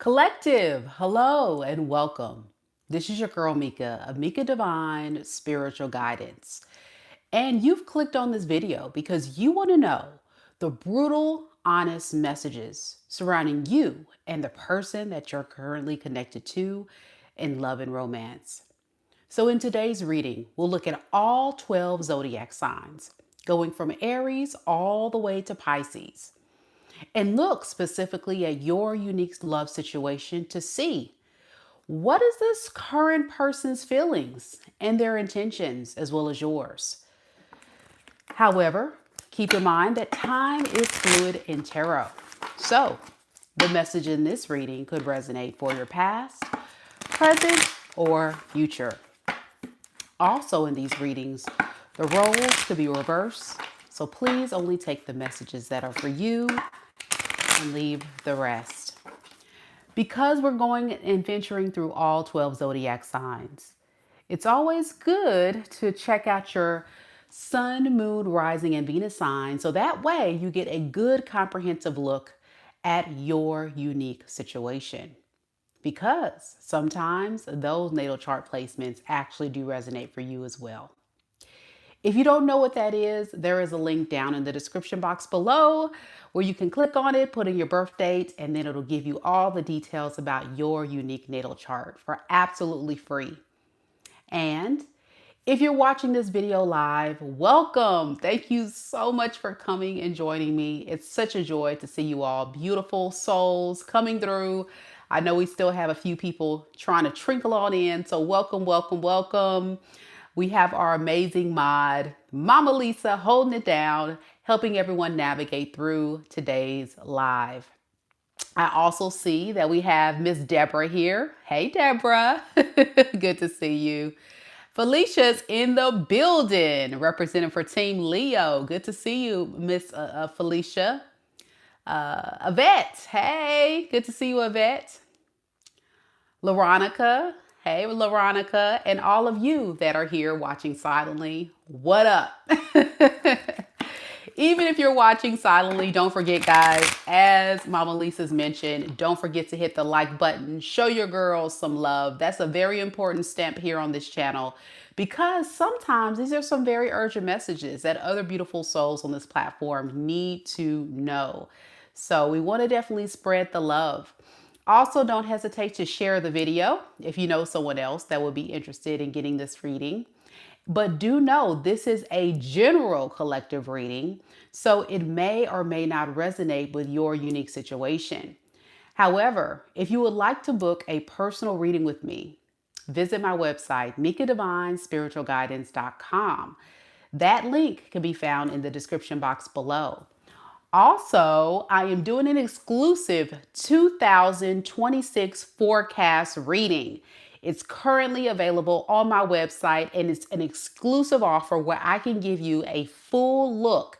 Collective, hello and welcome. This is your girl Mika of Mika Divine Spiritual Guidance. And you've clicked on this video because you want to know the brutal, honest messages surrounding you and the person that you're currently connected to in love and romance. So in today's reading, we'll look at all 12 zodiac signs, going from Aries all the way to Pisces, and look specifically at your unique love situation to see what is this current person's feelings and their intentions as well as yours. However, keep in mind that time is fluid in tarot. So the message in this reading could resonate for your past, present, or future. Also in these readings, the roles could be reversed. So please only take the messages that are for you and leave the rest. Because we're going and venturing through all 12 zodiac signs, it's always good to check out your sun, moon, rising, and Venus sign so that way you get a good comprehensive look at your unique situation. Because sometimes those natal chart placements actually do resonate for you as well. If you don't know what that is, there is a link down in the description box below where you can click on it, put in your birth date, and then it'll give you all the details about your unique natal chart for absolutely free. And if you're watching this video live, welcome. Thank you so much for coming and joining me. It's such a joy to see you all beautiful souls coming through. I know we still have a few people trying to trickle on in, so welcome, welcome, welcome. We have our amazing mod, Mama Lisa, holding it down, helping everyone navigate through today's live. I also see that we have Miss Deborah here. Hey, Deborah. Good to see you. Felicia's in the building, representing for Team Leo. Good to see you, Miss Felicia. Yvette. Hey, good to see you, Yvette. Laronica. Hey, Laronica, and all of you that are here watching silently, what up? Even if you're watching silently, don't forget, guys, as Mama Lisa's mentioned, don't forget to hit the like button. Show your girls some love. That's a very important step here on this channel because sometimes these are some very urgent messages that other beautiful souls on this platform need to know. So we want to definitely spread the love. Also, don't hesitate to share the video if you know someone else that would be interested in getting this reading. But do know this is a general collective reading, so it may or may not resonate with your unique situation. However, if you would like to book a personal reading with me, visit my website, MikaDivineSpiritualGuidance.com. That link can be found in the description box below. Also, I am doing an exclusive 2026 forecast reading. It's currently available on my website and it's an exclusive offer where I can give you a full look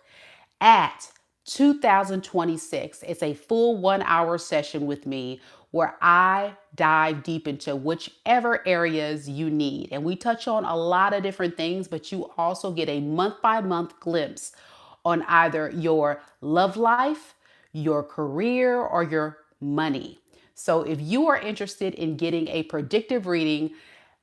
at 2026. It's a full 1-hour session with me where I dive deep into whichever areas you need. And we touch on a lot of different things, but you also get a month-by-month glimpse on either your love life, your career, or your money. So if you are interested in getting a predictive reading,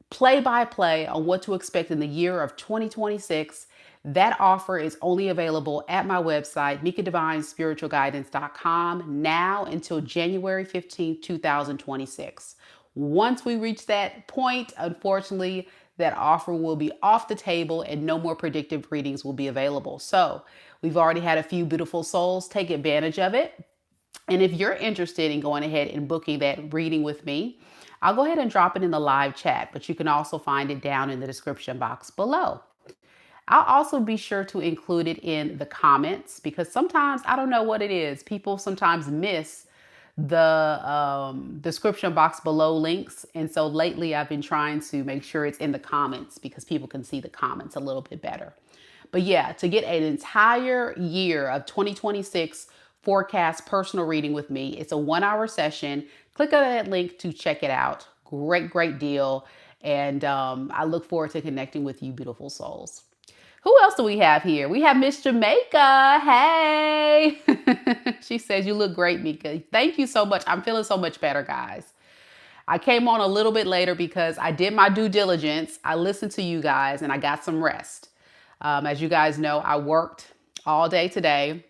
play-by-play on what to expect in the year of 2026, that offer is only available at my website, MikaDivineSpiritualGuidance.com, now until January 15, 2026. Once we reach that point, unfortunately, that offer will be off the table and no more predictive readings will be available. So we've already had a few beautiful souls take advantage of it. And if you're interested in going ahead and booking that reading with me, I'll go ahead and drop it in the live chat, but you can also find it down in the description box below. I'll also be sure to include it in the comments because sometimes, I don't know what it is, people sometimes miss the description box below links. And so lately I've been trying to make sure it's in the comments because people can see the comments a little bit better. But yeah, to get an entire year of 2026 forecast personal reading with me, it's a 1-hour session. Click on that link to check it out. Great, great deal. And I look forward to connecting with you beautiful souls. Who else do we have here? We have Miss Jamaica. Hey. She says, you look great, Mika. Thank you so much. I'm feeling so much better, guys. I came on a little bit later because I did my due diligence. I listened to you guys and I got some rest. As you guys know, I worked all day today,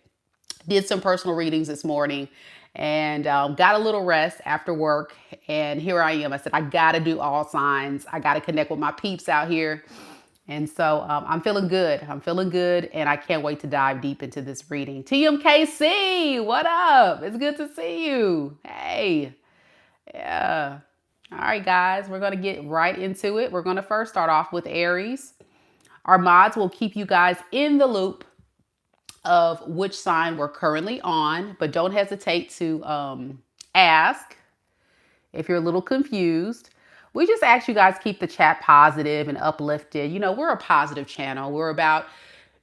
did some personal readings this morning, and got a little rest after work. And here I am. I said, I got to do all signs. I got to connect with my peeps out here. And so I'm feeling good. I'm feeling good. And I can't wait to dive deep into this reading. TMKC, what up? It's good to see you. Hey. Yeah. All right, guys, we're going to get right into it. We're going to first start off with Aries. Our mods will keep you guys in the loop of which sign we're currently on, but don't hesitate to ask if you're a little confused. We just ask you guys keep the chat positive and uplifted. You know, we're a positive channel. We're about,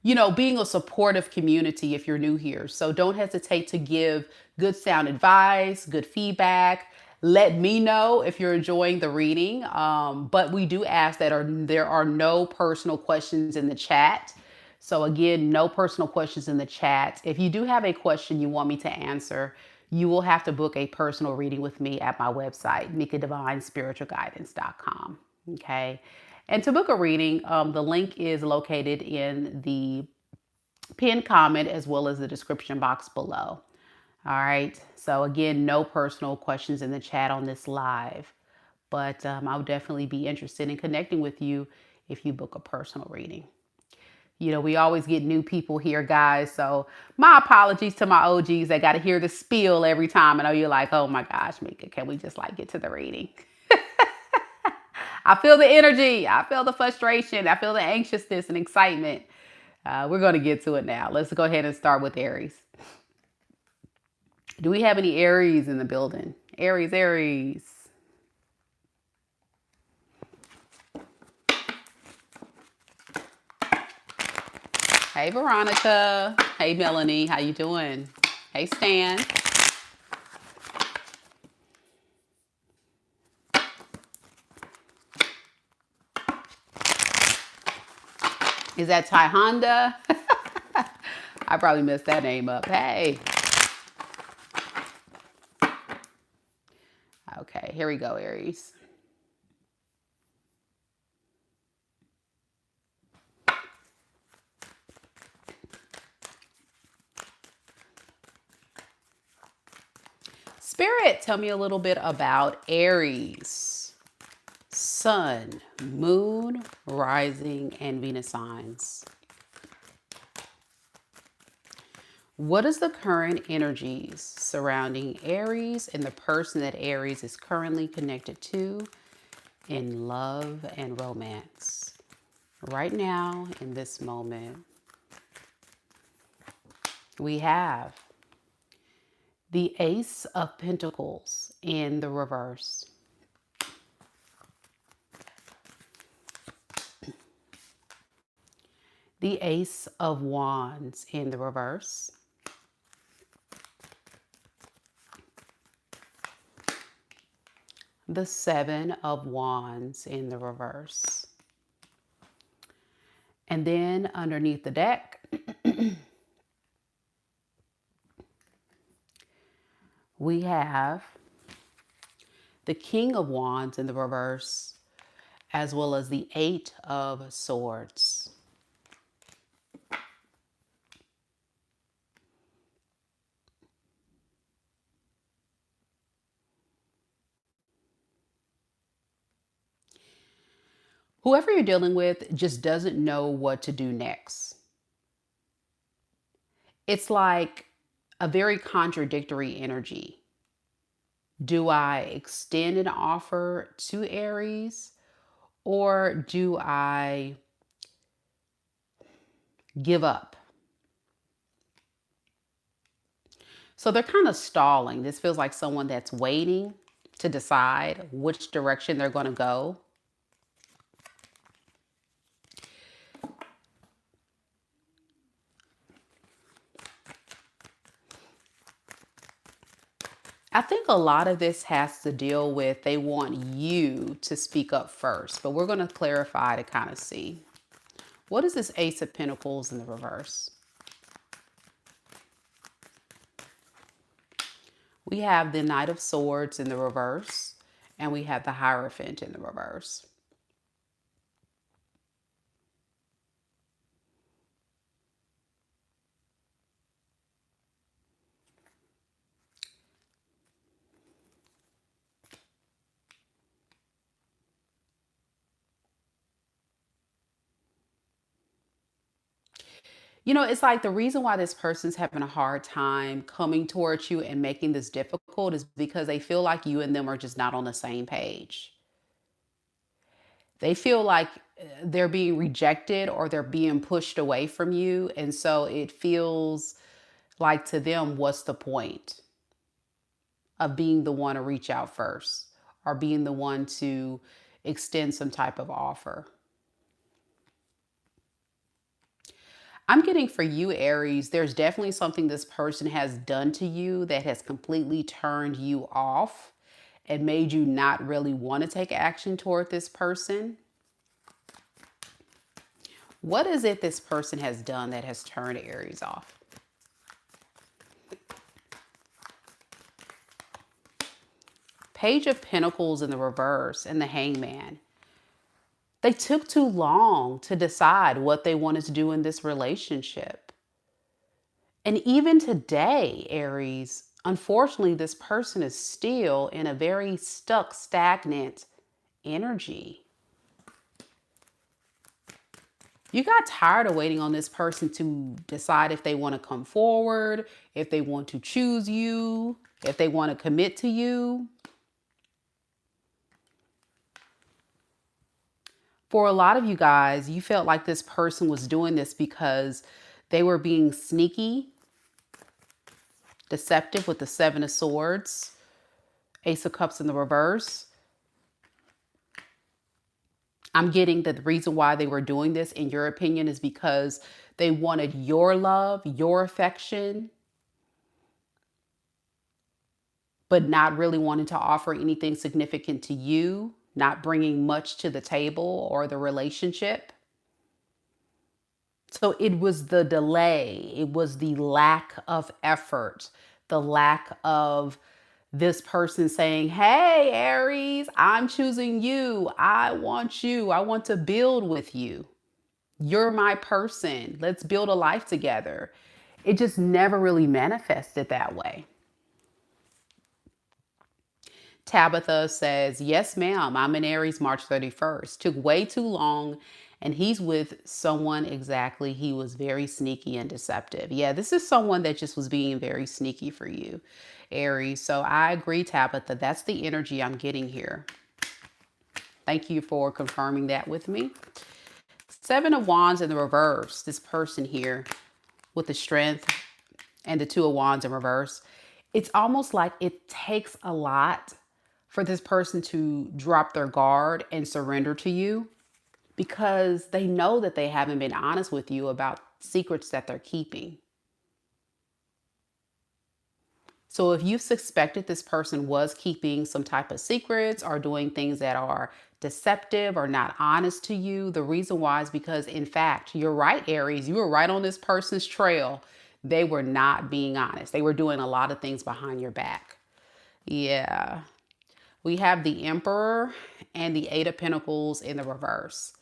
you know, being a supportive community if you're new here. So don't hesitate to give good sound advice, good feedback. Let me know if you're enjoying the reading. But we do ask that there are no personal questions in the chat. So again, no personal questions in the chat. If you do have a question you want me to answer, you will have to book a personal reading with me at my website, MikaDivineSpiritualGuidance.com. Okay. And to book a reading, the link is located in the pinned comment as well as the description box below. All right. So again, no personal questions in the chat on this live, but I'll definitely be interested in connecting with you if you book a personal reading. You know, we always get new people here, guys. So my apologies to my OGs that got to hear the spiel every time. I know you're like, oh my gosh, Mika, can we just like get to the reading? I feel the energy. I feel the frustration. I feel the anxiousness and excitement. We're going to get to it now. Let's go ahead and start with Aries. Do we have any Aries in the building? Aries, Aries. Hey, Veronica. Hey, Melanie. How you doing? Hey, Stan. Is that Ty Honda? I probably messed that name up. Hey. Okay, here we go, Aries. Spirit, tell me a little bit about Aries. Sun, Moon, Rising, and Venus signs. What is the current energies surrounding Aries and the person that Aries is currently connected to in love and romance? Right now, in this moment, we have the Ace of Pentacles in the reverse. The Ace of Wands in the reverse. The Seven of Wands in the reverse. And then underneath the deck, we have the King of Wands in the reverse, as well as the Eight of Swords. Whoever you're dealing with just doesn't know what to do next. It's like a very contradictory energy. Do I extend an offer to Aries, or do I give up? So they're kind of stalling. This feels like someone that's waiting to decide which direction they're going to go. I think a lot of this has to deal with they want you to speak up first, but we're going to clarify to kind of see What is this Ace of Pentacles in the reverse? We have the Knight of Swords in the reverse, and we have the Hierophant in the reverse. You know, it's like the reason why this person's having a hard time coming towards you and making this difficult is because they feel like you and them are just not on the same page. They feel like they're being rejected or they're being pushed away from you. And so it feels like to them, what's the point of being the one to reach out first or being the one to extend some type of offer? I'm getting for you, Aries, there's definitely something this person has done to you that has completely turned you off and made you not really want to take action toward this person. What is it this person has done that has turned Aries off? Page of Pentacles in the reverse and the Hangman. They took too long to decide what they wanted to do in this relationship. And even today, Aries, unfortunately, this person is still in a very stuck, stagnant energy. You got tired of waiting on this person to decide if they want to come forward, if they want to choose you, if they want to commit to you. For a lot of you guys, you felt like this person was doing this because they were being sneaky, deceptive with the Seven of Swords, Ace of Cups in the reverse. I'm getting that the reason why they were doing this, in your opinion, is because they wanted your love, your affection, but not really wanting to offer anything significant to you, not bringing much to the table or the relationship. So it was the delay, it was the lack of effort, the lack of this person saying, hey, Aries, I'm choosing you. I want you. I want to build with you. You're my person. Let's build a life together. It just never really manifested that way. Tabitha says, yes, ma'am. I'm in Aries March 31st. Took way too long. And he's with someone exactly. He was very sneaky and deceptive. Yeah, this is someone that just was being very sneaky for you, Aries. So I agree, Tabitha. That's the energy I'm getting here. Thank you for confirming that with me. Seven of Wands in the reverse. This person here with the Strength and the Two of Wands in reverse. It's almost like it takes a lot for this person to drop their guard and surrender to you because they know that they haven't been honest with you about secrets that they're keeping. So if you suspected this person was keeping some type of secrets or doing things that are deceptive or not honest to you, the reason why is because, in fact, you're right, Aries, you were right on this person's trail. They were not being honest. They were doing a lot of things behind your back. Yeah. We have the Emperor and the Eight of Pentacles in the reverse.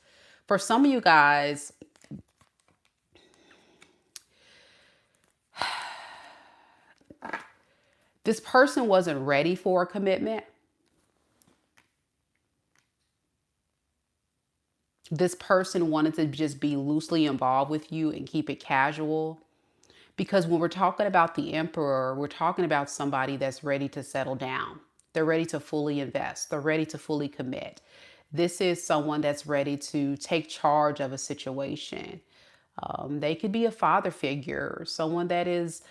For some of you guys, this person wasn't ready for a commitment. This person wanted to just be loosely involved with you and keep it casual. Because when we're talking about the Emperor, we're talking about somebody that's ready to settle down. They're ready to fully invest. They're ready to fully commit. This is someone that's ready to take charge of a situation. They could be a father figure, someone that is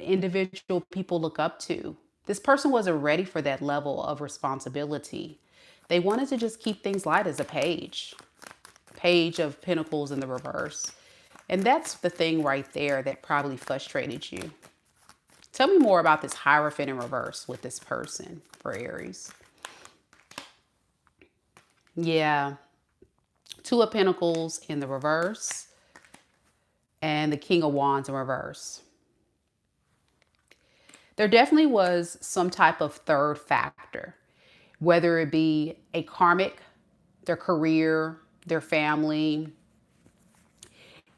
individual people look up to. This person wasn't ready for that level of responsibility. They wanted to just keep things light as a page of Pentacles in the reverse. And that's the thing right there that probably frustrated you. Tell me more about this Hierophant in reverse with this person for Aries. Yeah. Two of Pentacles in the reverse, and the King of Wands in reverse. There definitely was some type of third factor, whether it be a karmic, their career, their family.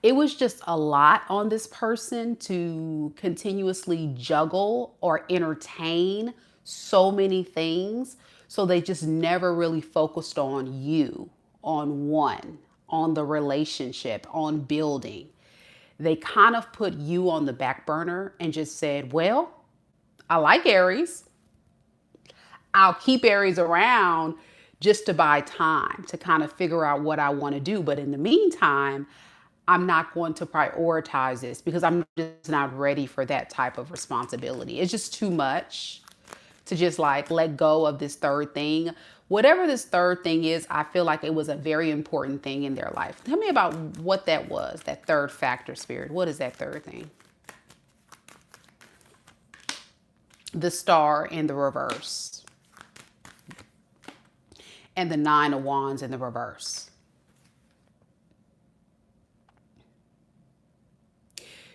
It was just a lot on this person to continuously juggle or entertain so many things. So they just never really focused on you, on one, on the relationship, on building. They kind of put you on the back burner and just said, well, I like Aries. I'll keep Aries around just to buy time to kind of figure out what I want to do. But in the meantime, I'm not going to prioritize this because I'm just not ready for that type of responsibility. It's just too much to just like let go of this third thing. Whatever this third thing is, I feel like it was a very important thing in their life. Tell me about what that was, that third factor, Spirit. What is that third thing? The Star in the reverse. And the Nine of Wands in the reverse.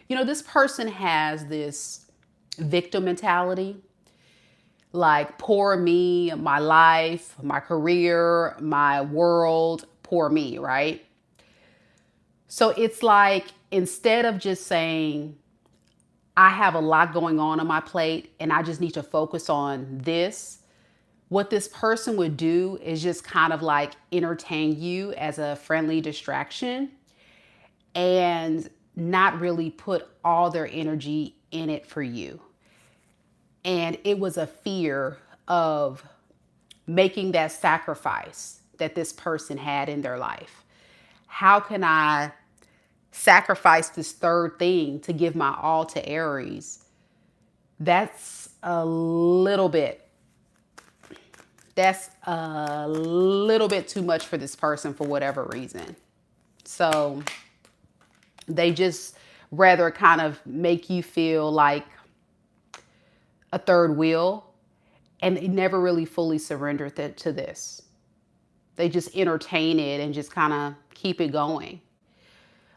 You know, this person has this victim mentality. Like, poor me, my life, my career, my world, poor me, right? So it's like, instead of just saying, I have a lot going on my plate and I just need to focus on this, what this person would do is just kind of like entertain you as a friendly distraction and not really put all their energy in it for you. And it was a fear of making that sacrifice that this person had in their life. How can I sacrifice this third thing to give my all to Aries? That's a little bit too much for this person for whatever reason. So they just rather kind of make you feel like a third wheel, and they never really fully surrendered to this. They just entertain it and just kind of keep it going.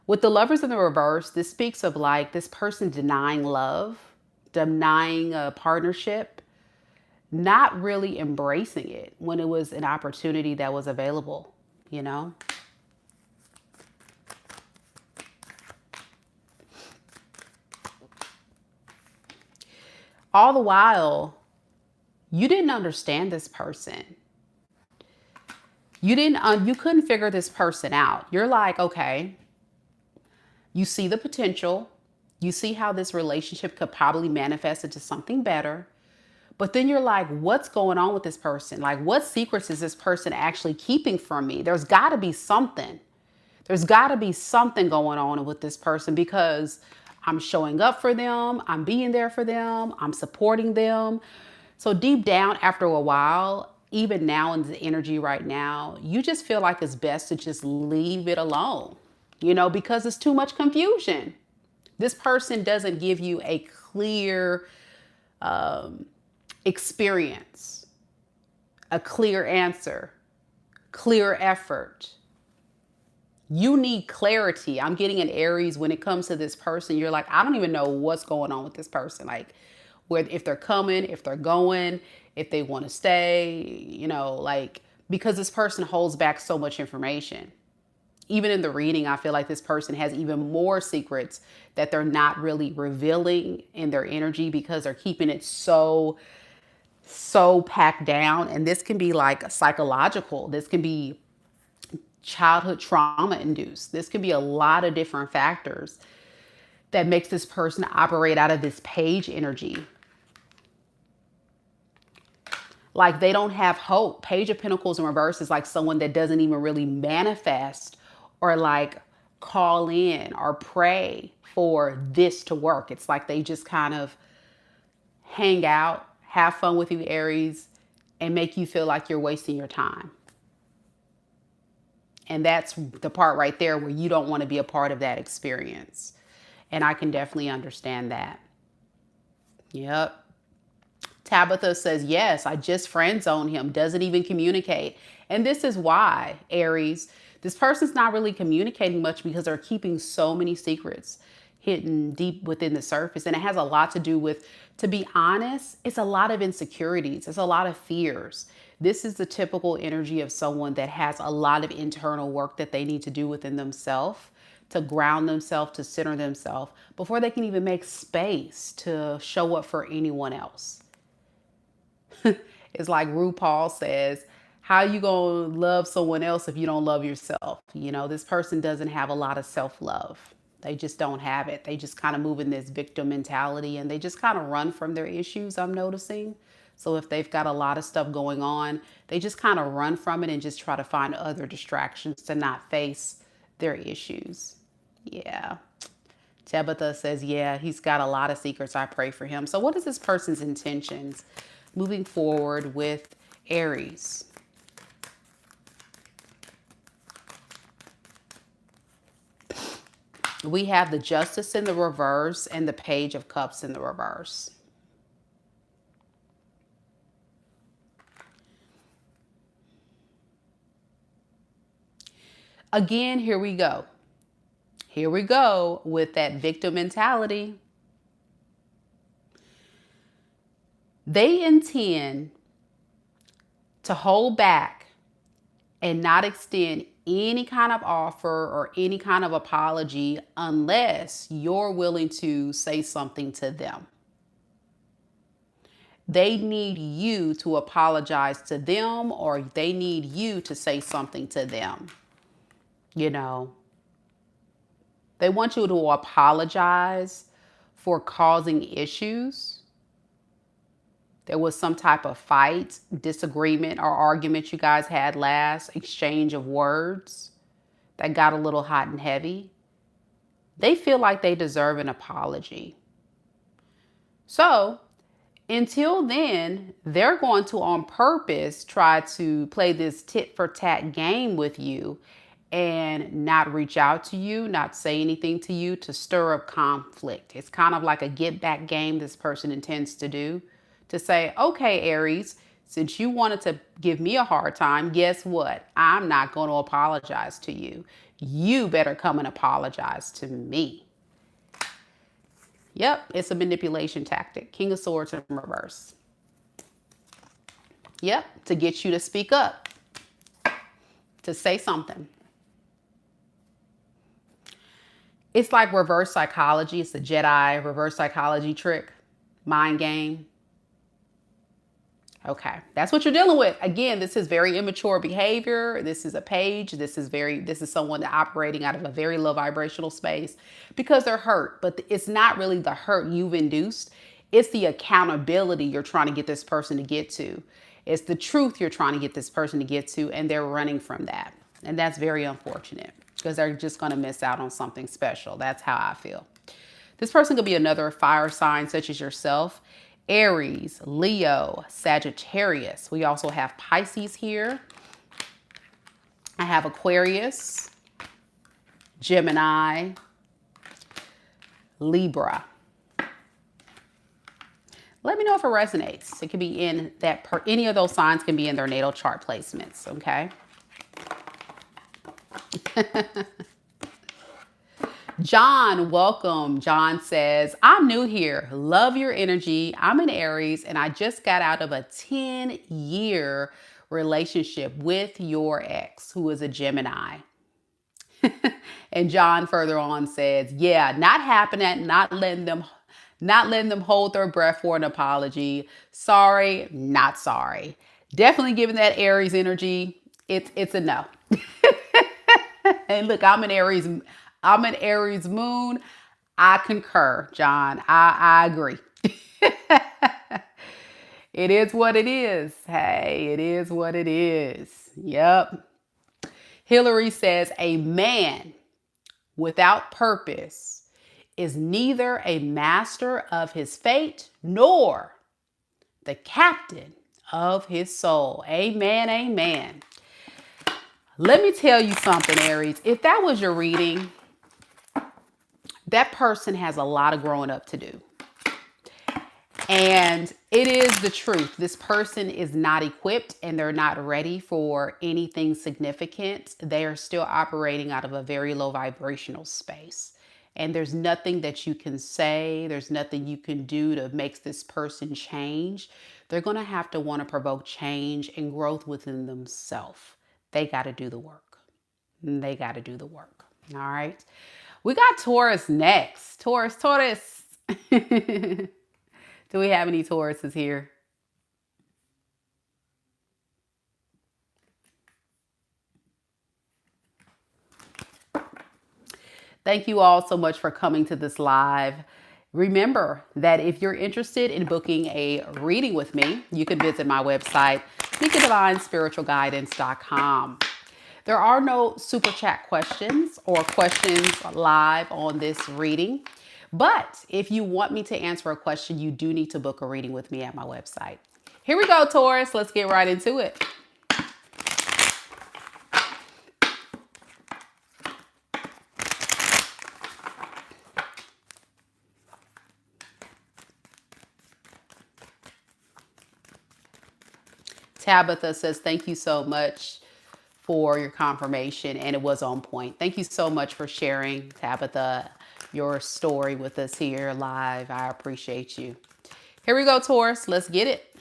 With the Lovers in the reverse, this speaks of like this person denying love, denying a partnership, not really embracing it when it was an opportunity that was available, you know? All the while, you didn't understand this person. You couldn't figure this person out. You're like, okay, you see the potential. You see how this relationship could probably manifest into something better. But then you're like, what's going on with this person? Like, what secrets is this person actually keeping from me? There's got to be something. There's got to be something going on with this person because I'm showing up for them. I'm being there for them. I'm supporting them. So deep down, after a while, even now in the energy right now, you just feel like it's best to just leave it alone, you know, because it's too much confusion. This person doesn't give you a clear experience, a clear answer, clear effort. You need clarity. I'm getting an Aries when it comes to this person. You're like, I don't even know what's going on with this person. Like, if they're coming, if they're going, if they want to stay, you know, like, because this person holds back so much information. Even in the reading, I feel like this person has even more secrets that they're not really revealing in their energy because they're keeping it so packed down. And this can be like psychological. This can be childhood trauma induced. This can be a lot of different factors that makes this person operate out of this page energy. Like they don't have hope. Page of Pentacles in reverse is like someone that doesn't even really manifest or like call in or pray for this to work. It's like they just kind of hang out, have fun with you, Aries, and make you feel like you're wasting your time. And that's the part right there where you don't want to be a part of that experience. And I can definitely understand that. Yep. Tabitha says, yes, I just friend zone him, doesn't even communicate. And this is why, Aries, This person's not really communicating much because they're keeping so many secrets hidden deep within the surface. And it has a lot to do with, to be honest, it's a lot of insecurities. It's a lot of fears. This is the typical energy of someone that has a lot of internal work that they need to do within themselves to ground themselves, to center themselves before they can even make space to show up for anyone else. It's like RuPaul says, how you gonna love someone else if you don't love yourself? You know, this person doesn't have a lot of self-love. They just don't have it. They just kind of move in this victim mentality and they just kind of run from their issues, I'm noticing. So if they've got a lot of stuff going on, they just kind of run from it and just try to find other distractions to not face their issues. Yeah. Tabitha says, yeah, he's got a lot of secrets. I pray for him. So what is this person's intentions moving forward with Aries? We have the Justice in the reverse and the Page of Cups in the reverse. Again, here we go. Here we go with that victim mentality. They intend to hold back and not extend any kind of offer or any kind of apology unless you're willing to say something to them. They need you to apologize to them, or they need you to say something to them. You know, they want you to apologize for causing issues. There was some type of fight, disagreement, or argument you guys had last, exchange of words that got a little hot and heavy. They feel like they deserve an apology. So until then, they're going to on purpose try to play this tit for tat game with you and not reach out to you, not say anything to you, to stir up conflict. It's kind of like a get back game this person intends to do. To say, okay, Aries, since you wanted to give me a hard time, guess what? I'm not going to apologize to you. You better come and apologize to me. Yep, it's a manipulation tactic. King of Swords in reverse. Yep, to get you to speak up, to say something. It's like reverse psychology. It's a Jedi reverse psychology trick, mind game. Okay, that's what you're dealing with. Again, this is very immature behavior. This is a page. This is someone that operating out of a very low vibrational space because they're hurt. But it's not really the hurt you've induced. It's the accountability you're trying to get this person to get to. It's the truth you're trying to get this person to get to, and they're running from that. And that's very unfortunate because they're just going to miss out on something special. That's how I feel. This person could be another fire sign such as yourself. Aries, Leo, Sagittarius. We also have Pisces here. I have Aquarius, Gemini, Libra. Let me know if it resonates. It could be in that, any of those signs can be in their natal chart placements, okay? John, welcome. John says, I'm new here. Love your energy. I'm an Aries and I just got out of a 10-year relationship with your ex, who is a Gemini. And John further on says, yeah, not happening, not letting them hold their breath for an apology. Sorry, not sorry. Definitely giving that Aries energy. It's a no. And look, I'm an Aries moon. I concur, John. I agree. It is what it is. Hey, it is what it is. Yep. Hillary says, a man without purpose is neither a master of his fate nor the captain of his soul. Amen, amen. Let me tell you something, Aries. If that was your reading, that person has a lot of growing up to do. And it is the truth. This person is not equipped and they're not ready for anything significant. They are still operating out of a very low vibrational space. And there's nothing that you can say, there's nothing you can do to make this person change. They're going to have to want to provoke change and growth within themselves. They got to do the work. They got to do the work. All right. We got Taurus next. Taurus. Do we have any Tauruses here? Thank you all so much for coming to this live. Remember that if you're interested in booking a reading with me, you can visit my website, MEKA'S.com. There are no super chat questions or questions live on this reading. But if you want me to answer a question, you do need to book a reading with me at my website. Here we go, Taurus. Let's get right into it. Tabitha says, thank you so much for your confirmation, and it was on point. Thank you so much for sharing, Tabitha, your story with us here live. I appreciate you. Here we go, Taurus. Let's get it.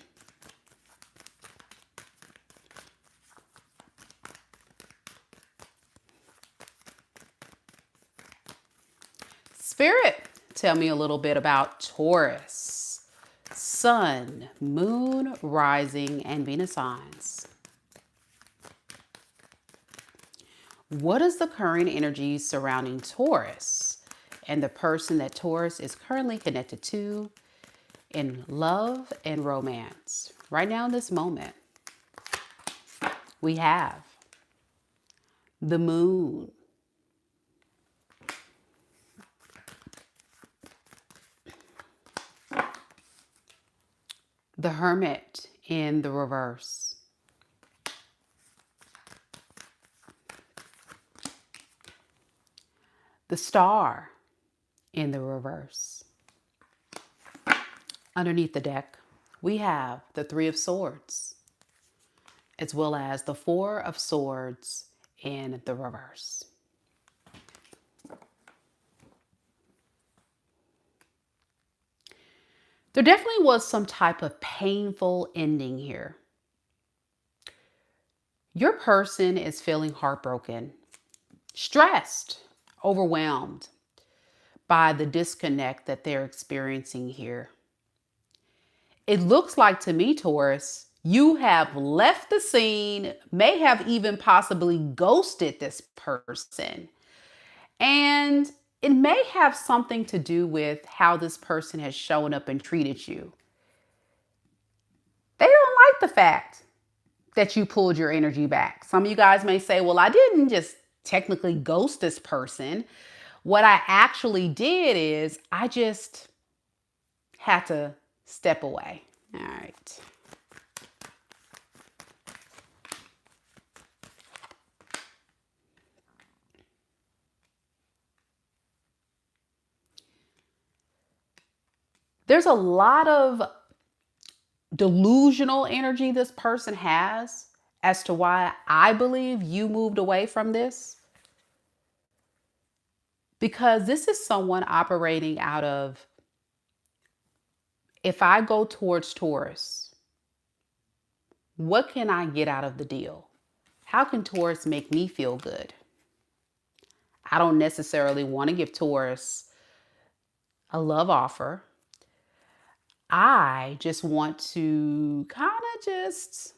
Spirit, tell me a little bit about Taurus. Sun, Moon, Rising, and Venus signs. What is the current energy surrounding Taurus and the person that Taurus is currently connected to in love and romance? Right now in this moment, we have the Moon, the Hermit in the reverse, the Star in the reverse. Underneath the deck, we have the Three of Swords, as well as the Four of Swords in the reverse. There definitely was some type of painful ending here. Your person is feeling heartbroken, stressed, overwhelmed by the disconnect that they're experiencing here. It looks like to me, Taurus, you have left the scene, may have even possibly ghosted this person. And it may have something to do with how this person has shown up and treated you. They don't like the fact that you pulled your energy back. Some of you guys may say, well, I didn't just technically ghost this person. What I actually did is I just had to step away. All right. There's a lot of delusional energy this person has as to why I believe you moved away from this. Because this is someone operating out of, if I go towards Taurus, what can I get out of the deal? How can Taurus make me feel good? I don't necessarily want to give Taurus a love offer. I just want to kind of just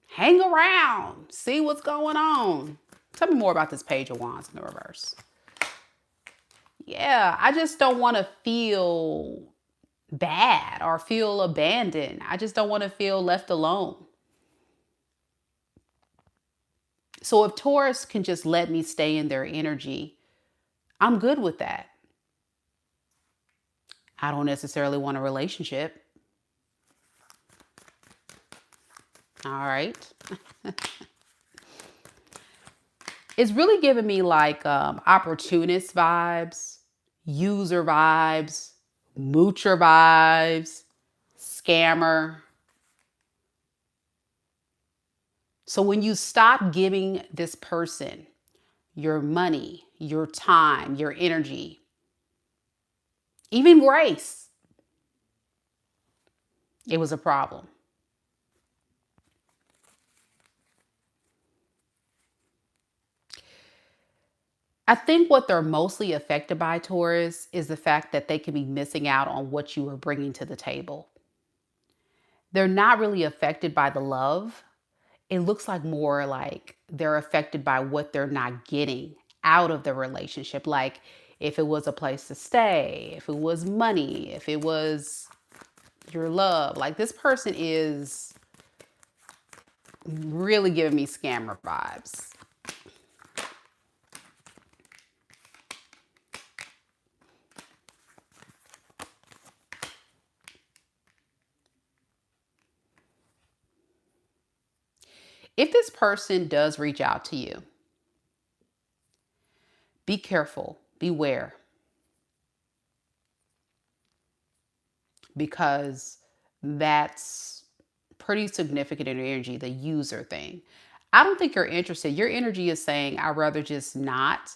hang around, see what's going on. Tell me more about this Page of Wands in the reverse. Yeah, I just don't want to feel bad or feel abandoned. I just don't want to feel left alone. So if Taurus can just let me stay in their energy, I'm good with that. I don't necessarily want a relationship. All right. It's really giving me like opportunist vibes, user vibes, moocher vibes. scammer. So when you stop giving this person your money, your time, your energy, even grace, it was a problem. I think what they're mostly affected by, Taurus, is the fact that they can be missing out on what you are bringing to the table. They're not really affected by the love. It looks like more like they're affected by what they're not getting out of the relationship. Like if it was a place to stay, if it was money, if it was your love. Like this person is really giving me scammer vibes. If this person does reach out to you, be careful, beware, because that's pretty significant in your energy, the user thing. I don't think you're interested. Your energy is saying, I'd rather just not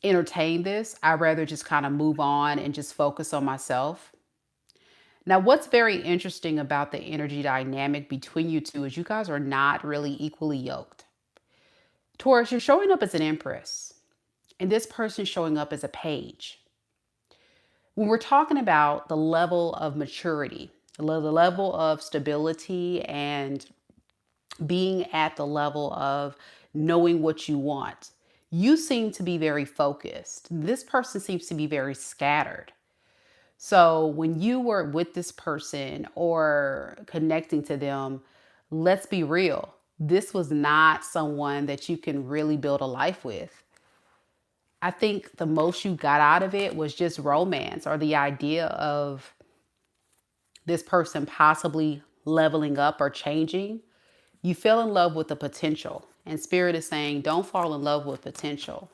entertain this. I'd rather just kind of move on and just focus on myself. Now, what's very interesting about the energy dynamic between you two is you guys are not really equally yoked. Taurus, you're showing up as an empress, and this person's showing up as a page. When we're talking about the level of maturity, the level of stability, and being at the level of knowing what you want, you seem to be very focused. This person seems to be very scattered. So when you were with this person or connecting to them, let's be real. This was not someone that you can really build a life with. I think the most you got out of it was just romance, or the idea of this person possibly leveling up or changing. You fell in love with the potential, and Spirit is saying don't fall in love with potential,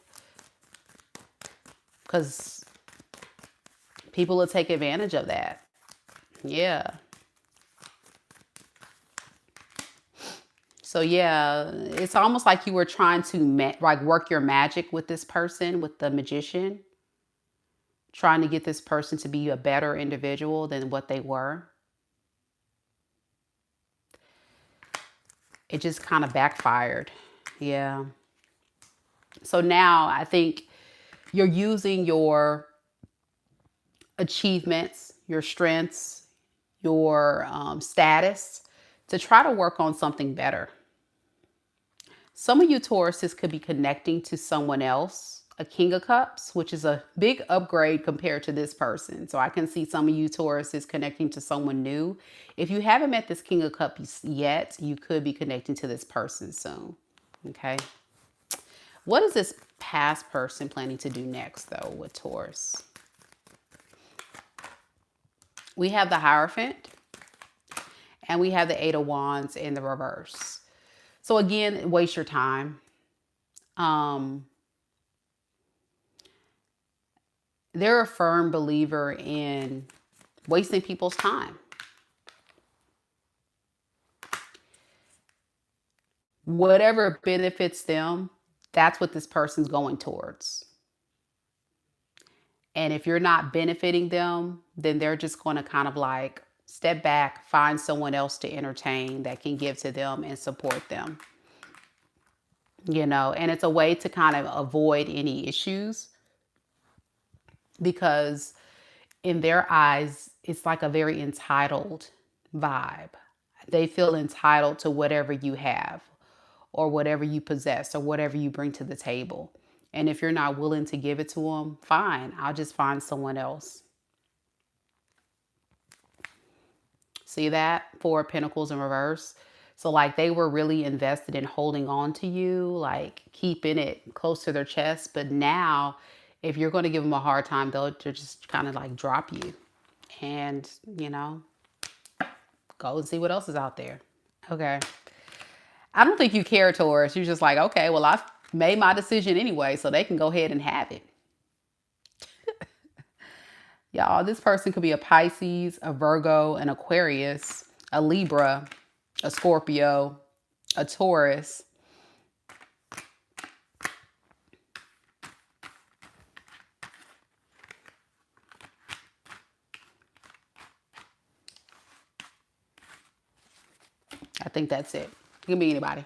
because people will take advantage of that. Yeah. So yeah, it's almost like you were trying to like work your magic with this person, with the magician, trying to get this person to be a better individual than what they were. It just kind of backfired. Yeah. So now I think you're using your achievements, your strengths, your status to try to work on something better. Some of you Tauruses could be connecting to someone else, a King of Cups, which is a big upgrade compared to this person. So I can see some of you Tauruses connecting to someone new. If you haven't met this King of Cups yet, you could be connecting to this person soon. Okay. What is this past person planning to do next, though, with Taurus? We have the Hierophant, and we have the Eight of Wands in the reverse. So again, waste your time. They're a firm believer in wasting people's time. Whatever benefits them, that's what this person's going towards. And if you're not benefiting them, then they're just going to kind of like step back, find someone else to entertain that can give to them and support them. You know, and it's a way to kind of avoid any issues, because in their eyes, it's like a very entitled vibe. They feel entitled to whatever you have or whatever you possess or whatever you bring to the table. And if you're not willing to give it to them, fine, I'll just find someone else. See that? Four of Pentacles in reverse. So like they were really invested in holding on to you, like keeping it close to their chest. But now if you're going to give them a hard time, they'll just kind of like drop you and, you know, go and see what else is out there. Okay. I don't think you care, Taurus. You're just like, okay, well, I've made my decision anyway, so they can go ahead and have it. Y'all, this person could be a Pisces, a Virgo, an Aquarius, a Libra, a Scorpio, a Taurus. I think that's it. It can be anybody.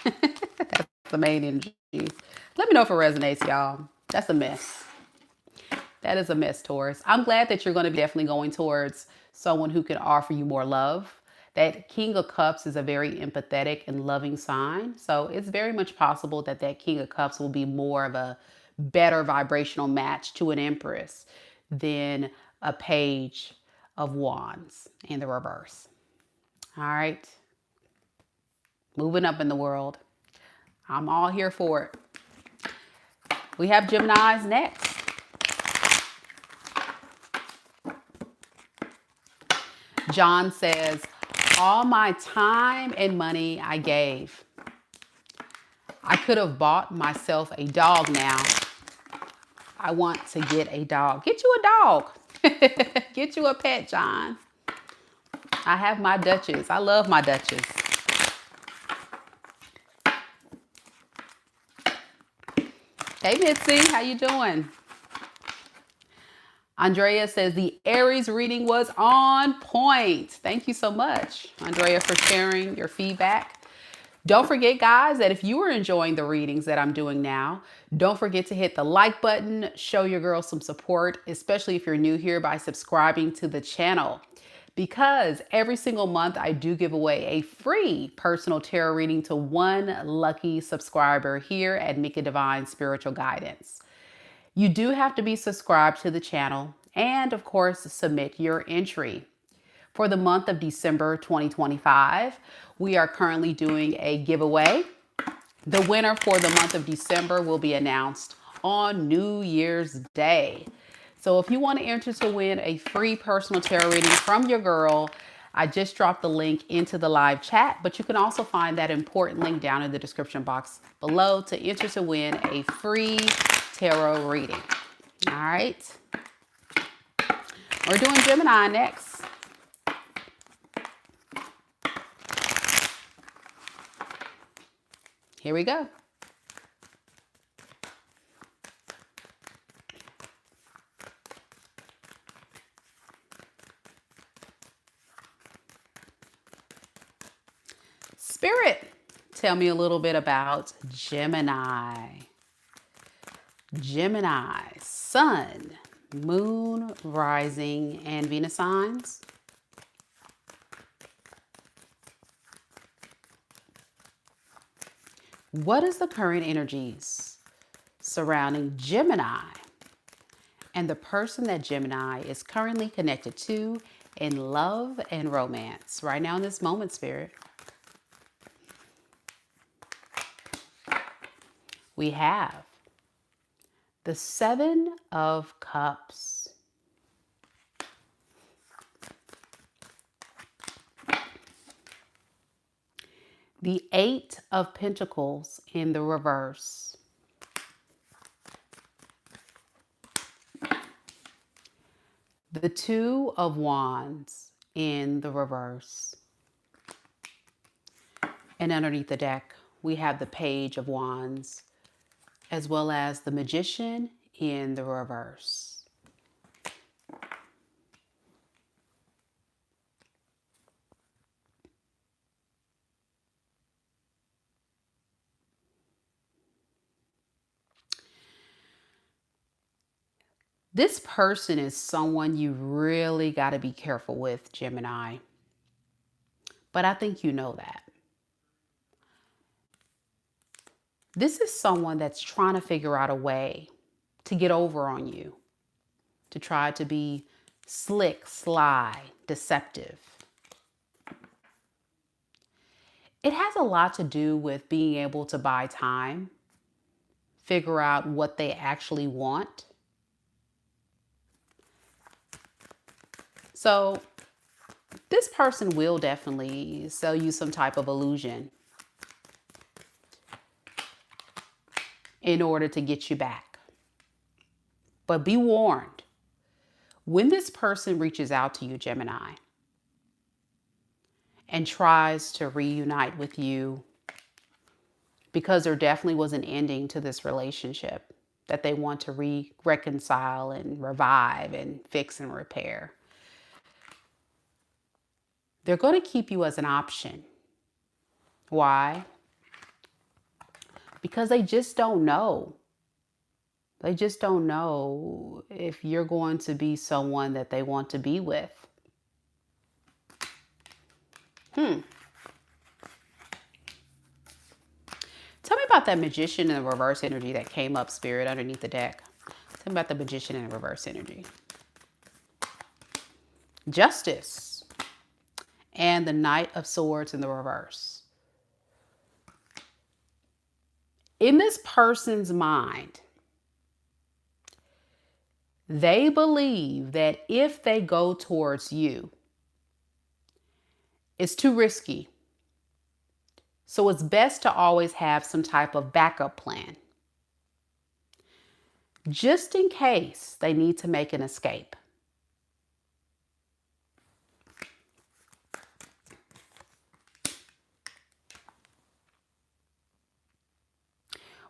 That's the main energy. Let me know if it resonates, y'all. That's a mess. That is a mess, Taurus. I'm glad that you're going to be definitely going towards someone who can offer you more love. That King of Cups is a very empathetic and loving sign. So it's very much possible that that King of Cups will be more of a better vibrational match to an Empress than a Page of Wands in the reverse. All right. Moving up in the world. I'm all here for it. We have Geminis next. John says, all my time and money I gave. I could have bought myself a dog now. I want to get a dog. Get you a dog. Get you a pet, John. I have my Duchess. I love my Duchess. Hey, Mitzi, how you doing? Andrea says the Aries reading was on point. Thank you so much, Andrea, for sharing your feedback. Don't forget, guys, that if you are enjoying the readings that I'm doing now, don't forget to hit the like button, show your girl some support, especially if you're new here, by subscribing to the channel. Because every single month I do give away a free personal tarot reading to one lucky subscriber here at Mika Divine Spiritual Guidance. You do have to be subscribed to the channel and, of course, submit your entry. For the month of December 2025, we are currently doing a giveaway. The winner for the month of December will be announced on New Year's Day. So if you want to enter to win a free personal tarot reading from your girl, I just dropped the link into the live chat, but you can also find that important link down in the description box below to enter to win a free tarot reading. All right. We're doing Gemini next. Here we go. Spirit, tell me a little bit about Gemini. Gemini, Sun, Moon, Rising, and Venus signs. What is the current energies surrounding Gemini and the person that Gemini is currently connected to in love and romance right now in this moment, Spirit? We have the Seven of Cups, the Eight of Pentacles in the reverse, the Two of Wands in the reverse, and underneath the deck, we have the Page of Wands, as well as the Magician in the reverse. This person is someone you really got to be careful with, Gemini. But I think you know that. This is someone that's trying to figure out a way to get over on you, to try to be slick, sly, deceptive. It has a lot to do with being able to buy time, figure out what they actually want. So this person will definitely sell you some type of illusion in order to get you back. But be warned, When this person reaches out to you, Gemini, and tries to reunite with you, because there definitely was an ending to this relationship that they want to reconcile and revive and fix and repair, they're going to keep you as an option. Why? Because they just don't know. They just don't know if you're going to be someone that they want to be with. Tell me about that magician and the reverse energy that came up, Spirit, underneath the deck. Tell me about the magician and the reverse energy. Justice. And the Knight of Swords in the reverse. In this person's mind, they believe that if they go towards you, it's too risky. So it's best to always have some type of backup plan, just in case they need to make an escape.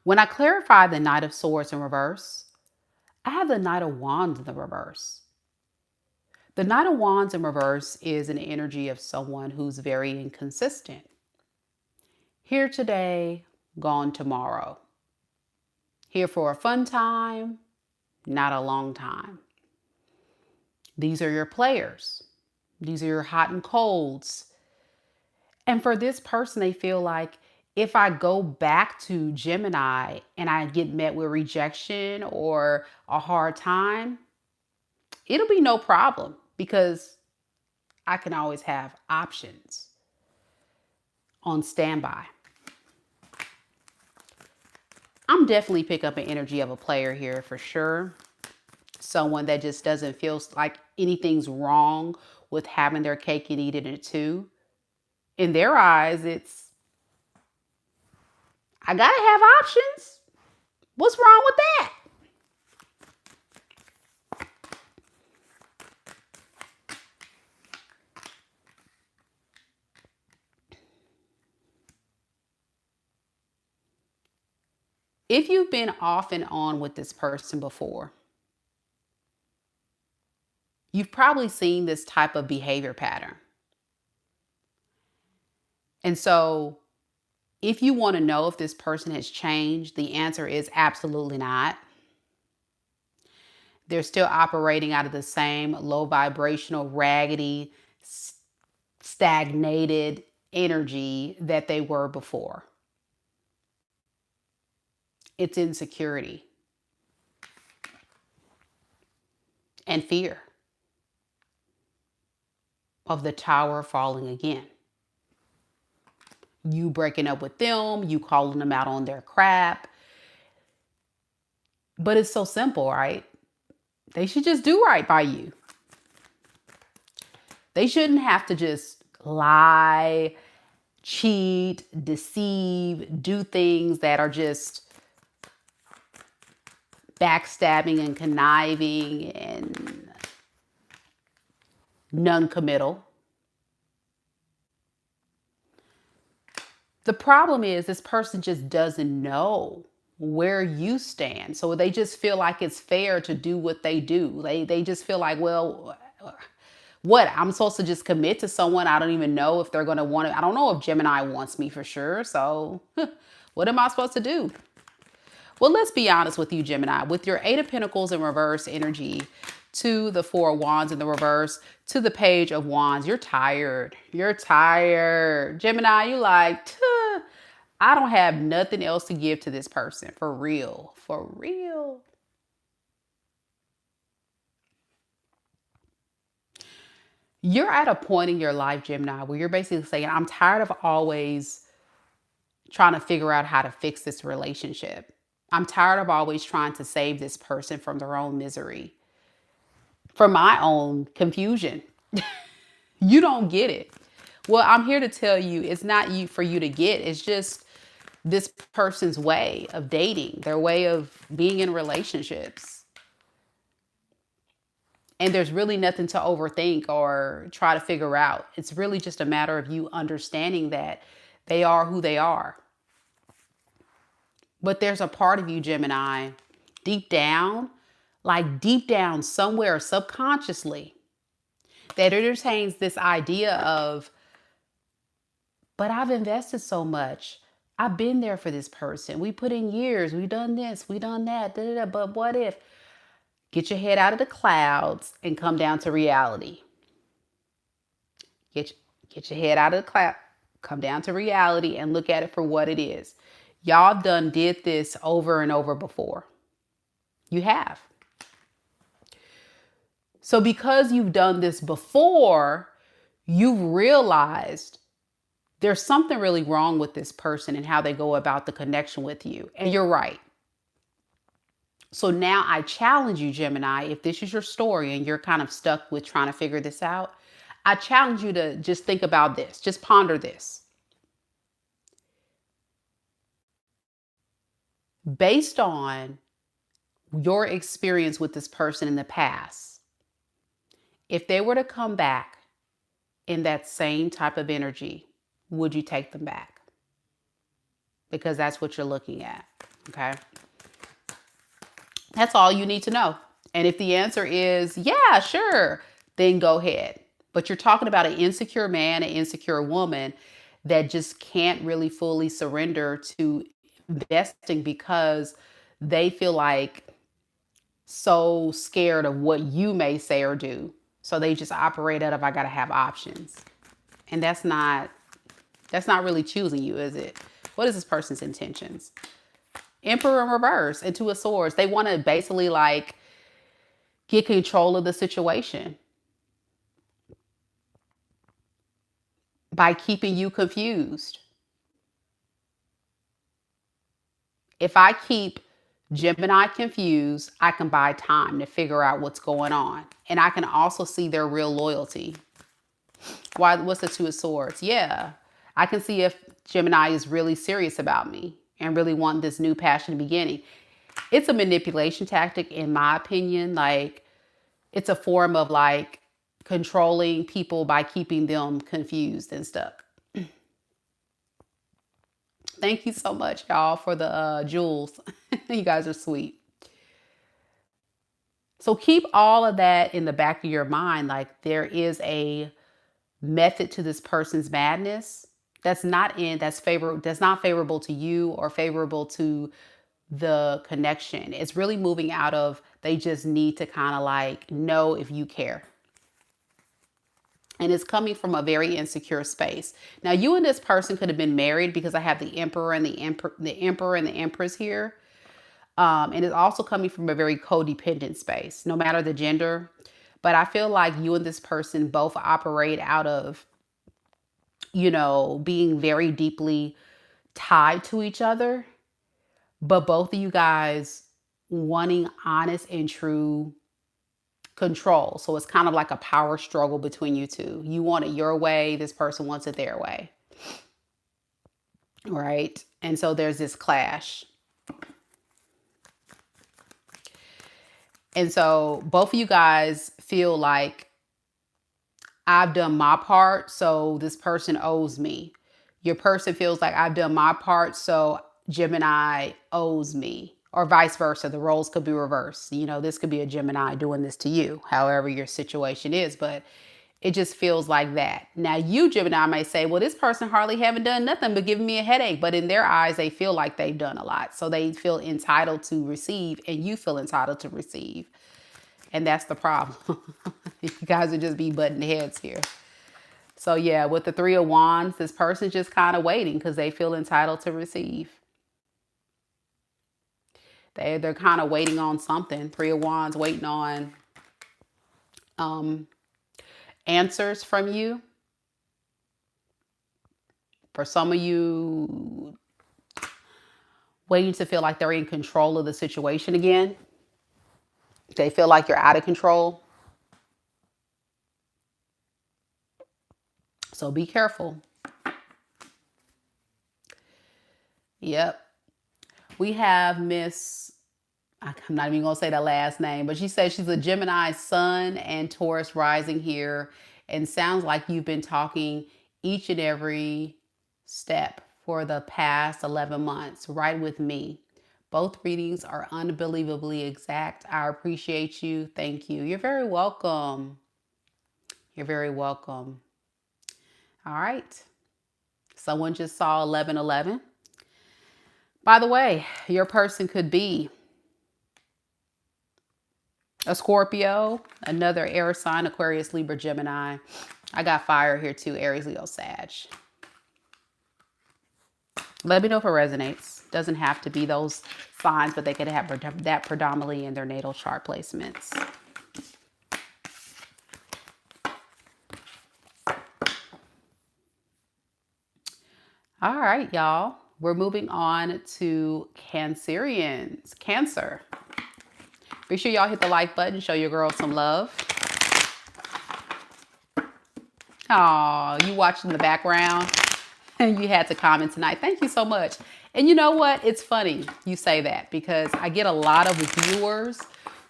When I clarify the Knight of Swords in reverse, I have the Knight of Wands in the reverse. The Knight of Wands in reverse is an energy of someone who's very inconsistent. Here today, gone tomorrow. Here for a fun time, not a long time. These are your players. These are your hot and colds. And for this person, they feel like if I go back to Gemini and I get met with rejection or a hard time, it'll be no problem because I can always have options on standby. I'm definitely picking up an energy of a player here for sure. Someone that just doesn't feel like anything's wrong with having their cake and eating it too. In their eyes, it's, I gotta have options. What's wrong with that? If you've been off and on with this person before, you've probably seen this type of behavior pattern. And so if you want to know if this person has changed, the answer is absolutely not. They're still operating out of the same low vibrational, raggedy, stagnated energy that they were before. It's insecurity and fear of the tower falling again. You breaking up with them, you calling them out on their crap. But it's so simple, right? They should just do right by you. They shouldn't have to just lie, cheat, deceive, do things that are just backstabbing and conniving and non-committal. The problem is this person just doesn't know where you stand. So they just feel like it's fair to do what they do. They just feel like, well, what? I'm supposed to just commit to someone. I don't even know if they're going to want to. I don't know if Gemini wants me for sure. So what am I supposed to do? Well, let's be honest with you, Gemini. With your Eight of Pentacles in reverse energy, to the Four of Wands in the reverse, to the Page of Wands, you're tired. You're tired. Gemini, you like, I don't have nothing else to give to this person. For real. For real. You're at a point in your life, Gemini, where you're basically saying, I'm tired of always trying to figure out how to fix this relationship. I'm tired of always trying to save this person from their own misery, from my own confusion. You don't get it. Well, I'm here to tell you it's not for you to get. It's just this person's way of dating, their way of being in relationships. And there's really nothing to overthink or try to figure out. It's really just a matter of you understanding that they are who they are. But there's a part of you, Gemini, deep down, like deep down somewhere subconsciously, that entertains this idea of, but I've invested so much. I've been there for this person. We put in years. We done this. We done that. Da, da, da. But what if? Get your head out of the clouds and come down to reality. Get your head out of the cloud. Come down to reality and look at it for what it is. Y'all did this over and over before. You have. So because you've done this before, you've realized there's something really wrong with this person and how they go about the connection with you. And you're right. So now I challenge you, Gemini, if this is your story and you're kind of stuck with trying to figure this out, I challenge you to just think about this. Just ponder this. Based on your experience with this person in the past, if they were to come back in that same type of energy, would you take them back? Because that's what you're looking at, okay? That's all you need to know. And if the answer is, yeah, sure, then go ahead. But you're talking about an insecure man, an insecure woman that just can't really fully surrender to investing because they feel like so scared of what you may say or do. So they just operate out of, I gotta have options. And that's not really choosing you, is it? What is this person's intentions? Emperor in reverse and Two of Swords. They want to basically like get control of the situation by keeping you confused. If I keep Gemini confused, I can buy time to figure out what's going on. And I can also see their real loyalty. Why? What's the Two of Swords? Yeah, I can see if Gemini is really serious about me and really want this new passionate beginning. It's a manipulation tactic, in my opinion. Like, it's a form of like controlling people by keeping them confused and stuck. Thank you so much, y'all, for the jewels. You guys are sweet. So keep all of that in the back of your mind. Like, there is a method to this person's madness that's not favorable to you or favorable to the connection. It's really moving out of, they just need to kind of like know if you care. And it's coming from a very insecure space. Now, you and this person could have been married because I have the Emperor and the Emperor and the Empress here. And it's also coming from a very codependent space, no matter the gender. But I feel like you and this person both operate out of, being very deeply tied to each other. But both of you guys wanting honest and true control. So it's kind of like a power struggle between you two. You want it your way. This person wants it their way. Right? And so there's this clash. And so both of you guys feel like, I've done my part, so this person owes me. Your person feels like, I've done my part, so Gemini owes me. Or vice versa. The roles could be reversed. This could be a Gemini doing this to you, however your situation is. But it just feels like that. Now, you, Gemini, may say, well, this person hardly haven't done nothing but giving me a headache. But in their eyes, they feel like they've done a lot. So they feel entitled to receive, and you feel entitled to receive. And that's the problem. You guys would just be butting heads here. So yeah, with the Three of Wands, this person's just kind of waiting because they feel entitled to receive. They're kind of waiting on something. Three of Wands, waiting on answers from you. For some of you, waiting to feel like they're in control of the situation again. They feel like you're out of control. So be careful. Yep. We have Miss, I'm not even going to say that last name, but she says she's a Gemini sun and Taurus rising here, and sounds like you've been talking each and every step for the past 11 months, right with me. Both readings are unbelievably exact. I appreciate you. Thank you. You're very welcome. You're very welcome. All right. Someone just saw 1111. By the way, your person could be a Scorpio, another air sign, Aquarius, Libra, Gemini. I got fire here too, Aries, Leo, Sag. Let me know if it resonates. Doesn't have to be those signs, but they could have that predominantly in their natal chart placements. All right, y'all. We're moving on to Cancerians. Cancer. Be sure y'all hit the like button. Show your girl some love. Oh, you watching in the background and you had to comment tonight. Thank you so much. And you know what? It's funny you say that because I get a lot of viewers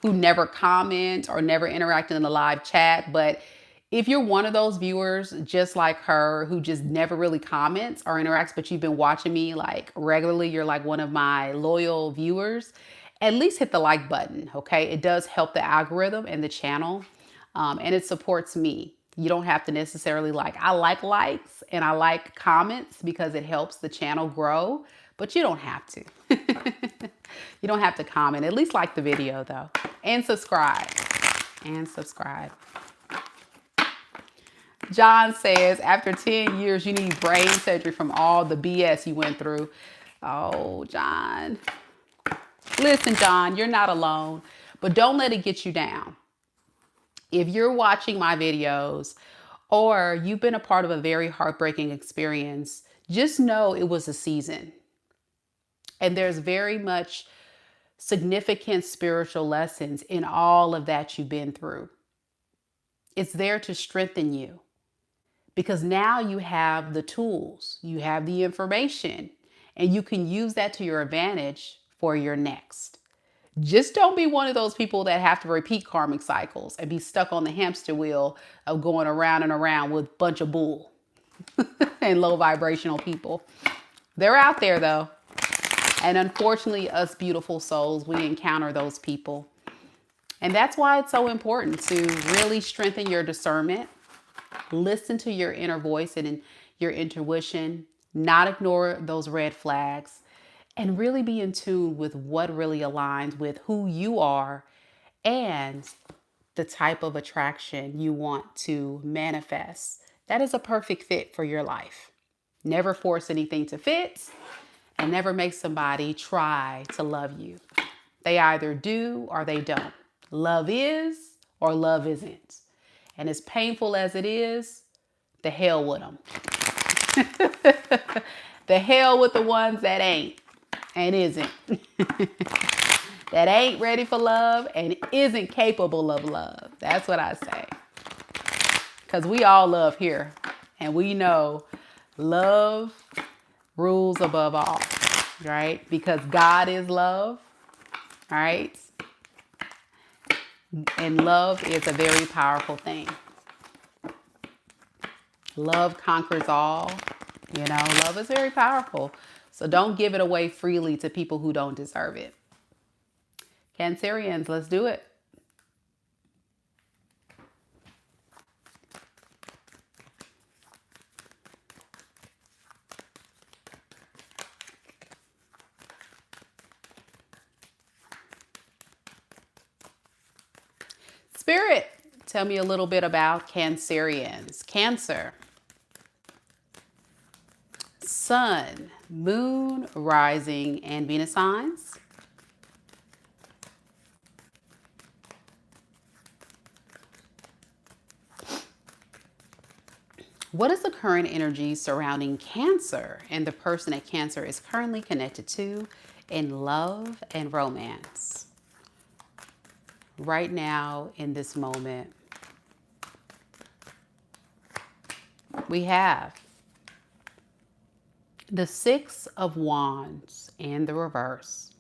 who never comment or never interact in the live chat. But if you're one of those viewers, just like her, who just never really comments or interacts, but you've been watching me like regularly, you're like one of my loyal viewers, at least hit the like button, okay? It does help the algorithm and the channel, and it supports me. You don't have to necessarily like, I like likes and I like comments because it helps the channel grow, but you don't have to. You don't have to comment. At least like the video though, and subscribe, and subscribe. John says, after 10 years, you need brain surgery from all the BS you went through. Oh, John. Listen, John, you're not alone, but don't let it get you down. If you're watching my videos or you've been a part of a very heartbreaking experience, just know it was a season. And there's very much significant spiritual lessons in all of that you've been through. It's there to strengthen you because now you have the tools, you have the information, and you can use that to your advantage for your next. Just don't be one of those people that have to repeat karmic cycles and be stuck on the hamster wheel of going around and around with a bunch of bull and low vibrational people. They're out there though. And unfortunately, us beautiful souls, we encounter those people. And that's why it's so important to really strengthen your discernment, listen to your inner voice and your intuition, not ignore those red flags, and really be in tune with what really aligns with who you are and the type of attraction you want to manifest. That is a perfect fit for your life. Never force anything to fit and never make somebody try to love you. They either do or they don't. Love is or love isn't. And as painful as it is, the hell with them. The hell with the ones that ain't and isn't. That ain't ready for love and isn't capable of love. That's what I say. Because we all love here. And we know love rules above all. Right? Because God is love. Right? And love is a very powerful thing. Love conquers all. You know, love is very powerful. So don't give it away freely to people who don't deserve it. Cancerians, let's do it. Spirit, tell me a little bit about Cancerians. Cancer. Sun, Moon, Rising, and Venus signs. What is the current energy surrounding Cancer and the person that Cancer is currently connected to in love and romance? Right now, in this moment, we have the Six of Wands and the reverse.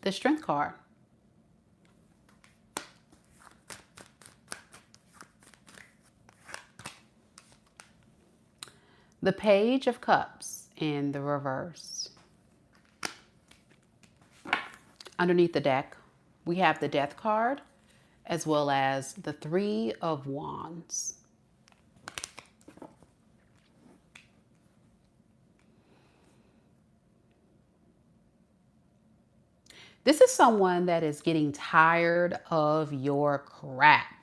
the Strength card. The Page of Cups in the reverse. Underneath the deck, we have the Death card as well as the Three of Wands. This is someone that is getting tired of your crap.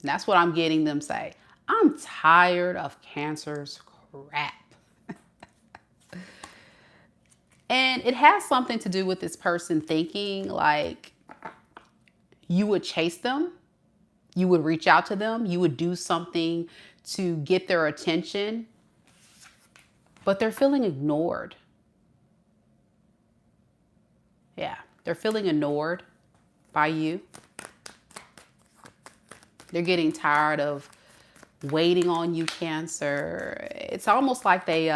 That's what I'm getting them say. I'm tired of Cancer's crap. And it has something to do with this person thinking like you would chase them, you would reach out to them, you would do something to get their attention, but they're feeling ignored. Yeah, they're feeling ignored by you. They're getting tired of waiting on you, Cancer. It's almost like they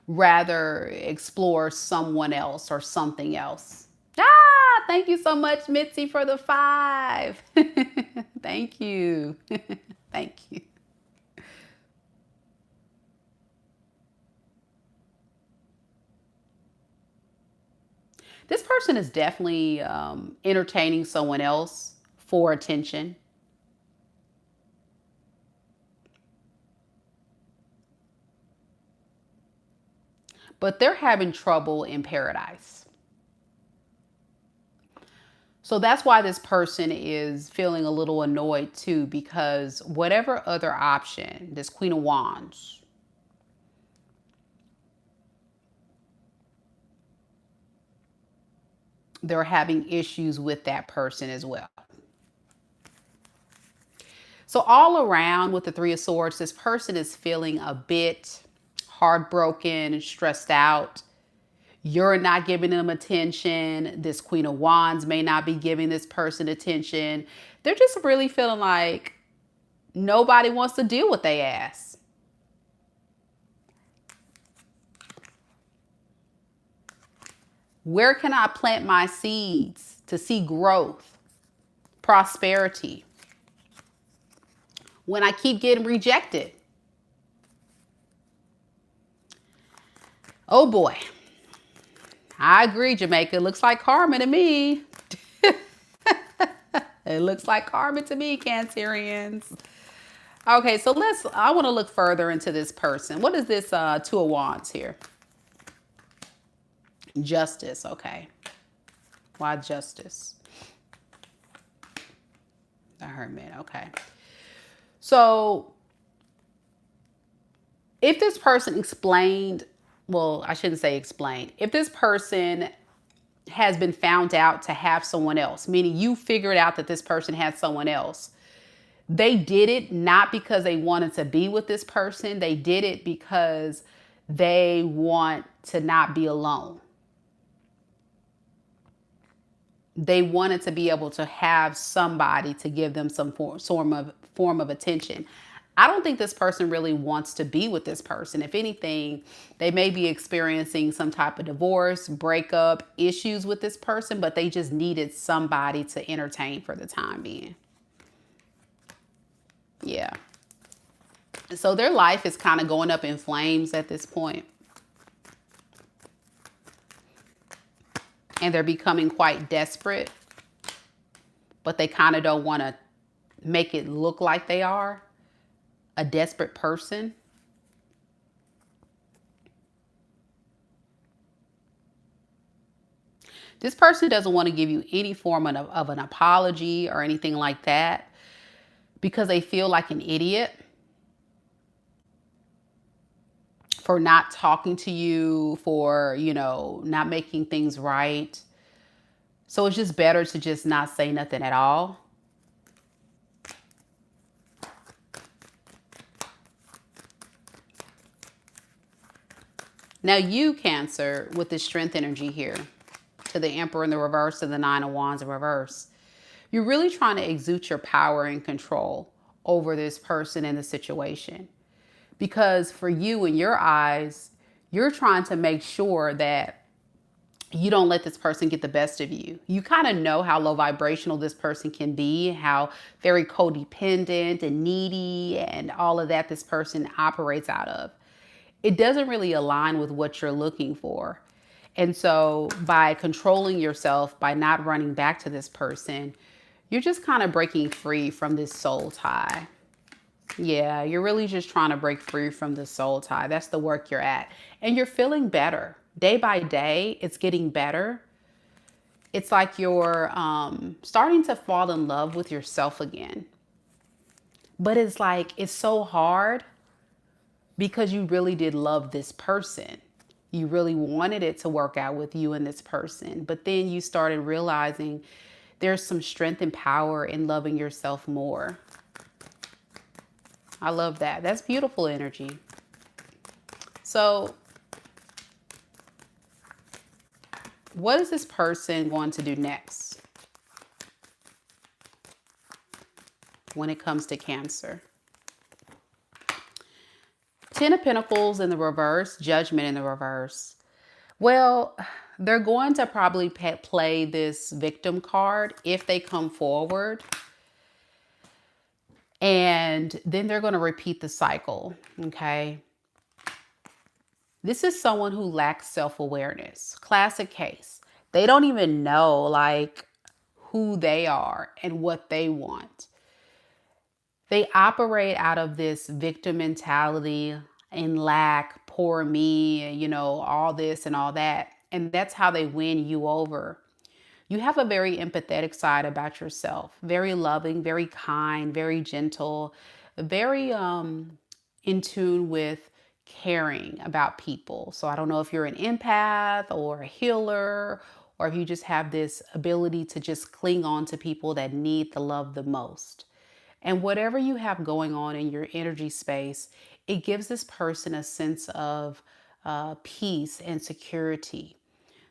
rather explore someone else or something else. Ah, thank you so much, Mitzi, for the 5. Thank you. Thank you. This person is definitely entertaining someone else for attention. But they're having trouble in paradise. So that's why this person is feeling a little annoyed too, because whatever other option, this Queen of Wands, they're having issues with that person as well. So all around with the Three of Swords, this person is feeling a bit heartbroken and stressed out. You're not giving them attention. This Queen of Wands may not be giving this person attention. They're just really feeling like nobody wants to deal with their ass. Where can I plant my seeds to see growth, prosperity, when I keep getting rejected? Oh boy. I agree, Jamaica. It looks like karma to me. It looks like karma to me, Cancerians. Okay, so I want to look further into this person. What is this Two of Wands here? Justice, okay. Why Justice? The Hermit, okay. So if this person explained, well, I shouldn't say explained. If this person has been found out to have someone else, meaning you figured out that this person had someone else, they did it not because they wanted to be with this person. They did it because they want to not be alone. They wanted to be able to have somebody to give them some form of attention. I don't think this person really wants to be with this person. If anything, they may be experiencing some type of divorce, breakup, issues with this person, but they just needed somebody to entertain for the time being. Yeah. So their life is kind of going up in flames at this point. And they're becoming quite desperate, but they kind of don't want to make it look like they are a desperate person. This person doesn't want to give you any form of an apology or anything like that because they feel like an idiot for not talking to you, for, you know, not making things right. So it's just better to just not say nothing at all. Now you, Cancer, with this Strength energy here, to the Emperor in the reverse, to the Nine of Wands in reverse, you're really trying to exude your power and control over this person and the situation. Because for you, in your eyes, you're trying to make sure that you don't let this person get the best of you. You kind of know how low vibrational this person can be, how very codependent and needy and all of that this person operates out of. It doesn't really align with what you're looking for. And so by controlling yourself, by not running back to this person, you're just kind of breaking free from this soul tie. Yeah, you're really just trying to break free from the soul tie. That's the work you're at. And you're feeling better. Day by day, it's getting better. It's like you're starting to fall in love with yourself again. But it's like, it's so hard because you really did love this person. You really wanted it to work out with you and this person. But then you started realizing there's some strength and power in loving yourself more. I love that. That's beautiful energy. So what is this person going to do next when it comes to Cancer? Ten of Pentacles in the reverse, Judgment in the reverse. Well, they're going to probably play this victim card if they come forward. And then they're going to repeat the cycle, okay? This is someone who lacks self-awareness. Classic case. They don't even know, like, who they are and what they want. They operate out of this victim mentality and lack, poor me, you know, all this and all that. And that's how they win you over. You have a very empathetic side about yourself, very loving, very kind, very gentle, very in tune with caring about people. So I don't know if you're an empath or a healer, or if you just have this ability to just cling on to people that need the love the most. And whatever you have going on in your energy space, it gives this person a sense of peace and security.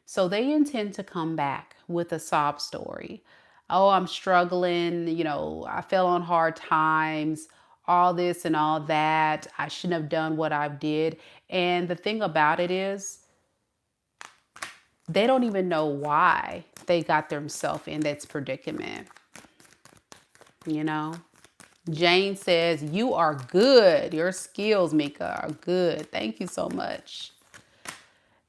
So they intend to come back with a sob story. Oh, I'm struggling. You know, I fell on hard times, all this and all that. I shouldn't have done what I did. And the thing about it is, they don't even know why they got themselves in this predicament. You know, Jane says, you are good. Your skills, Mika, are good. Thank you so much.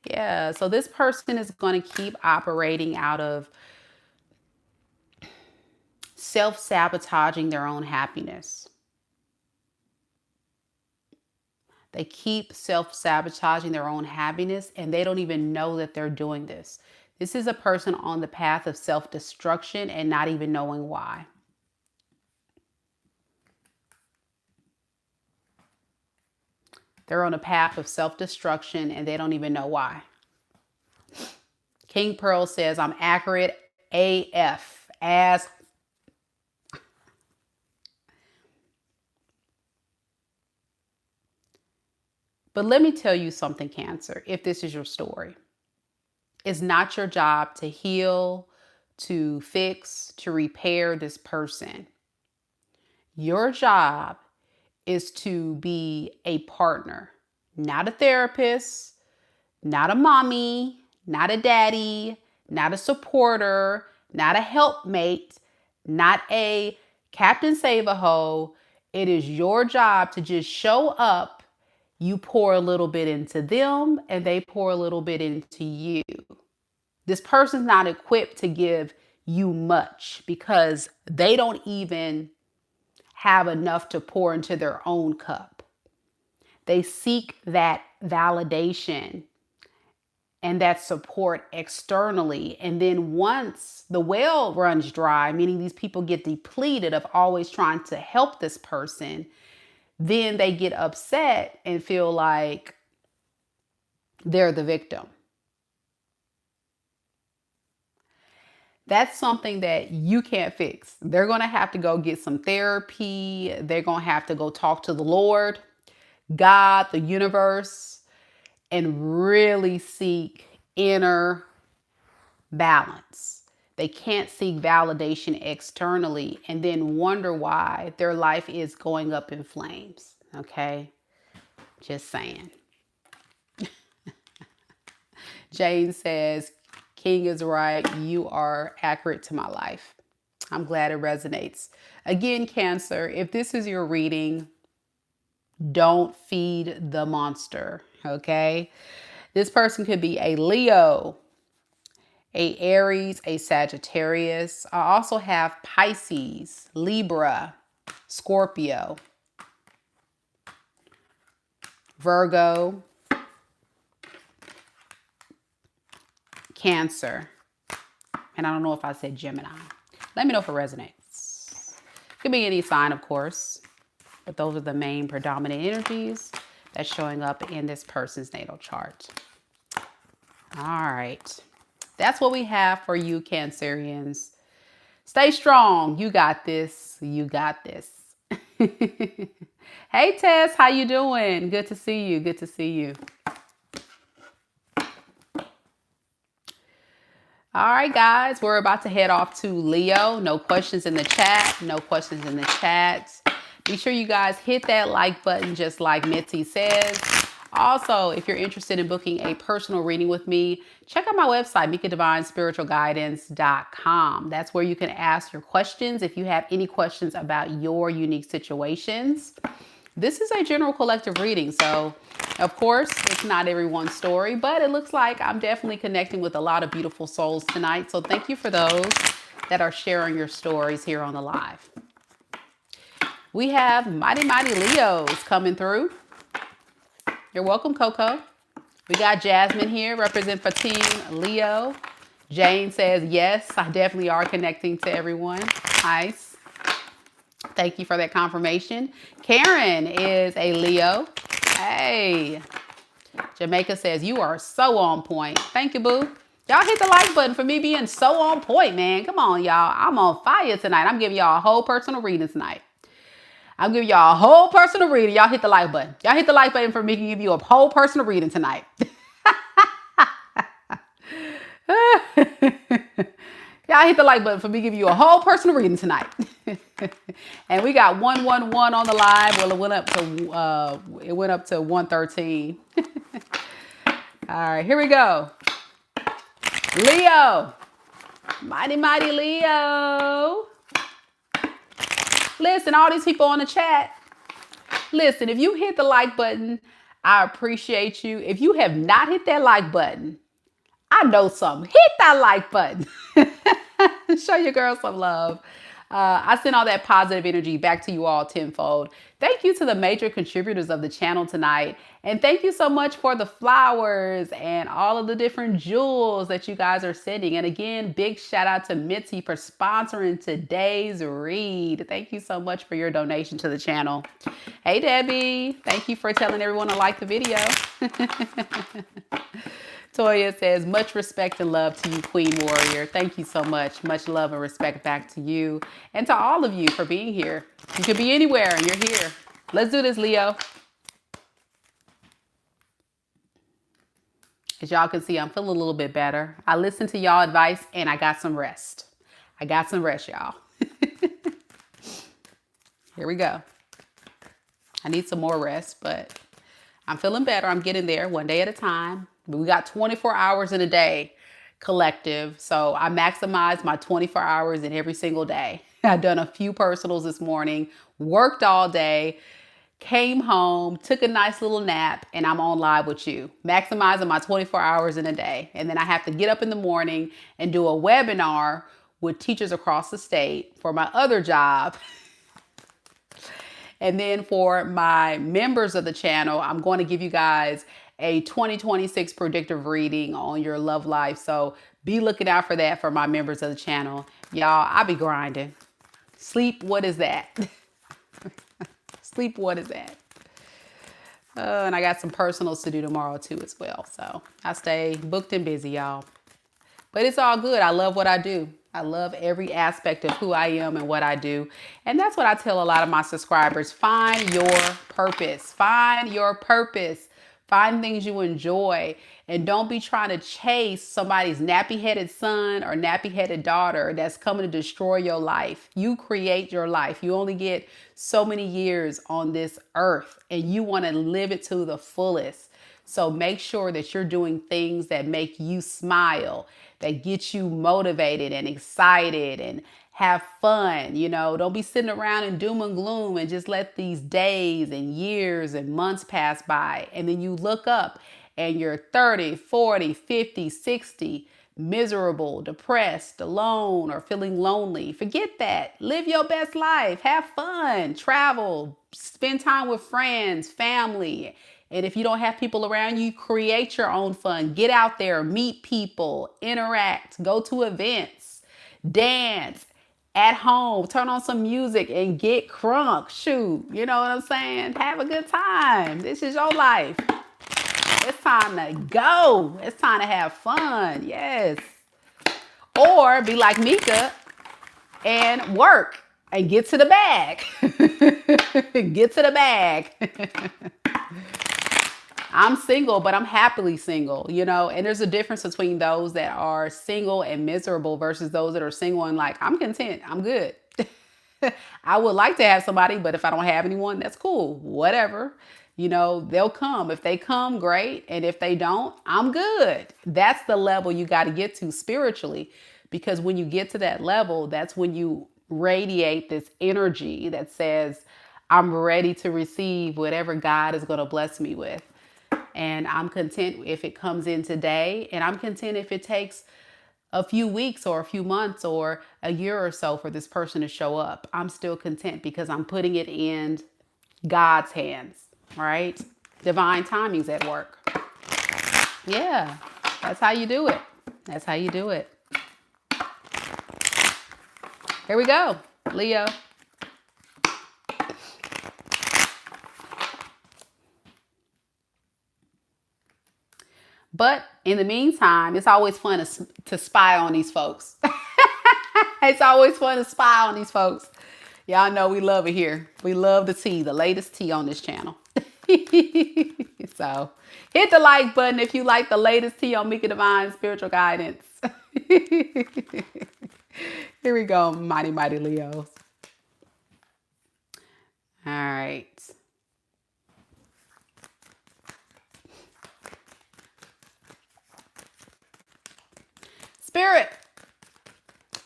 Yeah, so this person is going to keep operating out of self-sabotaging their own happiness. They keep self-sabotaging their own happiness, and they don't even know that they're doing this. This is a person on the path of self-destruction and not even knowing why. They're on a path of self-destruction and they don't even know why. King Pearl says, I'm accurate AF, as. But let me tell you something, Cancer, if this is your story. It's not your job to heal, to fix, to repair this person. Your job is to be a partner, not a therapist, not a mommy, not a daddy, not a supporter, not a helpmate, not a Captain Save-A-Ho. It is your job to just show up. You pour a little bit into them and they pour a little bit into you. This person's not equipped to give you much because they don't even have enough to pour into their own cup. They seek that validation and that support externally. And then once the well runs dry, meaning these people get depleted of always trying to help this person, then they get upset and feel like they're the victim. That's something that you can't fix. They're going to have to go get some therapy. They're going to have to go talk to the Lord, God, the universe, and really seek inner balance. They can't seek validation externally and then wonder why their life is going up in flames. Okay? Just saying. Jane says, King is right. You are accurate to my life. I'm glad it resonates. Again, Cancer, if this is your reading, don't feed the monster, okay? This person could be a Leo, a Aries, a Sagittarius. I also have Pisces, Libra, Scorpio, Virgo, Cancer. And I don't know if I said Gemini. Let me know if it resonates. Could be any sign, of course, but those are the main predominant energies that's showing up in this person's natal chart. All right. That's what we have for you, Cancerians. Stay strong. You got this. You got this. Hey, Tess, how you doing? Good to see you. Good to see you. All right, guys, we're about to head off to Leo. No questions in the chat. No questions in the chat. Be sure you guys hit that like button, just like Mitzi says. Also, if you're interested in booking a personal reading with me, check out my website, MEKA'S That's where you can ask your questions if you have any questions about your unique situations. This is a general collective reading, so of course, it's not everyone's story, but it looks like I'm definitely connecting with a lot of beautiful souls tonight. So thank you for those that are sharing your stories here on the live. We have mighty, mighty Leos coming through. You're welcome, Coco. We got Jasmine here, represent for Team Leo. Jane says, yes, I definitely are connecting to everyone. Nice. Thank you for that confirmation. Karen is a Leo. Hey. Jamaica says, you are so on point. Thank you, boo. Y'all hit the like button for me being so on point, man. Come on, y'all. I'm on fire tonight. I'm giving y'all a whole personal reading tonight. I'm giving y'all a whole personal reading. Y'all hit the like button. Y'all hit the like button for me to give you a whole personal reading tonight. Y'all hit the like button for me to give you a whole personal reading tonight. And we got 111 on the live. Well, it went up to 113. All right, here we go. Leo. Mighty, mighty Leo. Listen, all these people on the chat. Listen, if you hit the like button, I appreciate you. If you have not hit that like button, I know something. Hit that like button. Show your girl some love. I send all that positive energy back to you all tenfold. Thank you to the major contributors of the channel tonight. And thank you so much for the flowers and all of the different jewels that you guys are sending. And again, big shout out to Mitzi for sponsoring today's read. Thank you so much for your donation to the channel. Hey, Debbie. Thank you for telling everyone to like the video. Toya says, much respect and love to you, Queen Warrior. Thank you so much. Much love and respect back to you and to all of you for being here. You could be anywhere and you're here. Let's do this, Leo. As y'all can see, I'm feeling a little bit better. I listened to y'all advice and I got some rest. I got some rest, y'all. Here we go. I need some more rest, but I'm feeling better. I'm getting there one day at a time. We got 24 hours in a day collective. So I maximized my 24 hours in every single day. I've done a few personals this morning, worked all day, came home, took a nice little nap, and I'm on live with you, maximizing my 24 hours in a day. And then I have to get up in the morning and do a webinar with teachers across the state for my other job. And then for my members of the channel, I'm going to give you guys a 2026 predictive reading on your love life. So be looking out for that for my members of the channel. Y'all, I be grinding. Sleep, what is that? Sleep, what is that? And I got some personals to do tomorrow too as well. So I stay booked and busy, y'all. But it's all good. I love what I do. I love every aspect of who I am and what I do. And that's what I tell a lot of my subscribers. Find your purpose. Find your purpose. Find things you enjoy, and don't be trying to chase somebody's nappy-headed son or nappy-headed daughter that's coming to destroy your life. You create your life. You only get so many years on this earth, and you want to live it to the fullest. So make sure that you're doing things that make you smile, that get you motivated and excited and have fun. You know, don't be sitting around in doom and gloom and just let these days and years and months pass by. And then you look up and you're 30, 40, 50, 60, miserable, depressed, alone, or feeling lonely. Forget that. Live your best life. Have fun. Travel. Spend time with friends, family. And if you don't have people around you, create your own fun. Get out there, meet people, interact, go to events, dance at home, turn on some music and get crunk. Shoot, you know what I'm saying? Have a good time. This is your life. It's time to go. It's time to have fun. Yes. Or be like Mika and work and get to the bag. Get to the bag. I'm single, but I'm happily single, you know, and there's a difference between those that are single and miserable versus those that are single and like, I'm content. I'm good. I would like to have somebody, but if I don't have anyone, that's cool. Whatever. You know, they'll come. If they come, great. And if they don't, I'm good. That's the level you got to get to spiritually, because when you get to that level, that's when you radiate this energy that says, I'm ready to receive whatever God is going to bless me with. And I'm content if it comes in today. And I'm content if it takes a few weeks or a few months or a year or so for this person to show up. I'm still content because I'm putting it in God's hands, right? Divine timing's at work. Yeah, that's how you do it. That's how you do it. Here we go, Leo. But in the meantime, it's always fun to spy on these folks. It's always fun to spy on these folks. Y'all know we love it here. We love the tea, the latest tea on this channel. So hit the like button if you like the latest tea on Mika Divine Spiritual Guidance. Here we go, mighty, mighty Leos. All right. Spirit,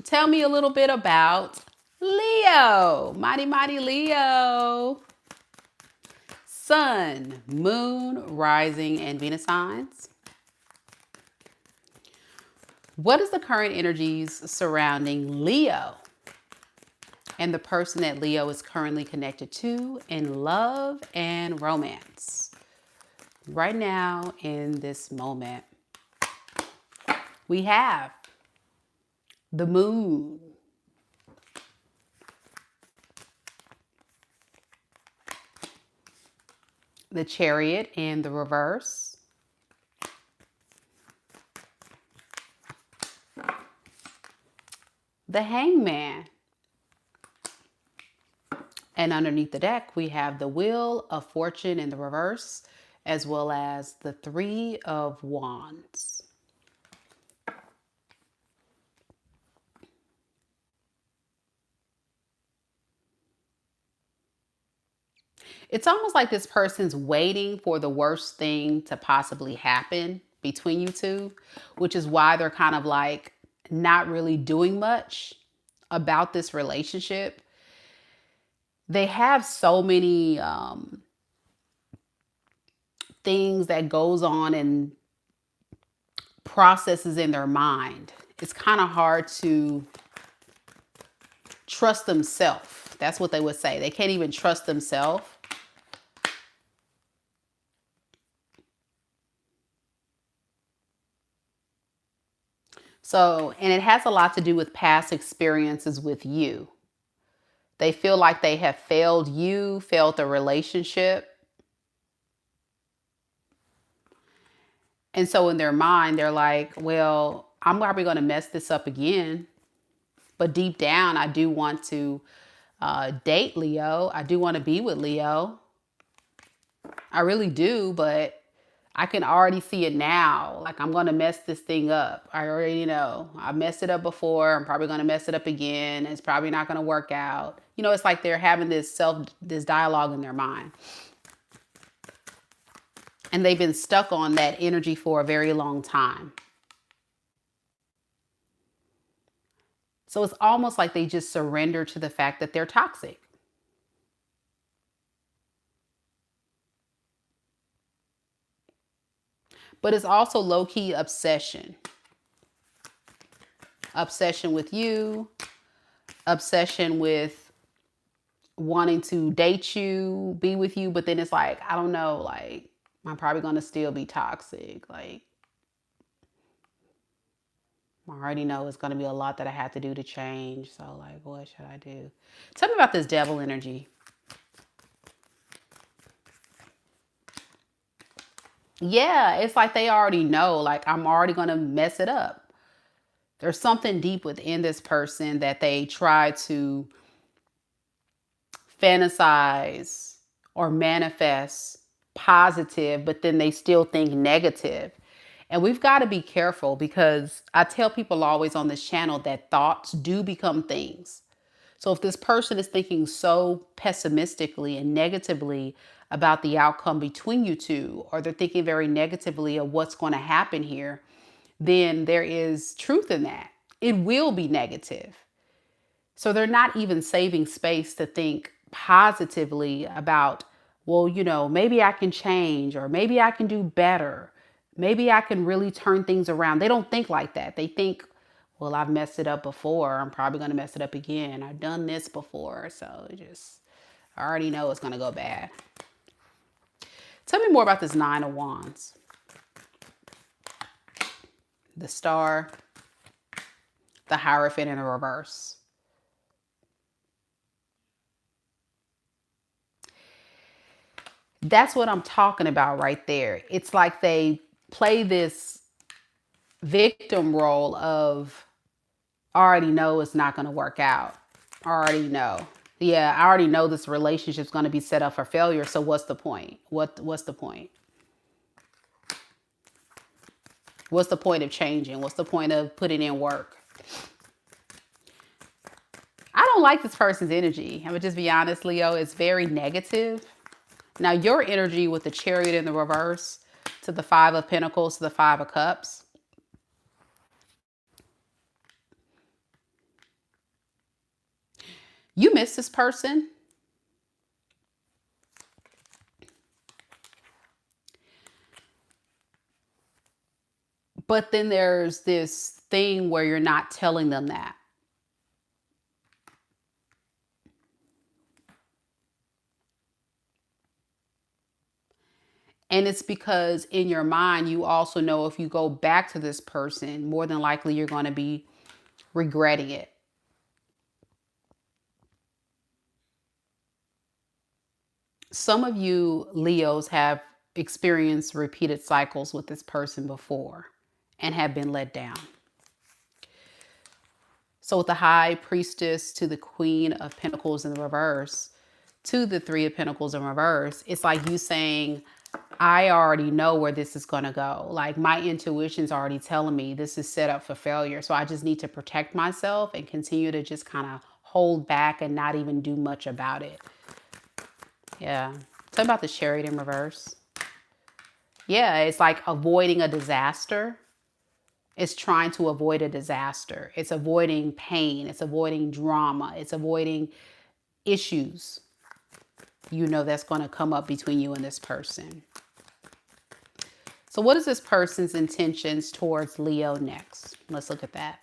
tell me a little bit about Leo. Mighty, mighty Leo. Sun, moon, rising, and Venus signs. What is the current energies surrounding Leo and the person that Leo is currently connected to in love and romance right now in this moment? We have the moon, the Chariot in the reverse, the Hangman, and underneath the deck we have the Wheel of Fortune in the reverse, as well as the Three of Wands. It's almost like this person's waiting for the worst thing to possibly happen between you two, which is why they're kind of like not really doing much about this relationship. They have so many things that goes on and processes in their mind. It's kind of hard to trust themselves. That's what they would say. They can't even trust themselves. So, and it has a lot to do with past experiences with you. They feel like they have failed you, failed the relationship. And so in their mind, they're like, well, I'm probably going to mess this up again. But deep down, I do want to date Leo. I do want to be with Leo. I really do, but I can already see it now. Like, I'm going to mess this thing up. I already know. I messed it up before. I'm probably going to mess it up again. It's probably not going to work out. You know, it's like they're having this dialogue in their mind. And they've been stuck on that energy for a very long time. So it's almost like they just surrender to the fact that they're toxic. But it's also low-key obsession. Obsession with you, obsession with wanting to date you, be with you, but then it's like, I don't know, like, I'm probably going to still be toxic. Like, I already know it's going to be a lot that I have to do to change. So, like, what should I do? Tell me about this devil energy. Yeah, it's like they already know, like, I'm already going to mess it up. There's something deep within this person that they try to fantasize or manifest positive, but then they still think negative. And we've got to be careful, because I tell people always on this channel that thoughts do become things. So if this person is thinking so pessimistically and negatively about the outcome between you two, or they're thinking very negatively of what's going to happen here, then there is truth in that. It will be negative. So they're not even saving space to think positively about, well, you know, maybe I can change, or maybe I can do better. Maybe I can really turn things around. They don't think like that. They think, well, I've messed it up before. I'm probably going to mess it up again. I've done this before. So I already know it's going to go bad. Tell me more about this Nine of Wands. The Star, the Hierophant in the reverse. That's what I'm talking about right there. It's like they play this victim role of, I already know it's not going to work out. I already know. Yeah, I already know this relationship's going to be set up for failure. So what's the point? What's the point? What's the point of changing? What's the point of putting in work? I don't like this person's energy. I'm going to just be honest, Leo. It's very negative. Now, your energy with the Chariot in the reverse to the Five of Pentacles to the Five of Cups. You miss this person. But then there's this thing where you're not telling them that. And it's because in your mind, you also know if you go back to this person, more than likely you're going to be regretting it. Some of you Leos have experienced repeated cycles with this person before and have been let down. So with the High Priestess to the Queen of Pentacles in the reverse to the Three of Pentacles in reverse, it's like you saying, I already know where this is going to go. Like, my intuition's already telling me this is set up for failure. So I just need to protect myself and continue to just kind of hold back and not even do much about it. Yeah. Talk about the Chariot in reverse. Yeah, it's like avoiding a disaster. It's trying to avoid a disaster. It's avoiding pain. It's avoiding drama. It's avoiding issues. You know that's going to come up between you and this person. So what is this person's intentions towards Leo next? Let's look at that.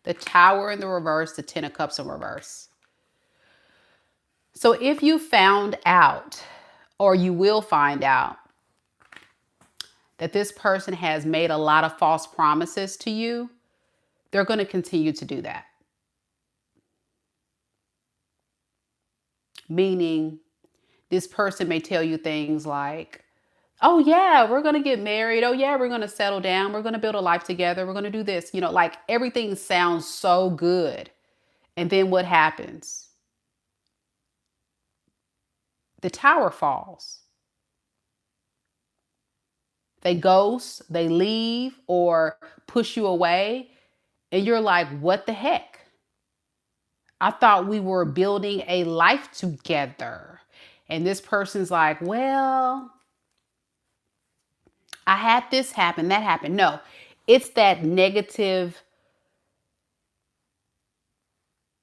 The Tower in the reverse, the Ten of Cups in reverse. So if you found out, or you will find out, that this person has made a lot of false promises to you, they're going to continue to do that. Meaning, this person may tell you things like, oh yeah, we're going to get married. Oh yeah, we're going to settle down. We're going to build a life together. We're going to do this. You know, like everything sounds so good. And then what happens? the tower falls. They ghost, they leave, or push you away. And you're like, what the heck? I thought we were building a life together. And this person's like, well, I had this happen, that happened. No, it's that negative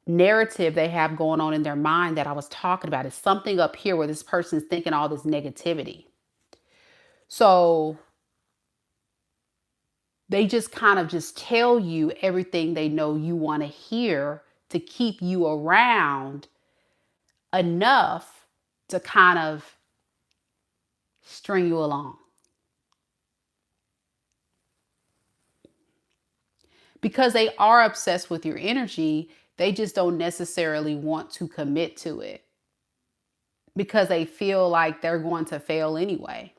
narrative they have going on in their mind that I was talking about. It's something up here where this person's thinking all this negativity. So they just kind of just tell you everything they know you want to hear to keep you around enough to kind of string you along. Because they are obsessed with your energy, they just don't necessarily want to commit to it because they feel like they're going to fail anyway.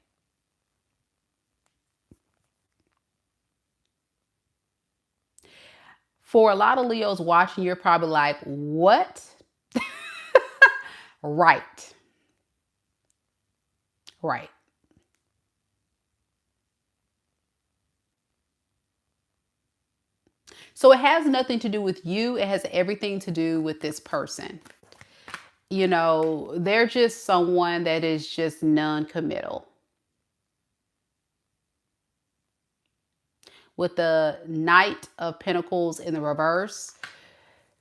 For a lot of Leos watching, you're probably like, what? Right. Right. So it has nothing to do with you. It has everything to do with this person. You know, they're just someone that is just non-committal. With the Knight of Pentacles in the reverse,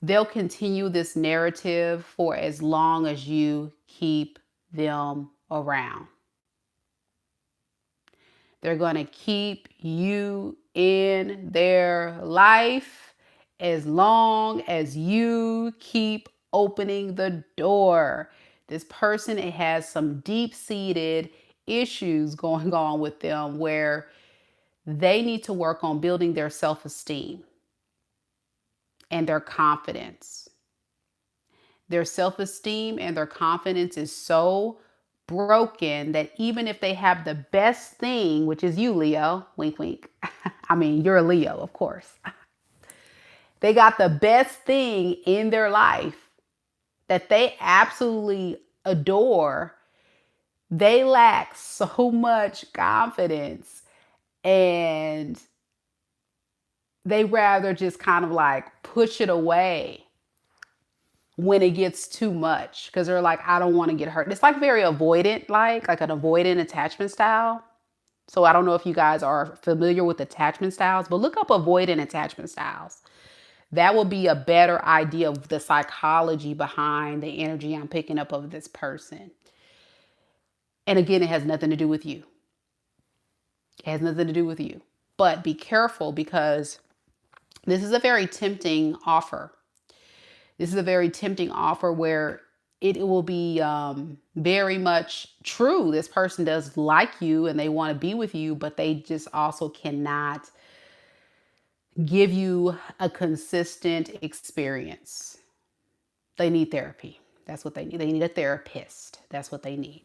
they'll continue this narrative for as long as you keep them around. They're going to keep you in their life as long as you keep opening the door. This person, it has some deep-seated issues going on with them where they need to work on building their self-esteem and their confidence. Their self-esteem and their confidence is so broken that even if they have the best thing, which is you, Leo, wink, wink. I mean, you're a Leo, of course. They got the best thing in their life that they absolutely adore. They lack so much confidence and they rather just kind of like push it away when it gets too much because they're like, I don't want to get hurt. It's like very avoidant, like an avoidant attachment style. So I don't know if you guys are familiar with attachment styles, but look up avoidant attachment styles. That will be a better idea of the psychology behind the energy I'm picking up of this person. And again, it has nothing to do with you. It has nothing to do with you. But be careful because this is a very tempting offer. This is a very tempting offer where it will be very much true. This person does like you and they want to be with you, but they just also cannot give you a consistent experience. They need therapy. That's what they need. They need a therapist. That's what they need.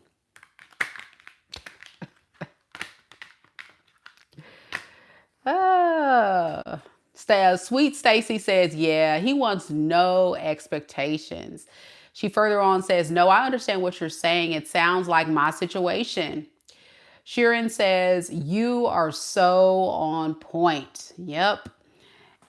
Sweet Stacy says, yeah, he wants no expectations. She further on says, no, I understand what you're saying. It sounds like my situation. Sharon says, you are so on point. Yep.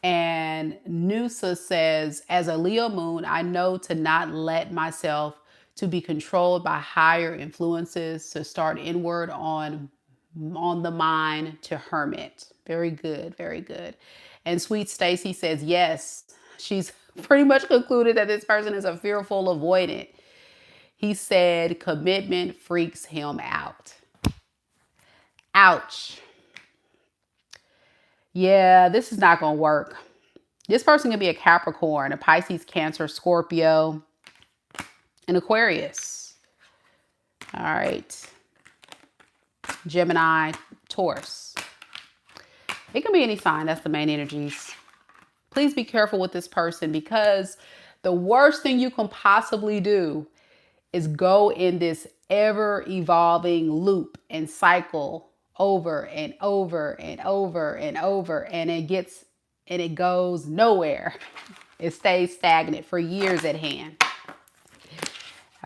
And Noosa says, as a Leo moon, I know to not let myself to be controlled by higher influences, to start inward on the mind to hermit. Very good, very good. And Sweet Stacy says, yes, she's pretty much concluded that this person is a fearful avoidant. He said commitment freaks him out. Ouch. Yeah, this is not going to work. This person can be a Capricorn, a Pisces, Cancer, Scorpio, an Aquarius. All right. Gemini, Taurus. It can be any sign. That's the main energies. Please be careful with this person because the worst thing you can possibly do is go in this ever evolving loop and cycle over and over and over and over, and it goes nowhere. It stays stagnant for years at hand.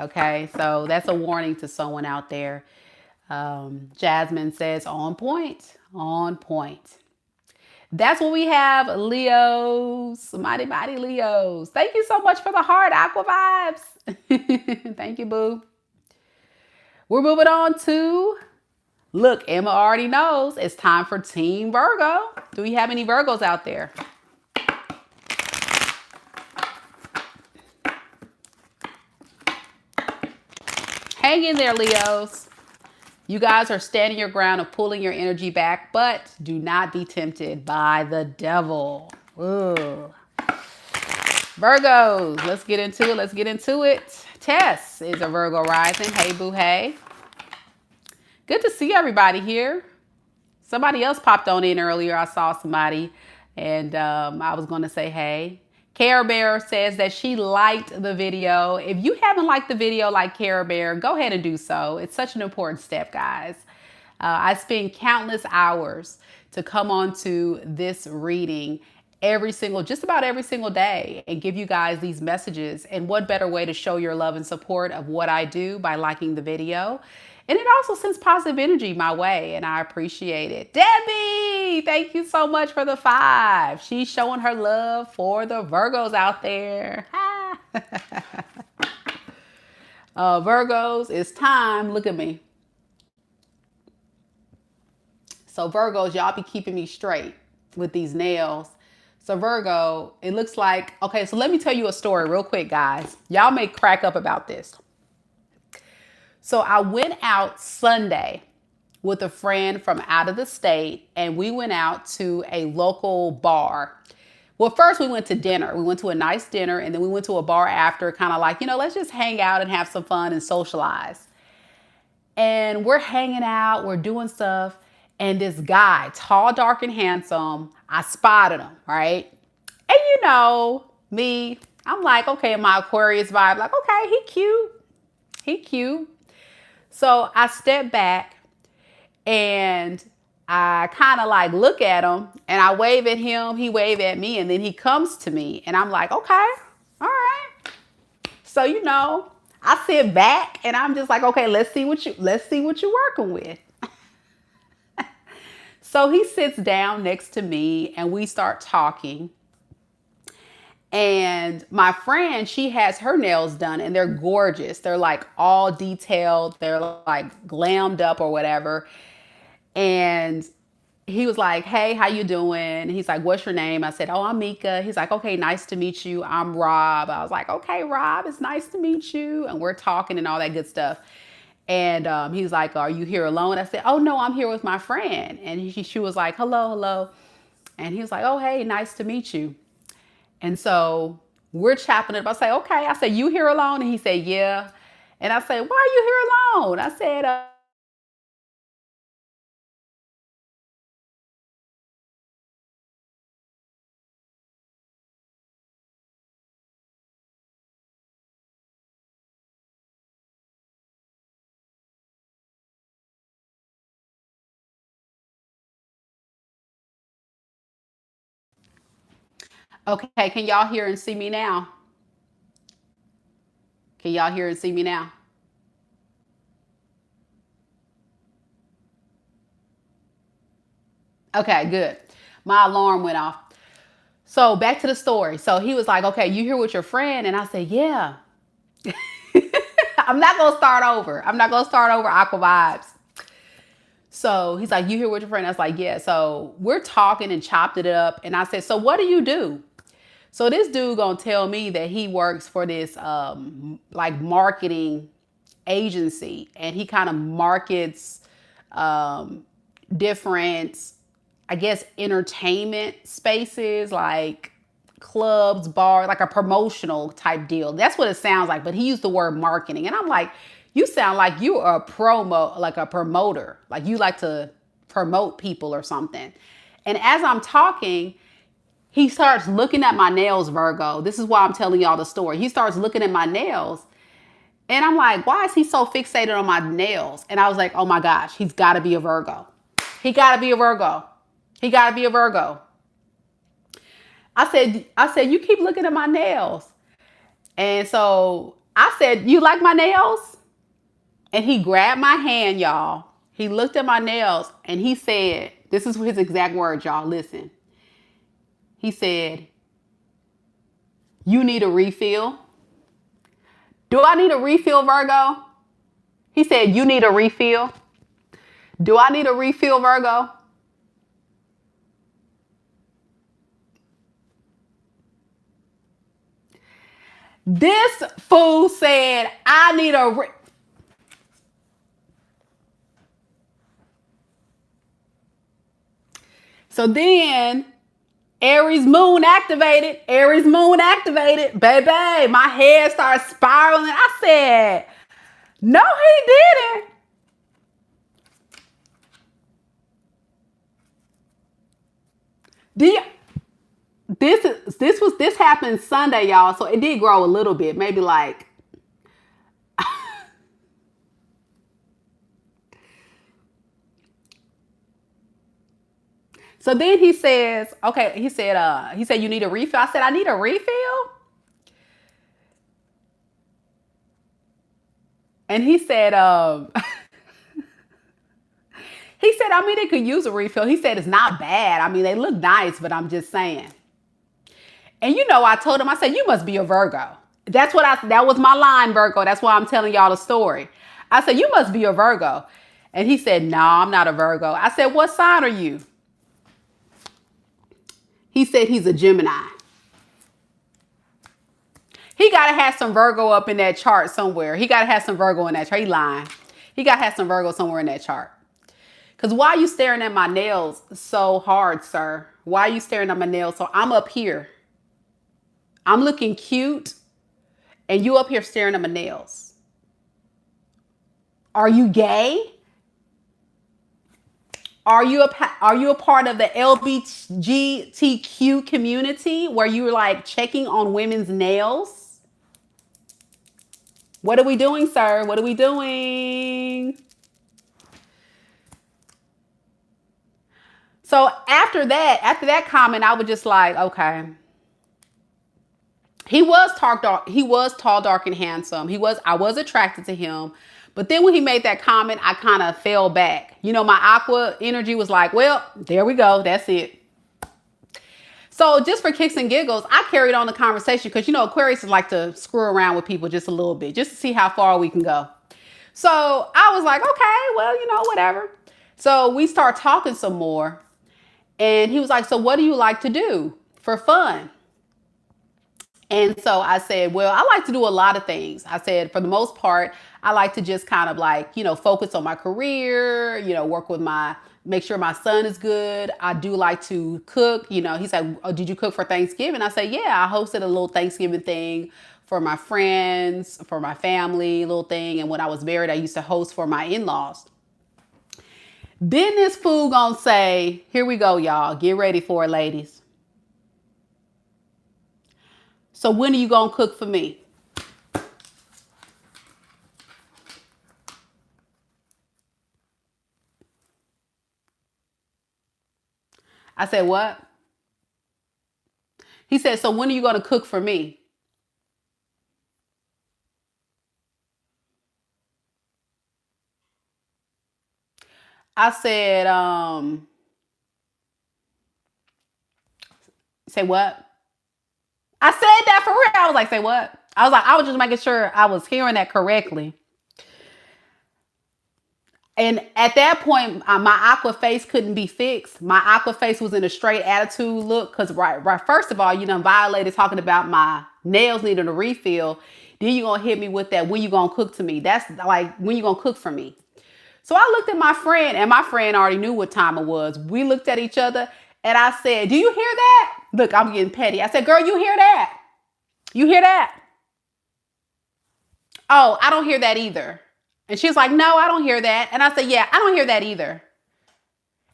Okay, so that's a warning to someone out there. Jasmine says, on point, on point. That's what we have, Leos, mighty, mighty Leos. Thank you so much for the heart, Aqua Vibes. Thank you, boo. We're moving on to, look, Emma already knows it's time for Team Virgo. Do we have any Virgos out there? Hang in there, Leos. You guys are standing your ground of pulling your energy back, but do not be tempted by the devil. Ooh. Virgos, let's get into it. Let's get into it. Tess is a Virgo rising. Hey, boo, hey. Good to see everybody here. Somebody else popped on in earlier. I saw somebody, and I was going to say hey. Care Bear says that she liked the video. If you haven't liked the video like Care Bear, go ahead and do so. It's such an important step, guys. I spend countless hours to come onto this reading just about every single day and give you guys these messages. And what better way to show your love and support of what I do by liking the video. And it also sends positive energy my way, and I appreciate it. Debbie, thank you so much for the 5. She's showing her love for the Virgos out there. Virgos, it's time. Look at me. So Virgos, y'all be keeping me straight with these nails. So Virgo, it looks like, okay, so let me tell you a story real quick, guys. Y'all may crack up about this. So I went out Sunday with a friend from out of the state, and we went out to a local bar. Well, first we went to dinner. We went to a nice dinner, and then we went to a bar after, kind of like, let's just hang out and have some fun and socialize. And we're hanging out, we're doing stuff, and this guy, tall, dark, and handsome, I spotted him, right? And me, I'm like, okay, in my Aquarius vibe, like, okay, he cute. He cute. So I step back and I kind of like look at him and I wave at him. He wave at me, and then he comes to me and I'm like, okay, all right. So, I sit back and I'm just like, okay, let's see what you're working with. So he sits down next to me and we start talking. And my friend, she has her nails done and they're gorgeous. They're like all detailed. They're like glammed up or whatever. And he was like, hey, how you doing? He's like, what's your name? I said, oh, I'm Mika. He's like, okay, nice to meet you. I'm Rob. I was like, okay, Rob, it's nice to meet you. And we're talking and all that good stuff. And he's like, are you here alone? I said, oh, no, I'm here with my friend. And she was like, hello, hello. And he was like, oh, hey, nice to meet you. And so we're chopping it up. I say, okay. I said, you here alone? And he said, yeah. And I said, why are you here alone? I said, okay, can y'all hear and see me now? Can y'all hear and see me now? Okay, good. My alarm went off. So back to the story. So he was like, okay, you here with your friend? And I said, yeah. I'm not going to start over. Aqua Vibes. So he's like, you here with your friend? I was like, yeah. So we're talking and chopped it up. And I said, so what do you do? So this dude gonna tell me that he works for this like marketing agency, and he kind of markets different, I guess, entertainment spaces like clubs, bars, like a promotional type deal. That's what it sounds like. But he used the word marketing, and I'm like, you sound like you are a promoter, like you like to promote people or something. And as I'm talking, he starts looking at my nails, Virgo. This is why I'm telling y'all the story. He starts looking at my nails. And I'm like, why is he so fixated on my nails? And I was like, oh my gosh, he's got to be a Virgo. He got to be a Virgo. He got to be a Virgo. I said, you keep looking at my nails. And so I said, you like my nails? And he grabbed my hand, y'all. He looked at my nails and he said, this is his exact words, y'all. Listen. He said, you need a refill. Do I need a refill, Virgo? He said, you need a refill. Do I need a refill, Virgo? This fool said, I need a So then Aries moon activated. Aries moon activated. Baby, my head started spiraling. I said, no, he didn't. Do you, this happened Sunday, y'all. So it did grow a little bit, maybe like. So then he says, okay, he said, you need a refill. I said, I need a refill. And he said, he said, I mean, they could use a refill. He said, it's not bad. I mean, they look nice, but I'm just saying. And you know, I told him, I said, you must be a Virgo. That was my line, Virgo. That's why I'm telling y'all the story. I said, you must be a Virgo. And he said, no, I'm not a Virgo. I said, what sign are you? He said he's a Gemini. He got to have some Virgo up in that chart somewhere. He got to have some Virgo in that chart. He lying. He got to have some Virgo somewhere in that chart. Because why are you staring at my nails so hard, sir? Why are you staring at my nails? So I'm up here. I'm looking cute. And you up here staring at my nails. Are you gay? Are you a part of the LGBTQ community where you're like checking on women's nails? What are we doing, sir? What are we doing? So after that comment, I was just like, okay. He was tall, dark, and handsome. I was attracted to him. But then when he made that comment, I kind of fell back. You know, my aqua energy was like, well, there we go. That's it. So just for kicks and giggles, I carried on the conversation because, you know, Aquarius like to screw around with people just a little bit, just to see how far we can go. So I was like, okay, well, you know, whatever. So we start talking some more. And he was like, so what do you like to do for fun? And so I said, well, I like to do a lot of things. I said, for the most part, I like to just kind of like, you know, focus on my career, you know, make sure my son is good. I do like to cook. You know, he said, oh, did you cook for Thanksgiving? I said, yeah, I hosted a little Thanksgiving thing for my friends, for my family, little thing. And when I was married, I used to host for my in-laws. Then this fool gonna say, here we go, y'all. Get ready for it, ladies. So when are you going to cook for me? I said, what? He said, so when are you going to cook for me? I said, say what? I said that for real. I was like, say what? I was just making sure I was hearing that correctly. And at that point, my aqua face couldn't be fixed. My aqua face was in a straight attitude look. Because right, first of all, you done violated talking about my nails needing a refill. Then you going to hit me with that, when you going to cook to me? That's like, when you going to cook for me? So I looked at my friend, and my friend already knew what time it was. We looked at each other, and I said, do you hear that? Look, I'm getting petty. I said, girl, you hear that? You hear that? Oh, I don't hear that either. And she was like, no, I don't hear that. And I said, yeah, I don't hear that either.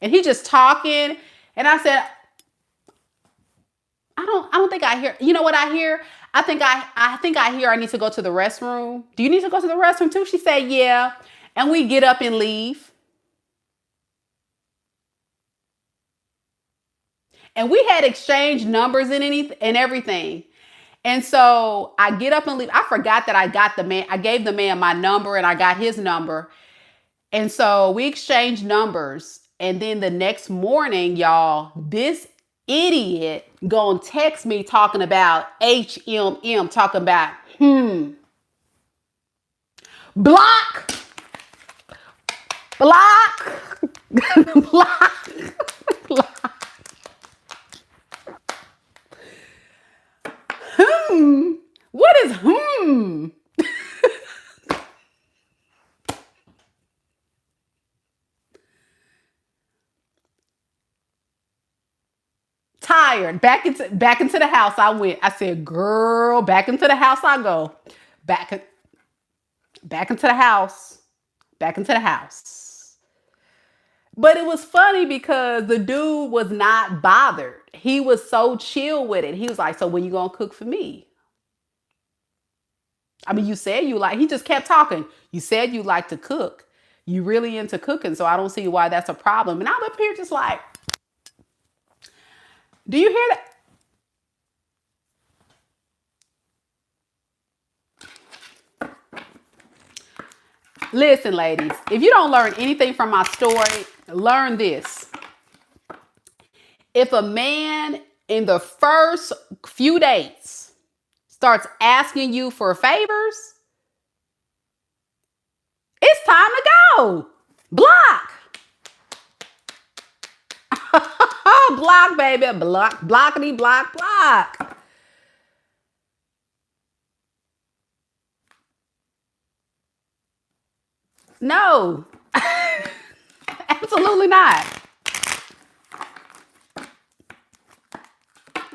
And he just talking. And I said, I don't think I hear. You know what I hear? I think I hear I need to go to the restroom. Do you need to go to the restroom too? She said, yeah. And we get up and leave. And we had exchanged numbers and everything. And so I get up and leave. I forgot that I got the man. I gave the man my number and I got his number. And so we exchanged numbers. And then the next morning, y'all, this idiot gonna text me talking about HMM, talking about, block, block, block, block. What is? Tired. Back into the house I went. I said, girl, back into the house I go. Back back into the house. Back into the house. But it was funny because the dude was not bothered. He was so chill with it. He was like, so when you gonna cook for me? I mean, you said you like, he just kept talking. You said you like to cook. You really into cooking, so I don't see why that's a problem. And I'm up here just like, do you hear that? Listen, ladies, if you don't learn anything from my story, learn this. If a man in the first few dates starts asking you for favors, it's time to go. Block. Block, baby. Block, blockity, block, block. No. Absolutely not.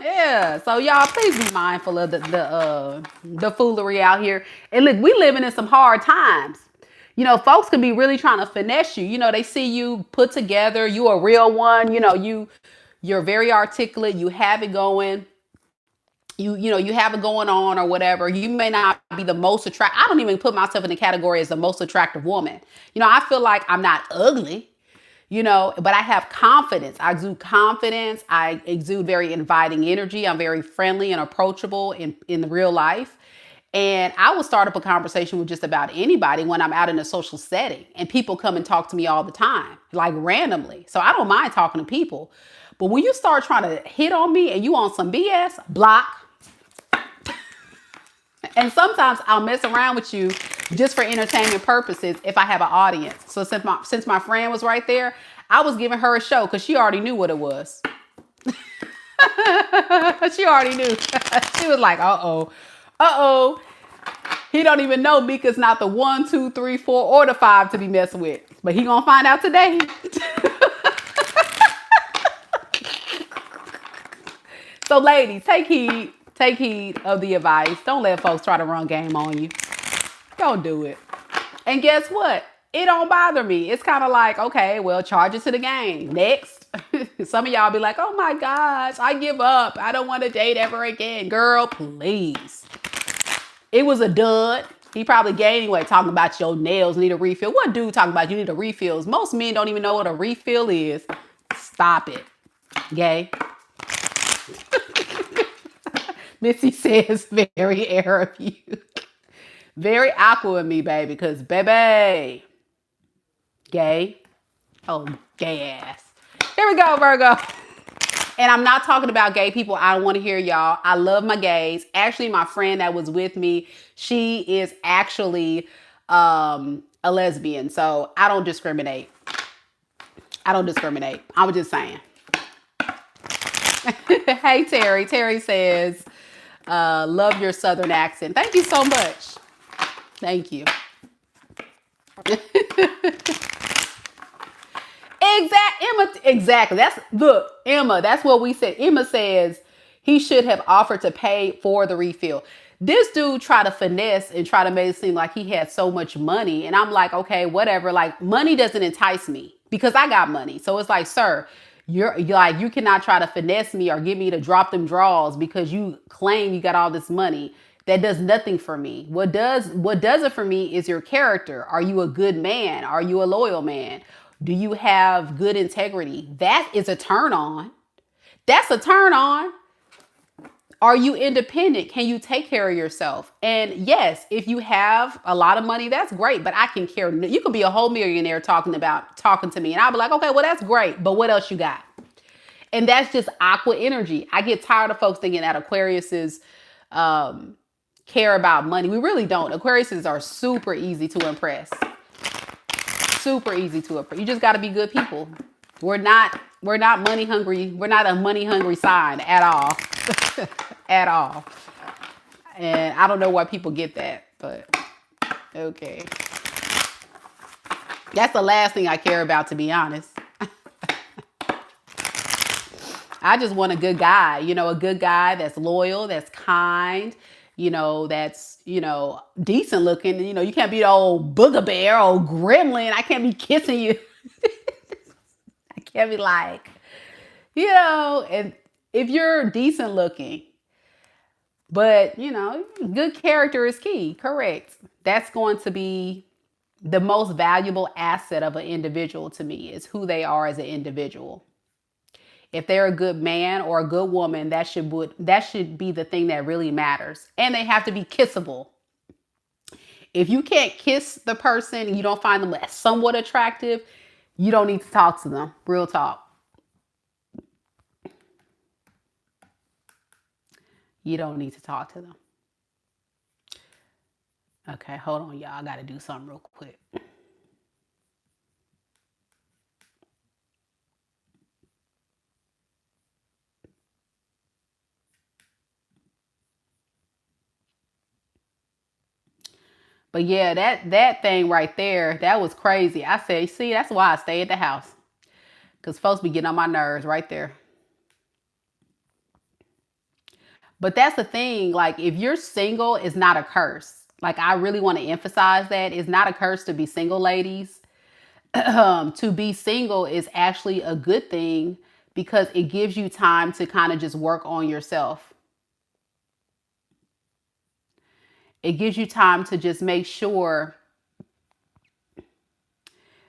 Yeah. So y'all, please be mindful of the foolery out here. And look, we living in some hard times. You know, folks can be really trying to finesse you. You know, they see you put together, you a real one. You know, you're very articulate. You have it going. You have it going on or whatever. You may not be the most attractive. I don't even put myself in the category as the most attractive woman. You know, I feel like I'm not ugly, but I have confidence. I exude confidence. I exude very inviting energy. I'm very friendly and approachable in real life. And I will start up a conversation with just about anybody when I'm out in a social setting, and people come and talk to me all the time, like randomly. So I don't mind talking to people. But when you start trying to hit on me and you on some BS, block. And sometimes I'll mess around with you just for entertainment purposes if I have an audience. So since my friend was right there, I was giving her a show because she already knew what it was. She already knew. She was like, uh-oh. He don't even know Mika's not the 1, 2, 3, 4, or the 5 to be messing with. But he gonna find out today. So ladies, take heed. Take heed of the advice. Don't let folks try to run game on you. Don't do it. And guess what? It don't bother me. It's kind of like, okay, well, charge it to the game. Next. Some of y'all be like, oh my gosh, I give up. I don't want to date ever again. Girl, please. It was a dud. He probably gained weight talking about your nails need a refill. What dude talking about you need a refill? Most men don't even know what a refill is. Stop it. Gay. Missy says, very air of you. Very aqua of me, baby, because baby, gay. Oh, gay ass. Here we go, Virgo. And I'm not talking about gay people. I don't want to hear y'all. I love my gays. Actually, my friend that was with me, she is actually a lesbian. So I don't discriminate. I'm just saying. Hey, Terry. Terry says, love your Southern accent. Thank you so much. Thank you. Exactly. Emma, that's what we said. Emma says he should have offered to pay for the refill. This dude tried to finesse and try to make it seem like he had so much money. And I'm like, okay, whatever. Like, money doesn't entice me because I got money. So it's like, sir, you're like, you cannot try to finesse me or get me to drop them draws because you claim you got all this money. That does nothing for me. What does it for me is your character. Are you a good man? Are you a loyal man? Do you have good integrity? That is a turn on. That's a turn on. Are you independent? Can you take care of yourself? And yes, if you have a lot of money, that's great, but I can care. You could be a whole millionaire talking to me, and I'll be like, okay, well, that's great, but what else you got? And that's just aqua energy. I get tired of folks thinking that Aquariuses care about money. We really don't. Aquariuses are super easy to impress. Super easy to impress. You just got to be good people. We're not money hungry. We're not a money hungry sign at all. At all. And I don't know why people get that, but okay. That's the last thing I care about, to be honest. I just want a good guy, a good guy that's loyal, that's kind, that's, decent looking. You can't be the old booger bear, old gremlin. I can't be kissing you. I can't be like, and if you're decent looking, but, good character is key. Correct. That's going to be the most valuable asset of an individual to me, is who they are as an individual. If they're a good man or a good woman, that should be the thing that really matters. And they have to be kissable. If you can't kiss the person, you don't find them somewhat attractive, you don't need to talk to them. Real talk. You don't need to talk to them. Okay, hold on, y'all. I got to do something real quick. But yeah, that thing right there, that was crazy. I say, see, that's why I stay at the house. Because folks be getting on my nerves right there. But that's the thing. Like, if you're single, it's not a curse. Like, I really want to emphasize that. It's not a curse to be single, ladies. To be single is actually a good thing, because it gives you time to kind of just work on yourself. It gives you time to just make sure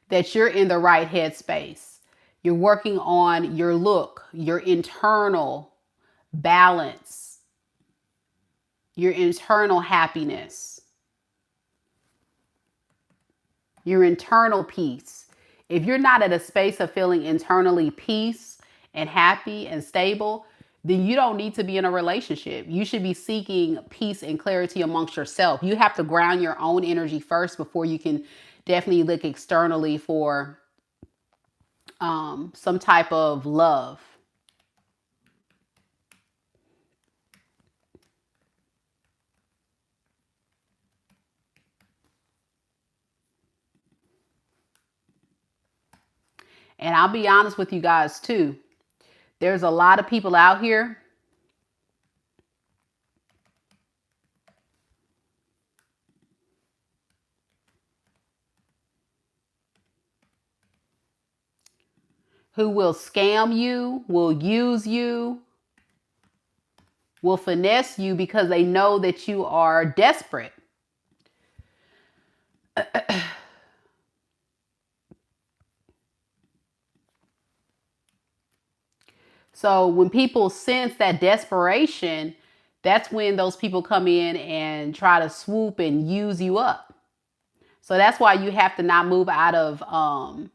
that you're in the right headspace. You're working on your look, your internal balance, your internal happiness, your internal peace. If you're not at a space of feeling internally peace and happy and stable, then you don't need to be in a relationship. You should be seeking peace and clarity amongst yourself. You have to ground your own energy first before you can definitely look externally for some type of love. And I'll be honest with you guys too. There's a lot of people out here who will scam you, will use you, will finesse you because they know that you are desperate. So when people sense that desperation, that's when those people come in and try to swoop and use you up. So that's why you have to not move out of All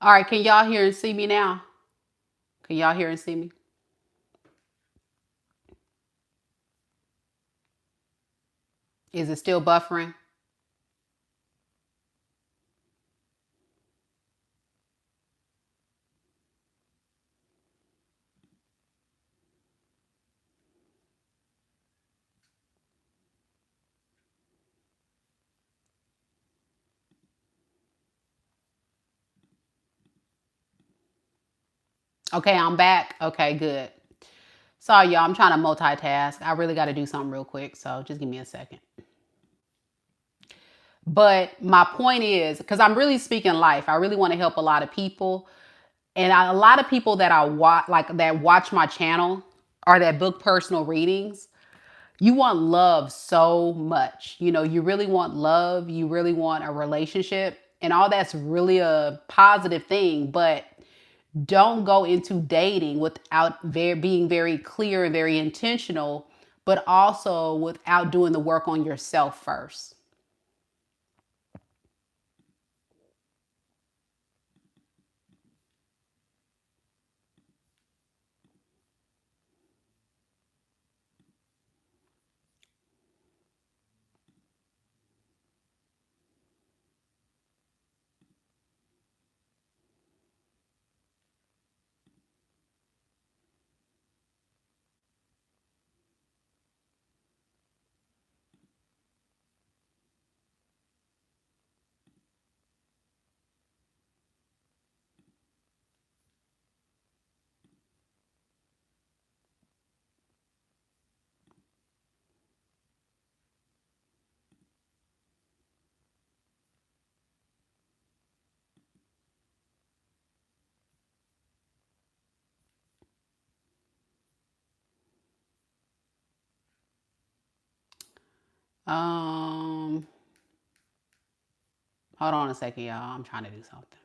right, can y'all hear and see me now? Can y'all hear and see me? Is it still buffering? Okay, I'm back. Okay, good. Sorry, y'all. I'm trying to multitask. I really got to do something real quick. So just give me a second. But my point is, because I'm really speaking life, I really want to help a lot of people. And a lot of people that that watch my channel or that book personal readings, you want love so much. You really want love. You really want a relationship. And all that's really a positive thing. But Don't go into dating without being very clear and very intentional, but also without doing the work on yourself first. Um, Hold on a second, y'all. I'm trying to do something.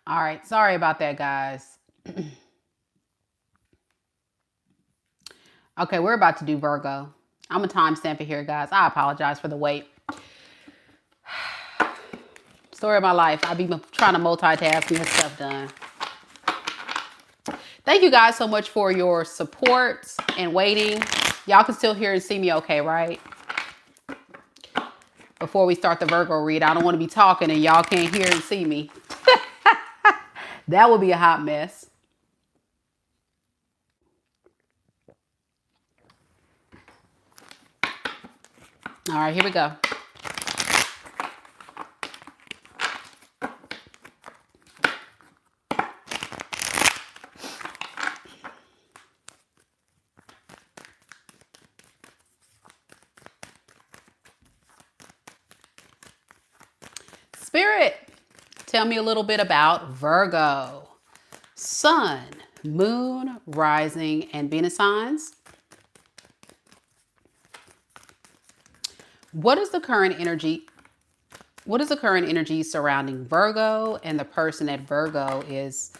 All right. Sorry about that, guys. Okay, we're about to do Virgo. I'm a timestamp it here, guys. I apologize for the wait. Story of my life. I be trying to multitask and get stuff done. Thank you guys so much for your support and waiting. Y'all can still hear and see me okay, right? Before we start the Virgo read, I don't want to be talking and y'all can't hear and see me. That would be a hot mess. All right, here we go. Spirit, tell me a little bit about Virgo. Sun, Moon, Rising, and Venus signs. What is the current energy? What is the current energy surrounding Virgo and the person that Virgo is?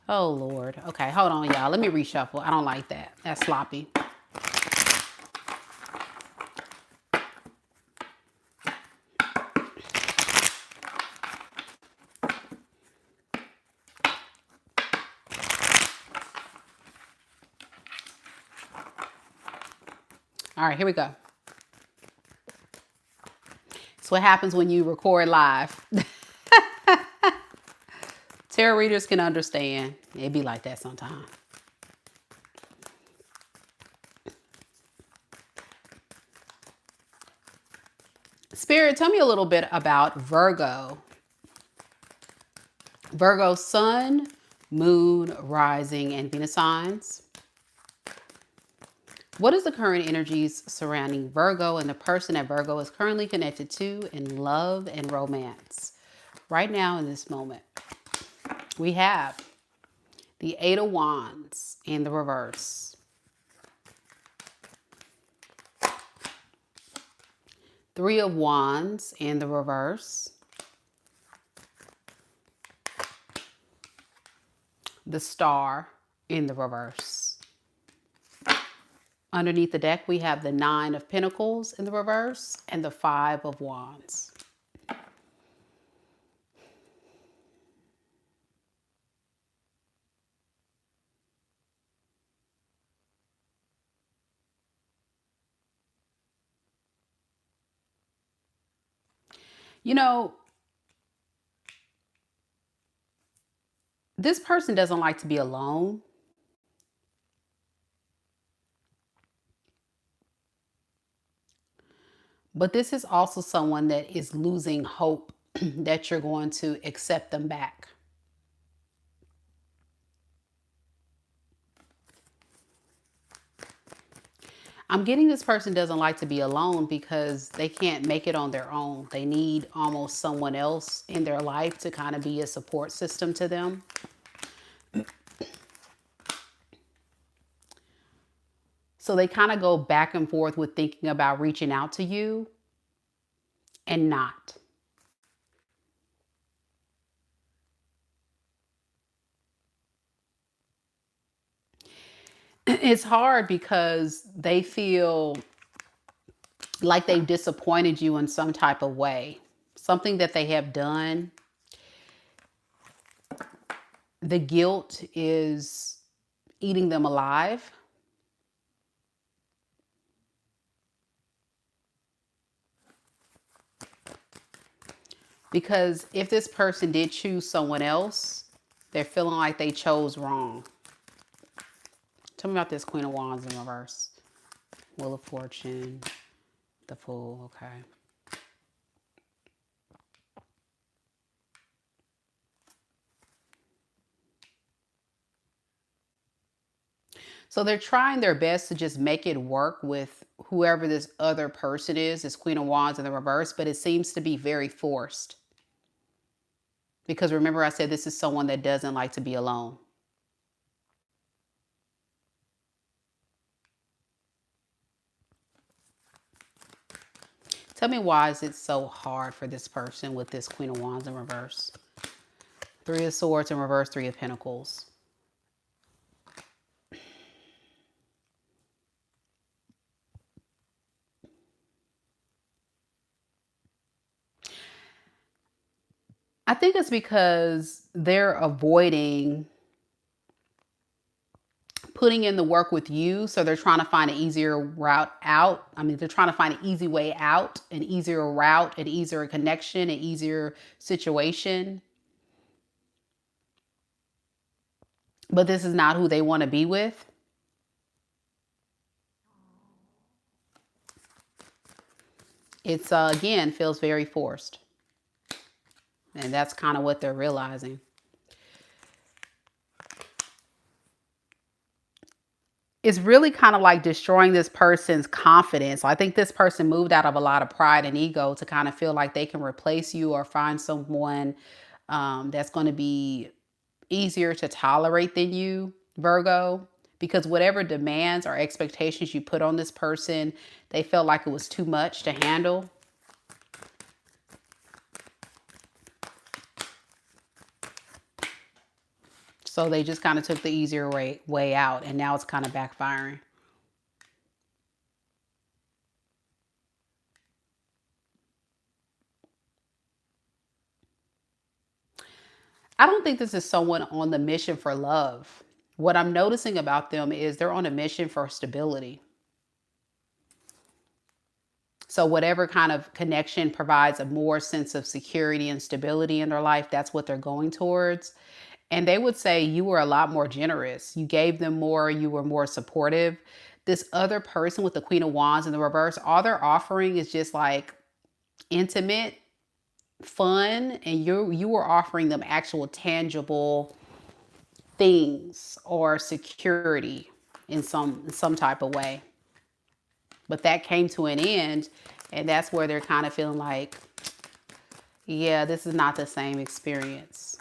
Oh, Lord. Okay, hold on, y'all. Let me reshuffle. I don't like that. That's sloppy. All right, here we go. It's what happens when you record live. Tarot readers can understand. It be like that sometimes. Spirit, tell me a little bit about Virgo. Virgo Sun, Moon, Rising, and Venus signs. What is the current energies surrounding Virgo and the person that Virgo is currently connected to in love and romance? Right now in this moment, we have the Eight of Wands in the reverse. Three of Wands in the reverse. The Star in the reverse. Underneath the deck, we have the Nine of Pentacles in the reverse and the Five of Wands. You know, this person doesn't like to be alone. But this is also someone that is losing hope that you're going to accept them back. I'm getting this person doesn't like to be alone because they can't make it on their own. They need almost someone else in their life to kind of be a support system to them. So they kind of go back and forth with thinking about reaching out to you and not. It's hard because they feel like they've disappointed you in some type of way. Something that they have done. The guilt is eating them alive. Because if this person did choose someone else, they're feeling like they chose wrong. Tell me about this Queen of Wands in reverse. Wheel of Fortune, the Fool, okay. So they're trying their best to just make it work with whoever this other person is, this Queen of Wands in the reverse, but it seems to be very forced. Because remember I said this is someone that doesn't like to be alone. Tell me why is it so hard for this person with this Queen of Wands in reverse? Three of Swords in reverse, Three of Pentacles. I think it's because they're avoiding putting in the work with you. So they're trying to find an easier route out. I mean, they're trying to find an easy way out, an easier route, an easier connection, an easier situation. But this is not who they want to be with. It's, again, feels very forced. And that's kind of what they're realizing. It's really kind of like destroying this person's confidence. I think this person moved out of a lot of pride and ego to kind of feel like they can replace you or find someone that's going to be easier to tolerate than you, Virgo. Because whatever demands or expectations you put on this person, they felt like it was too much to handle. So they just kind of took the easier way out, and now it's kind of backfiring. I don't think this is someone on the mission for love. What I'm noticing about them is they're on a mission for stability. So whatever kind of connection provides a more sense of security and stability in their life, that's what they're going towards. And they would say you were a lot more generous. You gave them more, you were more supportive. This other person with the Queen of Wands in the reverse, all they're offering is just like intimate, fun, and you were offering them actual tangible things or security in some type of way. But that came to an end, and that's where they're kind of feeling like, yeah, this is not the same experience.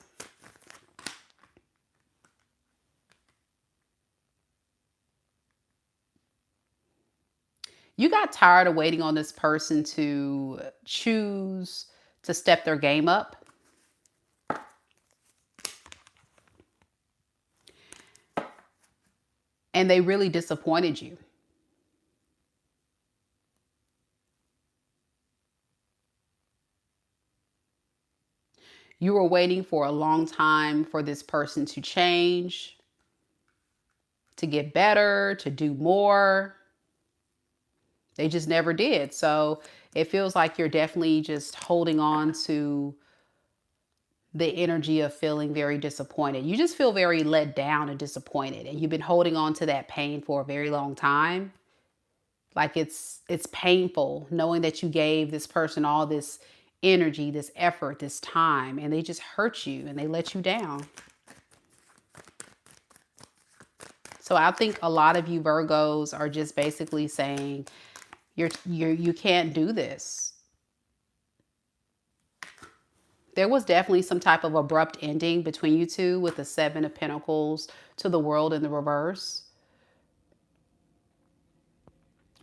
You got tired of waiting on this person to choose to step their game up. And they really disappointed you. You were waiting for a long time for this person to change, to get better, to do more. They just never did. So it feels like you're definitely just holding on to the energy of feeling very disappointed. You just feel very let down and disappointed. And you've been holding on to that pain for a very long time. Like it's painful knowing that you gave this person all this energy, this effort, this time, and they just hurt you and they let you down. So I think a lot of you Virgos are just basically saying you can't do this. There was definitely some type of abrupt ending between you two with the Seven of Pentacles to the World in the reverse.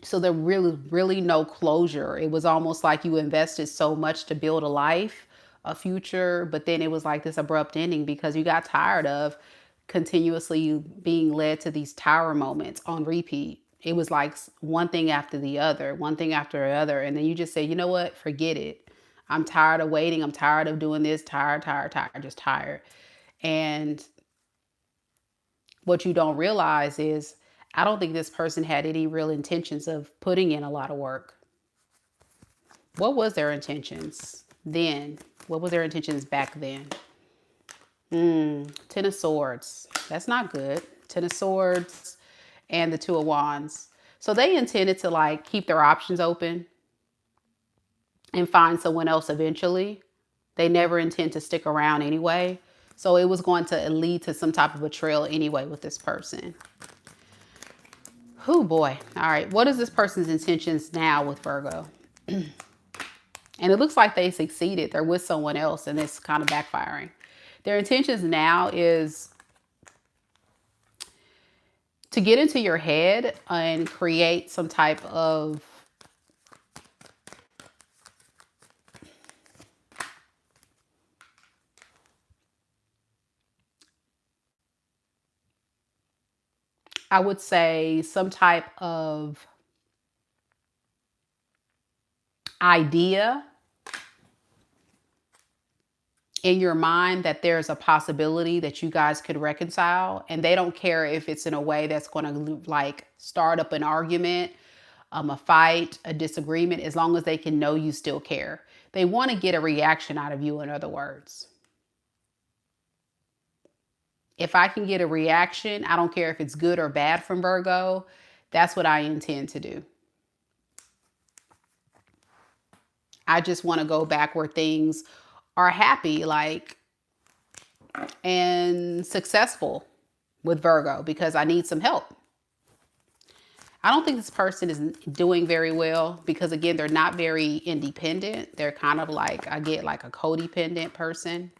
So there really no closure. It was almost like you invested so much to build a life, a future, but then it was like this abrupt ending because you got tired of continuously being led to these tower moments on repeat. It was like one thing after the other, one thing after the other. And then you just say, you know what? Forget it. I'm tired of waiting. I'm tired of doing this. Tired, just tired. And what you don't realize is I don't think this person had any real intentions of putting in a lot of work. What was their intentions then? What was their intentions back then? Ten of Swords. That's not good. Ten of Swords and the Two of Wands. So they intended to like keep their options open and find someone else eventually. They never intend to stick around anyway. So it was going to lead to some type of betrayal anyway with this person. Oh boy. All right. What is this person's intentions now with Virgo? And it looks like they succeeded. They're with someone else and it's kind of backfiring. Their intentions now is to get into your head and create some type of I would say some type of idea in your mind that there's a possibility that you guys could reconcile, and they don't care if it's in a way that's going to like start up an argument, a fight, a disagreement, as long as they can know you still care. They want to get a reaction out of you, in other words. If I can get a reaction, I don't care if it's good or bad from Virgo, that's what I intend to do. I just want to go back where things are happy, like, and successful with Virgo because I need some help. I don't think this person is doing very well because, again, they're not very independent. They're kind of like, I get like a codependent person.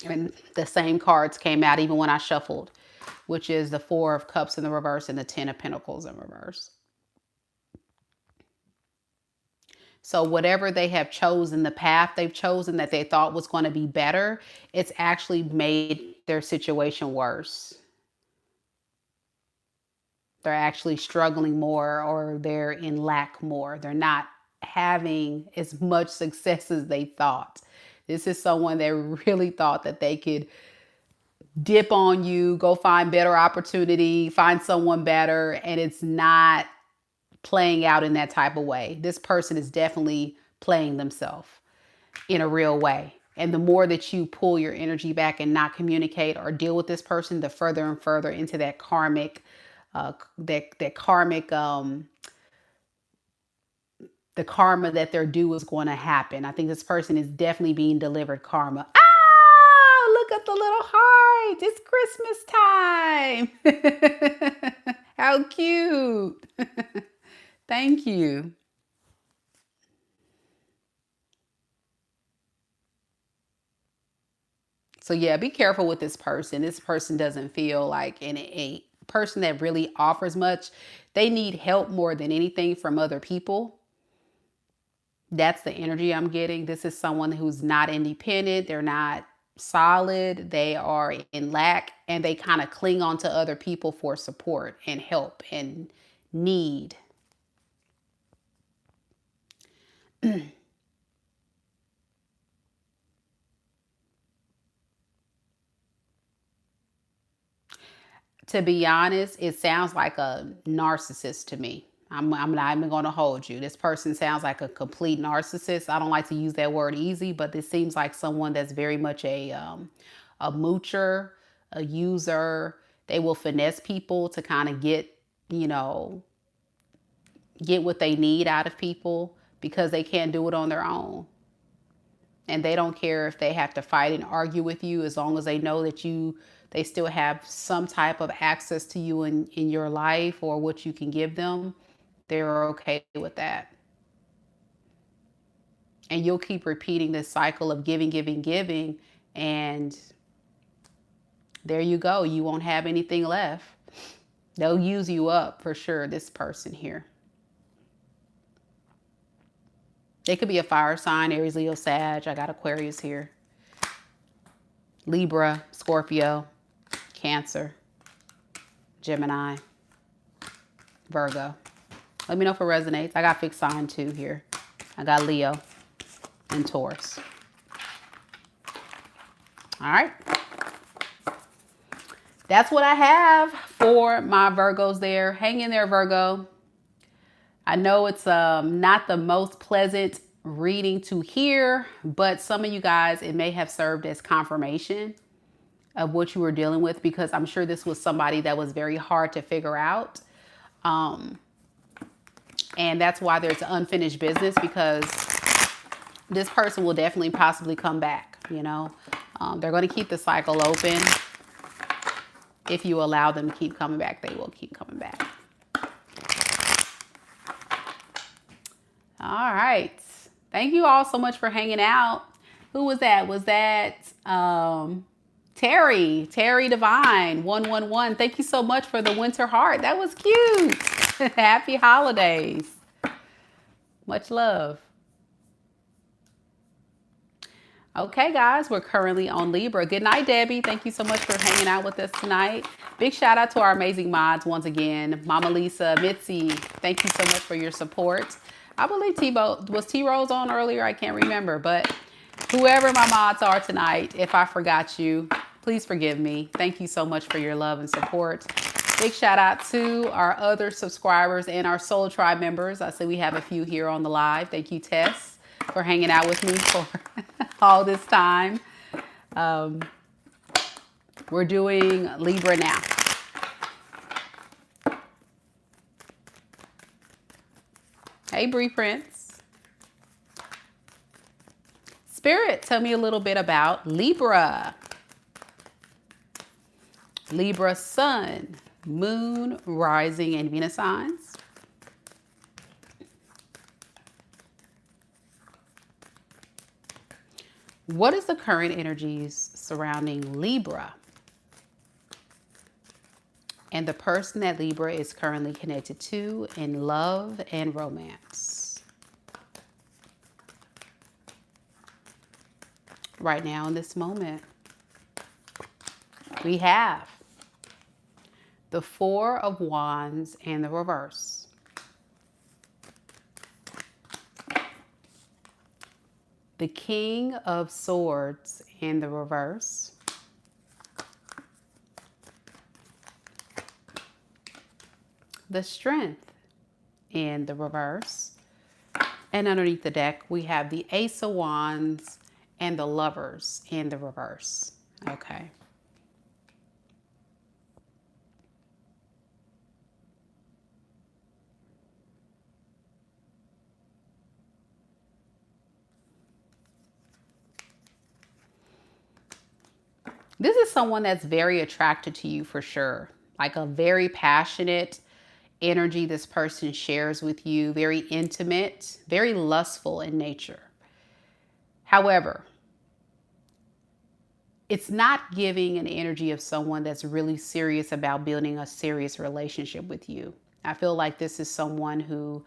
And the same cards came out even when I shuffled, which is the Four of Cups in the reverse and the Ten of Pentacles in reverse. So whatever they have chosen, the path they've chosen that they thought was going to be better, it's actually made their situation worse. They're actually struggling more, or they're in lack more. They're not having as much success as they thought. This is someone that really thought that they could dip on you, go find better opportunity, find someone better, and it's not playing out in that type of way. This person is definitely playing themselves in a real way. And the more that you pull your energy back and not communicate or deal with this person, the further and further into that karmic, the karma that they're due is going to happen. I think this person is definitely being delivered karma. Ah, look at the little heart. It's Christmas time. How cute. Thank you. So yeah, be careful with this person. This person doesn't feel like an 8. person that really offers much. They need help more than anything from other people. That's the energy I'm getting. This is someone who's not independent. They're not solid. They are in lack, and they kind of cling on to other people for support and help and need. To be honest, it sounds like a narcissist to me. I'm not even going to hold you. This person sounds like a complete narcissist. I don't like to use that word easy, but this seems like someone that's very much a moocher, a user. They will finesse people to kind of get, you know, get what they need out of people because they can't do it on their own. And they don't care if they have to fight and argue with you, as long as they know that they still have some type of access to you in your life or what you can give them. They're okay with that. And you'll keep repeating this cycle of giving, giving, giving. And there you go. You won't have anything left. They'll use you up for sure, this person here. They could be a fire sign, Aries, Leo, Sag. I got Aquarius here. Libra, Scorpio, Cancer, Gemini, Virgo. Let me know if it resonates. I got fixed sign too here. I got Leo and Taurus. All right. That's what I have for my Virgos there. Hang in there, Virgo. I know it's not the most pleasant reading to hear, but some of you guys, it may have served as confirmation of what you were dealing with, because I'm sure this was somebody that was very hard to figure out. And that's why there's unfinished business, because this person will definitely possibly come back, you know. They're going to keep the cycle open. If you allow them to keep coming back, they will keep coming back. All right. Thank you all so much for hanging out. Who was that? Was that Terry Divine 111? Thank you so much for the winter heart. That was cute. Happy holidays. Much love. Okay, guys, we're currently on Libra. Good night, Debbie. Thank you so much for hanging out with us tonight. Big shout out to our amazing mods once again. Mama Lisa, Mitzi, thank you so much for your support. I believe T-Rose on earlier. I can't remember, but whoever my mods are tonight, if I forgot you, please forgive me. Thank you so much for your love and support. Big shout out to our other subscribers and our Soul Tribe members. I see we have a few here on the live. Thank you, Tess, for hanging out with me for all this time. We're doing Libra now. Hey, Bree Prince. Spirit, tell me a little bit about Libra. Libra Sun, Moon, Rising, and Venus signs. What is the current energies surrounding Libra? And the person that Libra is currently connected to in love and romance. Right now in this moment, we have the Four of Wands and the reverse. The King of Swords and the reverse. The Strength in the reverse. And underneath the deck, we have the Ace of Wands and the Lovers in the reverse. Okay. This is someone that's very attracted to you for sure. Like a very passionate energy this person shares with you, very intimate, very lustful in nature. However, it's not giving an energy of someone that's really serious about building a serious relationship with you. I feel like this is someone who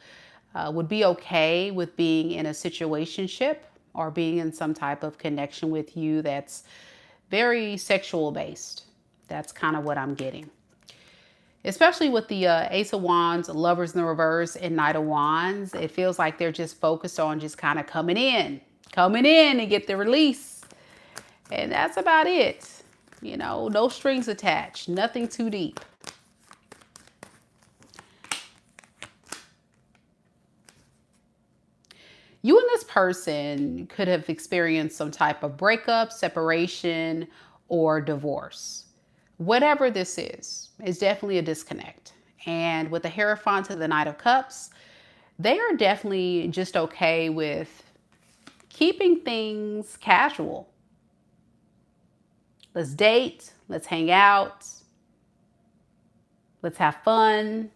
would be okay with being in a situationship or being in some type of connection with you that's very sexual based. That's kind of what I'm getting. Especially with the Ace of Wands, Lovers in the reverse, and Knight of Wands. It feels like they're just focused on just kind of coming in and get the release. And that's about it. You know, no strings attached, nothing too deep. You and this person could have experienced some type of breakup, separation, or divorce. Whatever this is, it's definitely a disconnect. And with the Hierophant to the Knight of Cups, they are definitely just okay with keeping things casual. Let's date, let's hang out, let's have fun.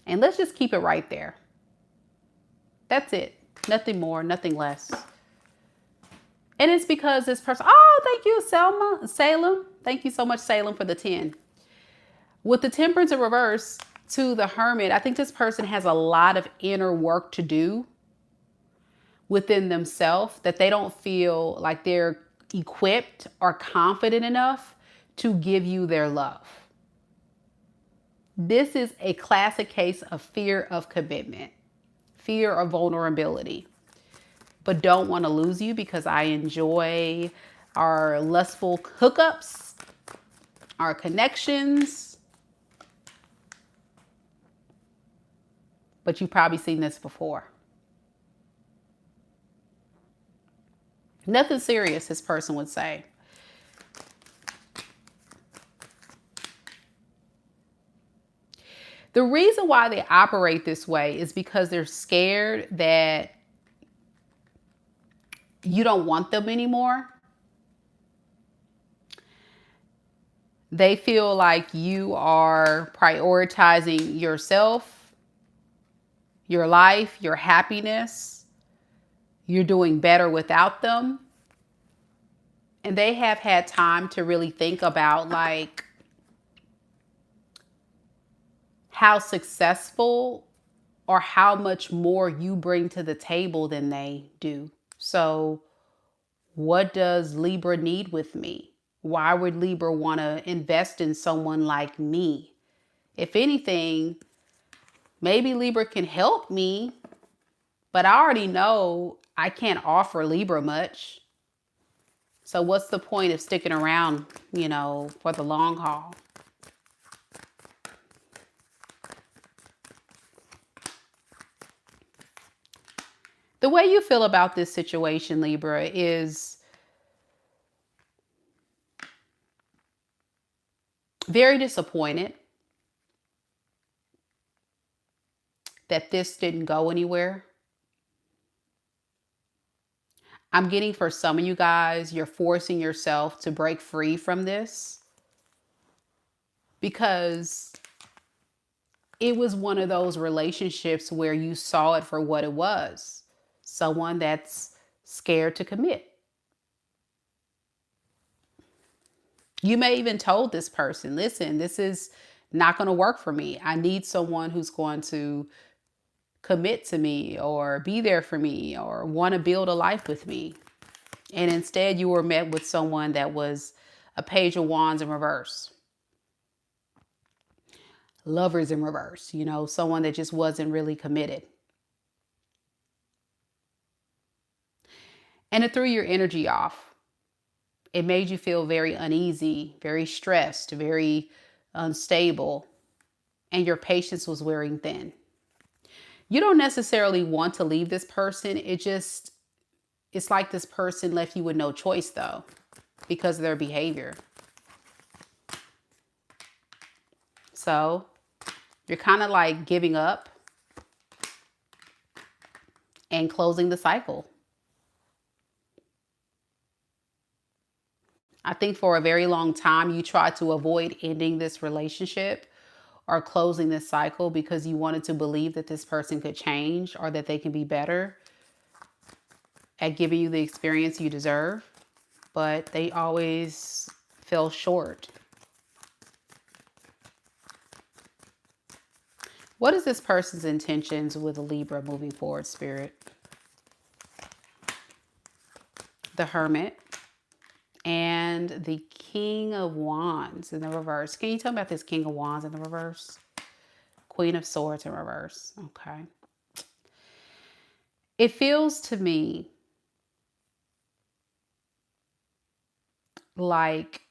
And let's just keep it right there. That's it. Nothing more, nothing less. And it's because this person, oh, thank you, Salem. Thank you so much, Salem, for the 10. With the Temperance in reverse to the Hermit, I think this person has a lot of inner work to do within themselves, that they don't feel like they're equipped or confident enough to give you their love. This is a classic case of fear of commitment, fear of vulnerability, but don't want to lose you because I enjoy our lustful hookups, our connections. But you've probably seen this before. Nothing serious, this person would say. The reason why they operate this way is because they're scared that you don't want them anymore. They feel like you are prioritizing yourself, your life, your happiness. You're doing better without them. And they have had time to really think about like how successful or how much more you bring to the table than they do. So what does Libra need with me? Why would Libra want to invest in someone like me? If anything, maybe Libra can help me, but I already know I can't offer Libra much. So what's the point of sticking around, you know, for the long haul? The way you feel about this situation, Libra, is very disappointed that this didn't go anywhere. I'm getting for some of you guys, you're forcing yourself to break free from this because it was one of those relationships where you saw it for what it was. Someone that's scared to commit. You may even told this person, listen, this is not going to work for me. I need someone who's going to commit to me or be there for me or want to build a life with me. And instead you were met with someone that was a Page of Wands in reverse. Lovers in reverse, you know, someone that just wasn't really committed. And it threw your energy off. It made you feel very uneasy, very stressed, very unstable, and your patience was wearing thin. You don't necessarily want to leave this person. It's like this person left you with no choice though, because of their behavior. So you're kind of like giving up and closing the cycle. I think for a very long time, you tried to avoid ending this relationship or closing this cycle because you wanted to believe that this person could change or that they can be better. at giving you the experience you deserve, but they always fell short. What is this person's intentions with Libra moving forward, Spirit? The Hermit and the King of Wands in the reverse. Can you tell me about this King of Wands in the reverse? Queen of Swords in reverse. Okay. It feels to me like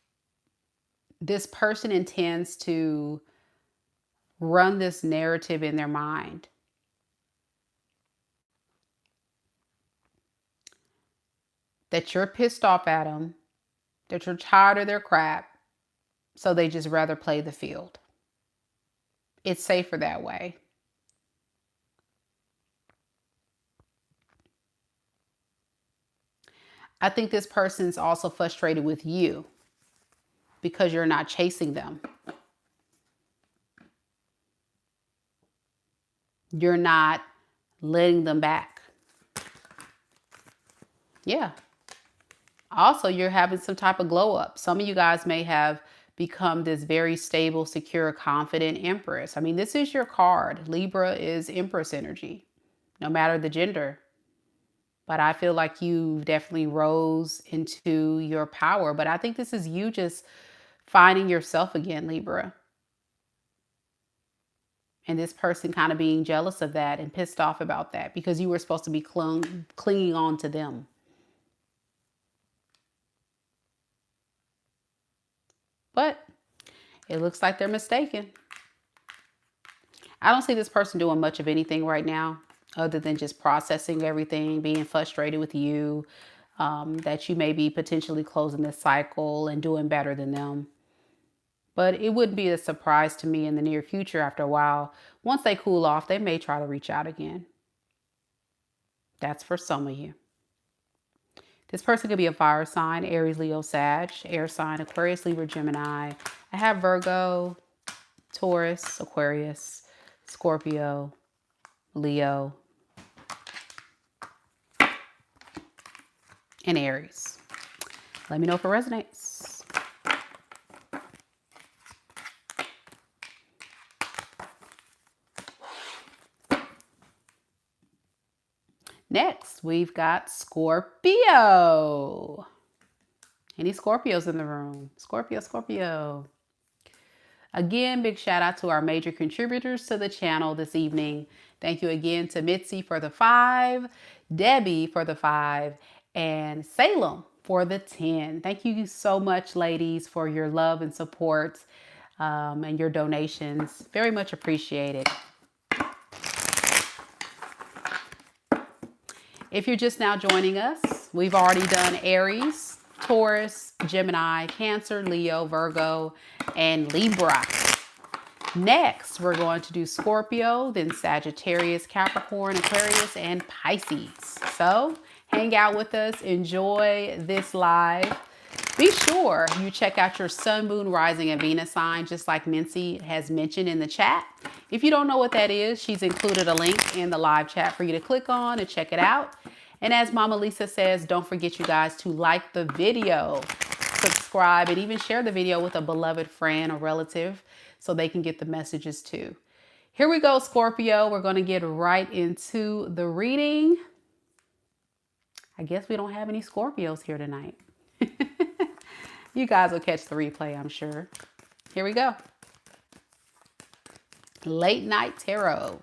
this person intends to run this narrative in their mind. That you're pissed off at them, that you're tired of their crap, so they just rather play the field. It's safer that way. I think this person's also frustrated with you because you're not chasing them. You're not letting them back. Yeah. Also, you're having some type of glow up. Some of you guys may have become this very stable, secure, confident Empress. I mean, this is your card. Libra is Empress energy, no matter the gender. But I feel like you definitely rose into your power. But I think this is you just finding yourself again, Libra. And this person kind of being jealous of that and pissed off about that because you were supposed to be clinging on to them. But it looks like they're mistaken. I don't see this person doing much of anything right now other than just processing everything, being frustrated with you, that you may be potentially closing this cycle and doing better than them. But it wouldn't be a surprise to me in the near future after a while. Once they cool off, they may try to reach out again. That's for some of you. This person could be a fire sign, Aries, Leo, Sag, air sign, Aquarius, Libra, Gemini. I have Virgo, Taurus, Aquarius, Scorpio, Leo, and Aries. Let me know if it resonates. Next, we've got Scorpio. Any Scorpios in the room? Scorpio, Scorpio. Again, big shout out to our major contributors to the channel this evening. Thank you again to Mitzi for the 5, Debbie for the 5, and Salem for the 10. Thank you so much, ladies, for your love and support and your donations. Very much appreciated. If you're just now joining us, we've already done Aries, Taurus, Gemini, Cancer, Leo, Virgo, and Libra. Next, we're going to do Scorpio, then Sagittarius, Capricorn, Aquarius, and Pisces. So hang out with us. Enjoy this live. Be sure you check out your Sun, Moon, Rising, and Venus sign, just like Mincy has mentioned in the chat. If you don't know what that is, she's included a link in the live chat for you to click on and check it out. And as Mama Lisa says, don't forget, you guys, to like the video, subscribe, and even share the video with a beloved friend or relative so they can get the messages too. Here we go, Scorpio. We're going to get right into the reading. I guess we don't have any Scorpios here tonight. You guys will catch the replay, I'm sure. Here we go. Late Night Tarot.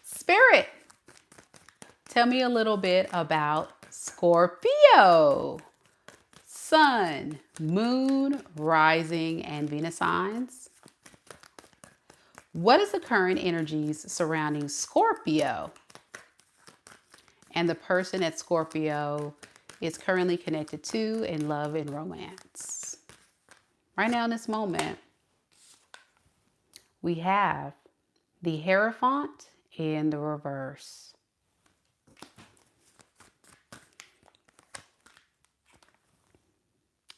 Spirit, tell me a little bit about Scorpio. Sun, Moon, Rising, and Venus signs. What is the current energies surrounding Scorpio? And the person at Scorpio is currently connected to in love and romance. Right now in this moment, we have the Hierophant in the reverse.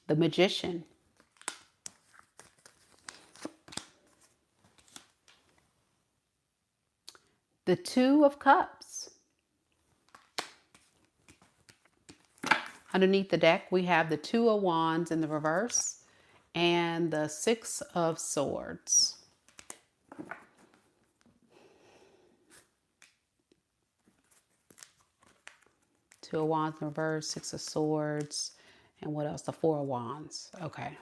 The Magician. the Two of Cups. Underneath the deck, we have the Two of Wands in the reverse and the Six of Swords. Two of Wands in reverse, Six of Swords, and what else? The Four of Wands. Okay.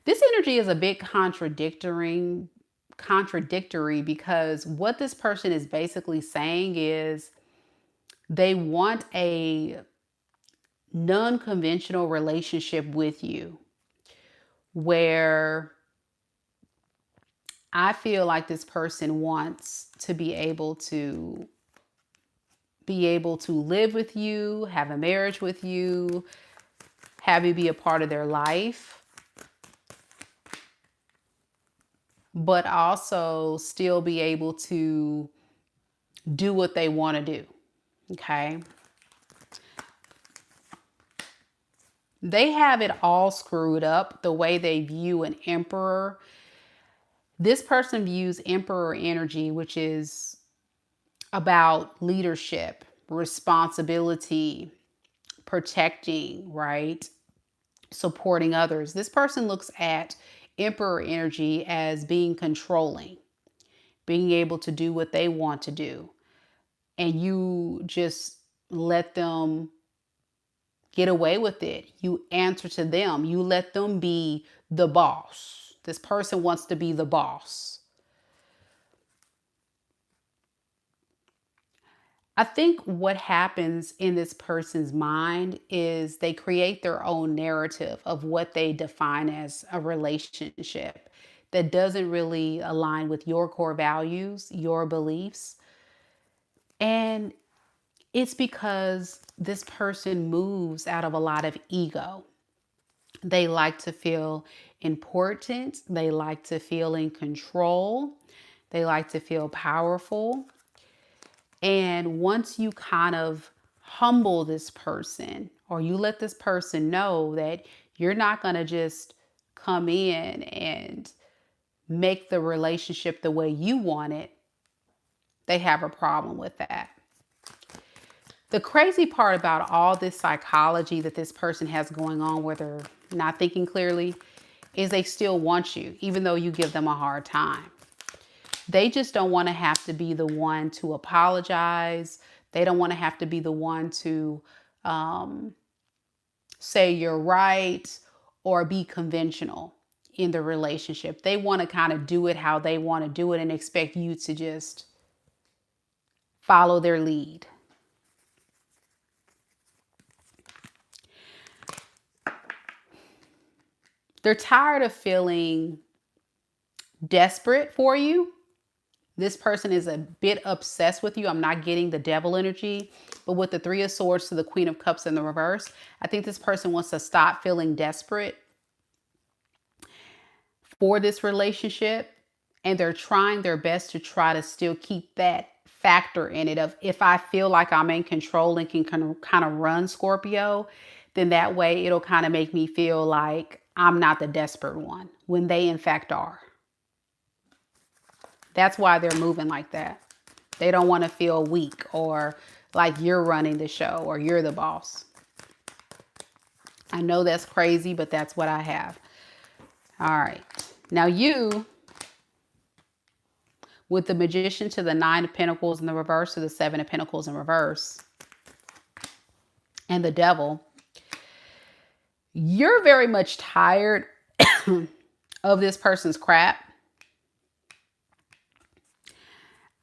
This energy is a bit contradictory because what this person is basically saying is they want a non-conventional relationship with you, where I feel like this person wants to be able to live with you, have a marriage with you, have you be a part of their life, but also still be able to do what they want to do. Okay. They have it all screwed up the way they view an emperor. This person views emperor energy, which is about leadership, responsibility, protecting, right? Supporting others. This person looks at emperor energy as being controlling, being able to do what they want to do. And you just let them get away with it. You answer to them. You let them be the boss. This person wants to be the boss. I think what happens in this person's mind is they create their own narrative of what they define as a relationship that doesn't really align with your core values, your beliefs. And it's because this person moves out of a lot of ego. They like to feel important. They like to feel in control. They like to feel powerful. And once you kind of humble this person, or you let this person know that you're not going to just come in and make the relationship the way you want it, they have a problem with that. The crazy part about all this psychology that this person has going on, where they're not thinking clearly, is they still want you, even though you give them a hard time. They just don't want to have to be the one to apologize. They don't want to have to be the one to say you're right or be conventional in the relationship. They want to kind of do it how they want to do it and expect you to just follow their lead. They're tired of feeling desperate for you. This person is a bit obsessed with you. I'm not getting the devil energy, but with the Three of Swords to the Queen of Cups in the reverse, I think this person wants to stop feeling desperate for this relationship. And they're trying their best to try to still keep that factor in it of, if I feel like I'm in control and can kind of run Scorpio, then that way it'll kind of make me feel like I'm not the desperate one, when they in fact are. That's why they're moving like that. They don't want to feel weak or like you're running the show or you're the boss. I know that's crazy, but that's what I have. All right. Now you, with the Magician to the Nine of Pentacles in the reverse, to the Seven of Pentacles in reverse, and the Devil, you're very much tired of this person's crap.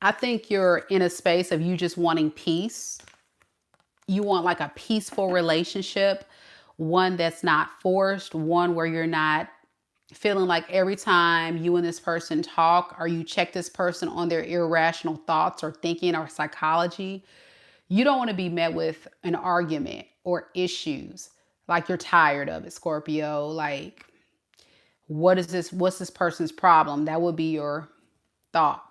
I think you're in a space of you just wanting peace. You want like a peaceful relationship, one that's not forced, one where you're not feeling like every time you and this person talk or you check this person on their irrational thoughts or thinking or psychology, you don't want to be met with an argument or issues. Like you're tired of it, Scorpio. Like, what is this? What's this person's problem? That would be your thought.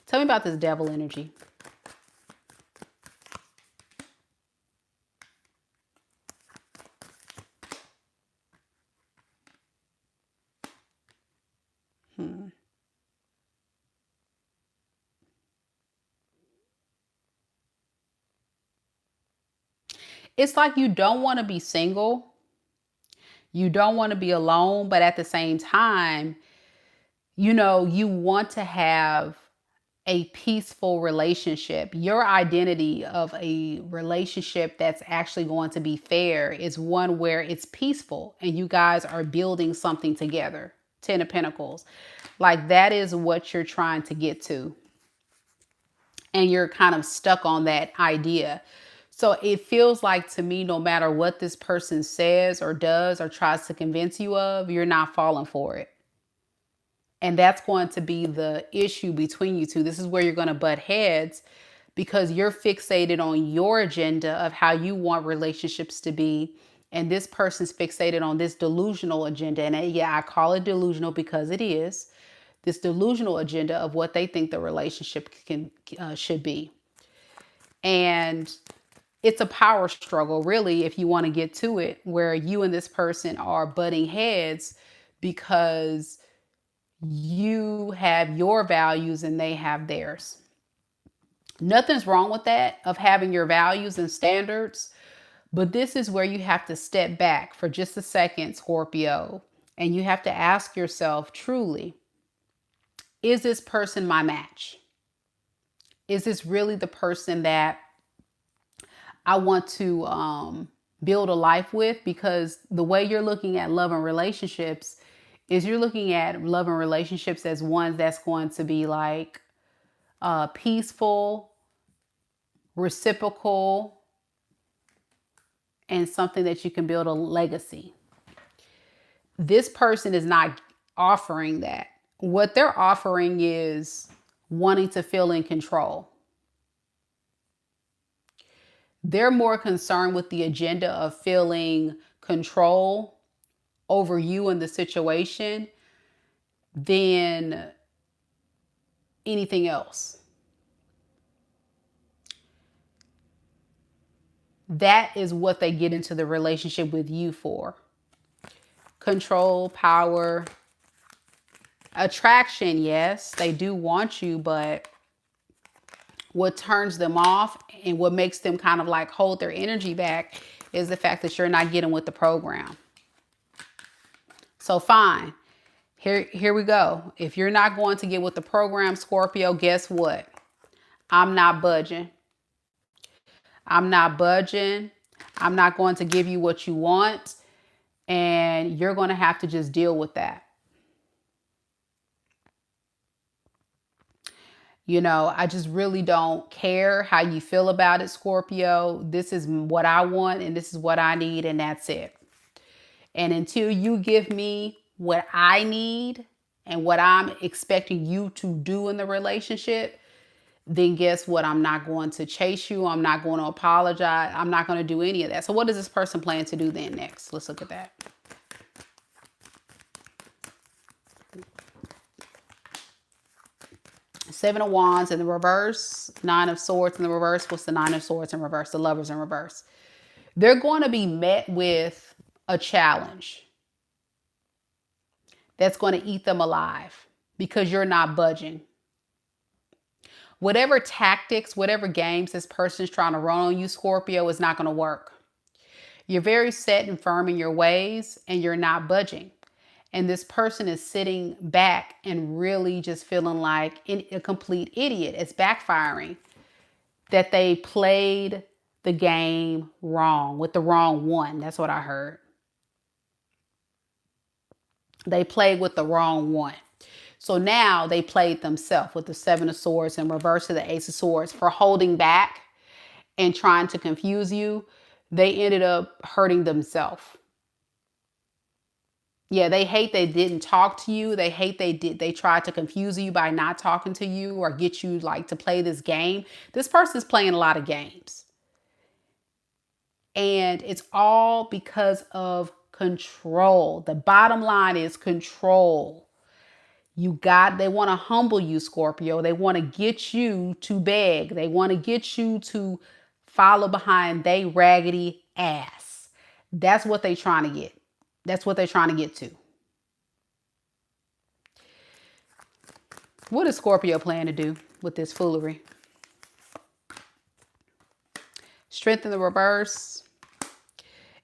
Tell me about this devil energy. It's like you don't want to be single. You don't want to be alone, but at the same time, you want to have a peaceful relationship. Your identity of a relationship that's actually going to be fair is one where it's peaceful and you guys are building something together. 10 of Pentacles. Like that is what you're trying to get to. And you're kind of stuck on that idea. So it feels like to me, no matter what this person says or does or tries to convince you of, you're not falling for it. And that's going to be the issue between you two. This is where you're going to butt heads because you're fixated on your agenda of how you want relationships to be. And this person's fixated on this delusional agenda. And yeah, I call it delusional because it is. This delusional agenda of what they think the relationship should be. And it's a power struggle, really, if you want to get to it, where you and this person are butting heads because you have your values and they have theirs. Nothing's wrong with that, of having your values and standards. But this is where you have to step back for just a second, Scorpio. And you have to ask yourself, truly, is this person my match? Is this really the person that I want to build a life with? Because the way you're looking at love and relationships is you're looking at love and relationships as ones that's going to be like peaceful, reciprocal, and something that you can build a legacy. This person is not offering that. What they're offering is wanting to feel in control. They're more concerned with the agenda of feeling control over you and the situation than anything else. That is what they get into the relationship with you for. Control, power, attraction, yes, they do want you, but what turns them off and what makes them kind of like hold their energy back is the fact that you're not getting with the program. So fine. Here we go. If you're not going to get with the program, Scorpio, guess what? I'm not budging. I'm not budging. I'm not going to give you what you want. And you're going to have to just deal with that. I just really don't care how you feel about it, Scorpio. This is what I want and this is what I need, and that's it. And until you give me what I need and what I'm expecting you to do in the relationship, then guess what? I'm not going to chase you. I'm not going to apologize. I'm not going to do any of that. So what does this person plan to do then next? Let's look at that. Seven of Wands in the reverse, Nine of Swords in the reverse. What's the Nine of Swords in reverse? The Lovers in reverse. They're going to be met with a challenge that's going to eat them alive because you're not budging. Whatever tactics, whatever games this person's trying to run on you, Scorpio, is not going to work. You're very set and firm in your ways and you're not budging. And this person is sitting back and really just feeling like a complete idiot. It's backfiring that they played the game wrong with the wrong one. That's what I heard. They played with the wrong one. So now they played themselves with the Seven of Swords and reverse to the Ace of Swords for holding back and trying to confuse you. They ended up hurting themselves. Yeah, they hate they didn't talk to you. They hate they tried to confuse you by not talking to you or get you like to play this game. This person's playing a lot of games. And it's all because of control. The bottom line is control. They want to humble you, Scorpio. They want to get you to beg. They want to get you to follow behind they raggedy ass. That's what they're trying to get. That's what they're trying to get to. What does Scorpio plan to do with this foolery? Strength in the reverse.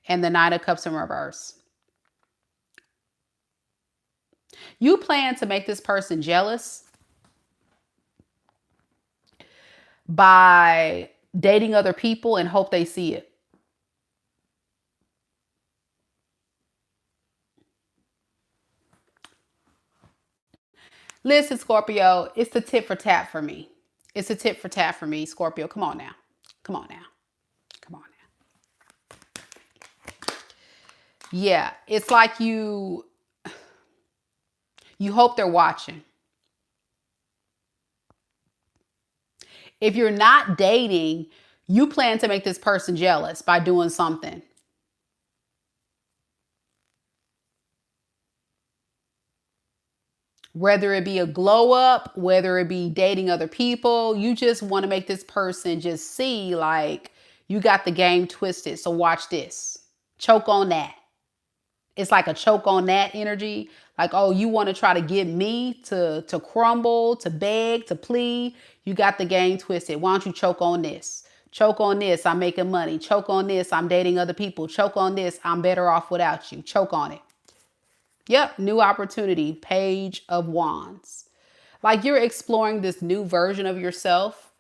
and the Nine of Cups in reverse. You plan to make this person jealous by dating other people and hope they see it. Listen, Scorpio, it's the tit for tat for me. It's a tit for tat for me, Scorpio. Come on now. Come on now. Come on now. Yeah, it's like you hope they're watching. If you're not dating, you plan to make this person jealous by doing something. Whether it be a glow up, whether it be dating other people, you just want to make this person just see like you got the game twisted. So watch this. Choke on that. It's like a choke on that energy. Like, oh, you want to try to get me to crumble, to beg, to plead. You got the game twisted. Why don't you choke on this? Choke on this, I'm making money. Choke on this, I'm dating other people. Choke on this, I'm better off without you. Choke on it. Yep, new opportunity, Page of Wands. Like you're exploring this new version of yourself,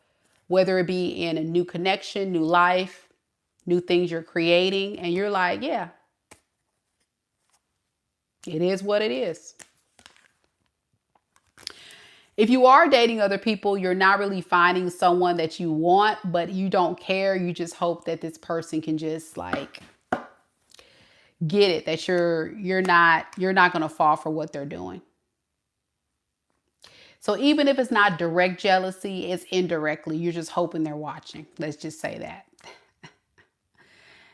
whether it be in a new connection, new life, new things you're creating. And you're like, yeah, it is what it is. If you are dating other people, you're not really finding someone that you want, but you don't care. You just hope that this person can just like get it, that you're not going to fall for what they're doing. So even if it's not direct jealousy, it's indirectly. You're just hoping they're watching. Let's just say that.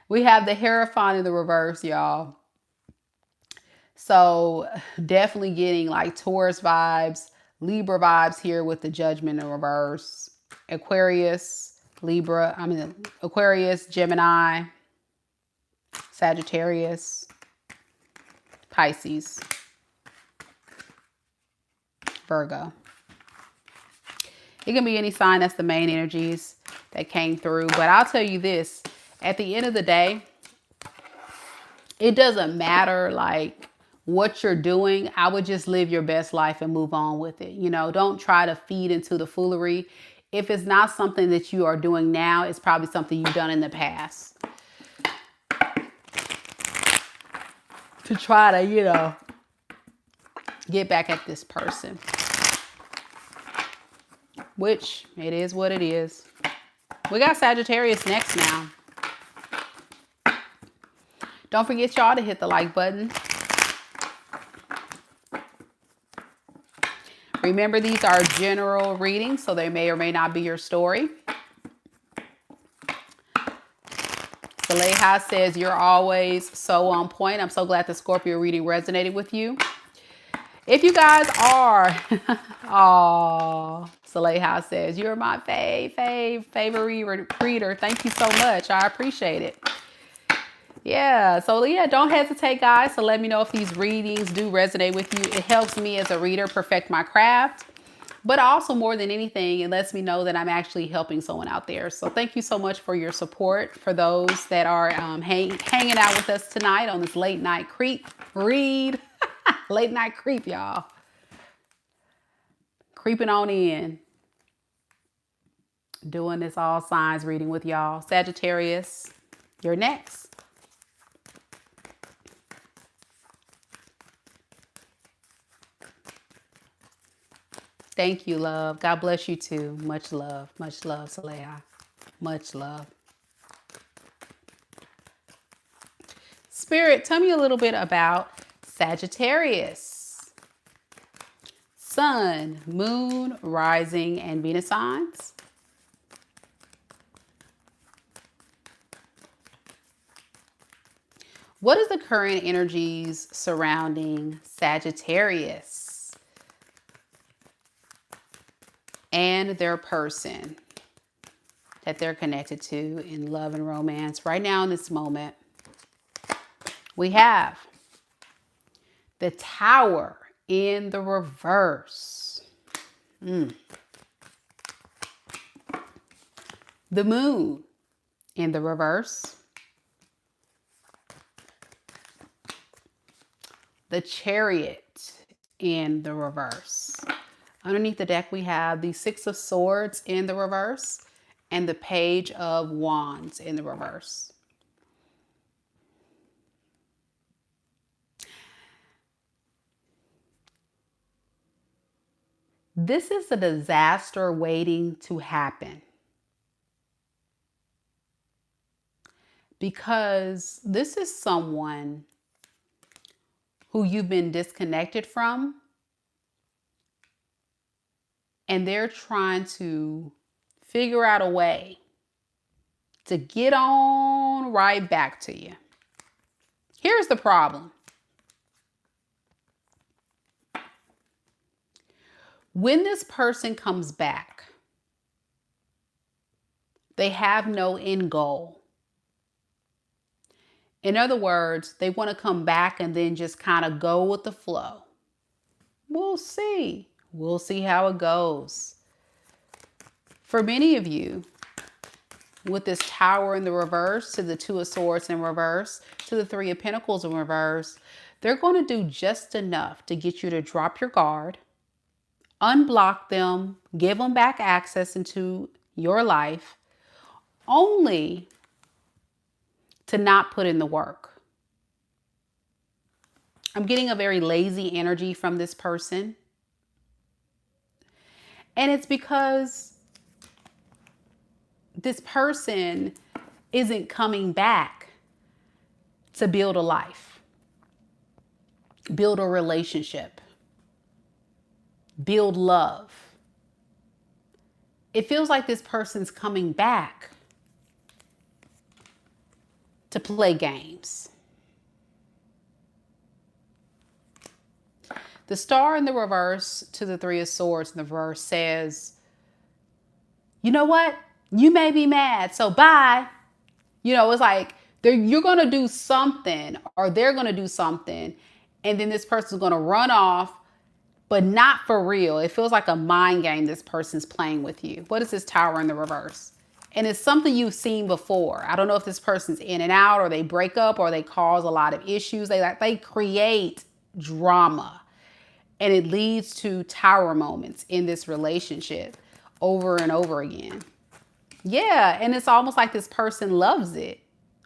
We have the Hierophant in the reverse, y'all. So definitely getting like Taurus vibes, Libra vibes here with the Judgment in reverse. Aquarius, Aquarius, Gemini, Sagittarius, Pisces, Virgo. It can be any sign. That's the main energies that came through. But I'll tell you this, at the end of the day, it doesn't matter like what you're doing. I would just live your best life and move on with it. You know, don't try to feed into the foolery. If it's not something that you are doing now, it's probably something you've done in the past. To try to, you know, get back at this person. Which, it is what it is. We got Sagittarius next now. Don't forget, y'all, to hit the like button. Remember, these are general readings, so they may or may not be your story. Saleha says, you're always so on point. I'm so glad the Scorpio reading resonated with you. If you guys are, oh, Saleha says, you're my favorite reader. Thank you so much. I appreciate it. Yeah, so yeah, don't hesitate, guys, to let me know if these readings do resonate with you. It helps me as a reader perfect my craft. But also, more than anything, it lets me know that I'm actually helping someone out there. So thank you so much for your support. For those that are hanging out with us tonight on this late night creep read. Late night creep, y'all. Creeping on in. Doing this all signs reading with y'all. Sagittarius, you're next. Thank you, love. God bless you too. Much love, Saleha. Much love. Spirit, tell me a little bit about Sagittarius. Sun, Moon, Rising, and Venus signs. What is the current energies surrounding Sagittarius and their person that they're connected to in love and romance right now in this moment? We have the Tower in the reverse. The Moon in the reverse. the Chariot in the reverse. Underneath the deck, we have the Six of Swords in the reverse and the Page of Wands in the reverse. This is a disaster waiting to happen, because this is someone who you've been disconnected from, and they're trying to figure out a way to get on right back to you. Here's the problem. When this person comes back, they have no end goal. In other words, they want to come back and then just kind of go with the flow. We'll see. We'll see how it goes. For many of you, with this Tower in the reverse, to the Two of Swords in reverse, to the Three of Pentacles in reverse, they're going to do just enough to get you to drop your guard, unblock them, give them back access into your life, only to not put in the work. I'm getting a very lazy energy from this person. And it's because this person isn't coming back to build a life, build a relationship, build love. It feels like this person's coming back to play games. The Star in the reverse to the Three of Swords in the reverse says, you know what? You may be mad, so bye. You know, it's like you're going to do something, or they're going to do something, and then this person's going to run off, but not for real. It feels like a mind game this person's playing with you. What is this Tower in the reverse? And it's something you've seen before. I don't know if this person's in and out, or they break up, or they cause a lot of issues. They create drama, and it leads to tower moments in this relationship over and over again. Yeah, and it's almost like this person loves it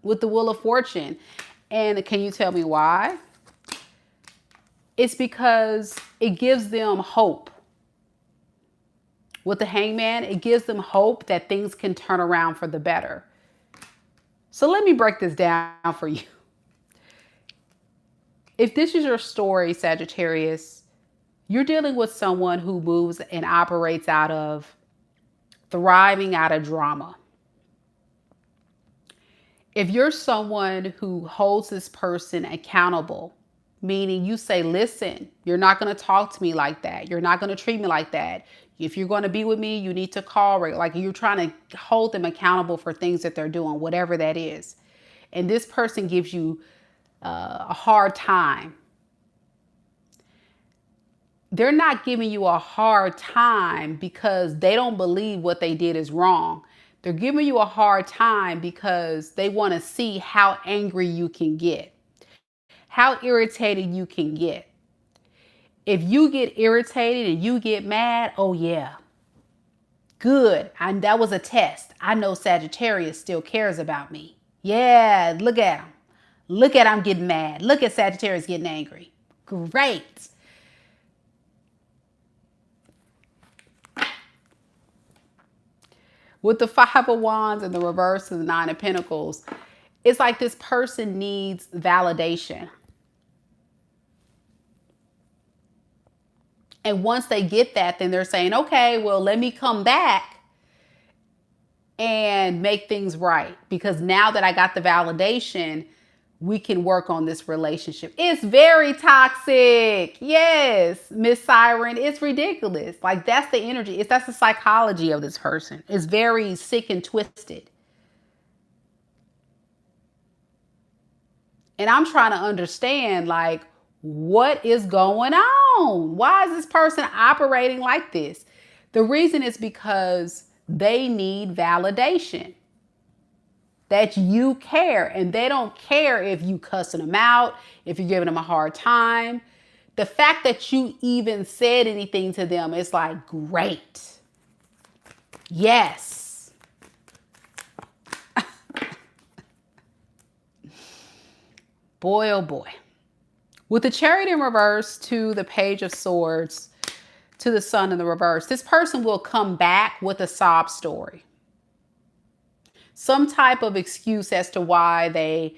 with the Wheel of Fortune. And can you tell me why? It's because it gives them hope. With the Hangman, it gives them hope that things can turn around for the better. So let me break this down for you. If this is your story, Sagittarius, you're dealing with someone who moves and operates out of thriving out of drama. If you're someone who holds this person accountable, meaning you say, listen, you're not going to talk to me like that. You're not going to treat me like that. If you're going to be with me, you need to call. Like, you're trying to hold them accountable for things that they're doing, whatever that is. And this person gives you a hard time. They're not giving you a hard time because they don't believe what they did is wrong. They're giving you a hard time because they want to see how angry you can get, how irritated you can get. If you get irritated and you get mad, oh yeah, good. That was a test. I know Sagittarius still cares about me. Yeah, look at him. Look at him getting mad. Look at Sagittarius getting angry. Great. With the Five of Wands and the reverse of the Nine of Pentacles, it's like this person needs validation. And once they get that, then they're saying, okay, well, let me come back and make things right. Because now that I got the validation, we can work on this relationship. It's very toxic. Yes, Miss Siren, it's ridiculous. Like, that's the energy. That's the psychology of this person. It's very sick and twisted. And I'm trying to understand, like, what is going on? Why is this person operating like this? The reason is because they need validation. that you care, and they don't care if you cussing them out, if you're giving them a hard time. The fact that you even said anything to them is like, great. Yes. Boy, oh boy. With the Chariot in reverse to the Page of Swords to the Sun in the reverse, this person will come back with a sob story. Some type of excuse as to why they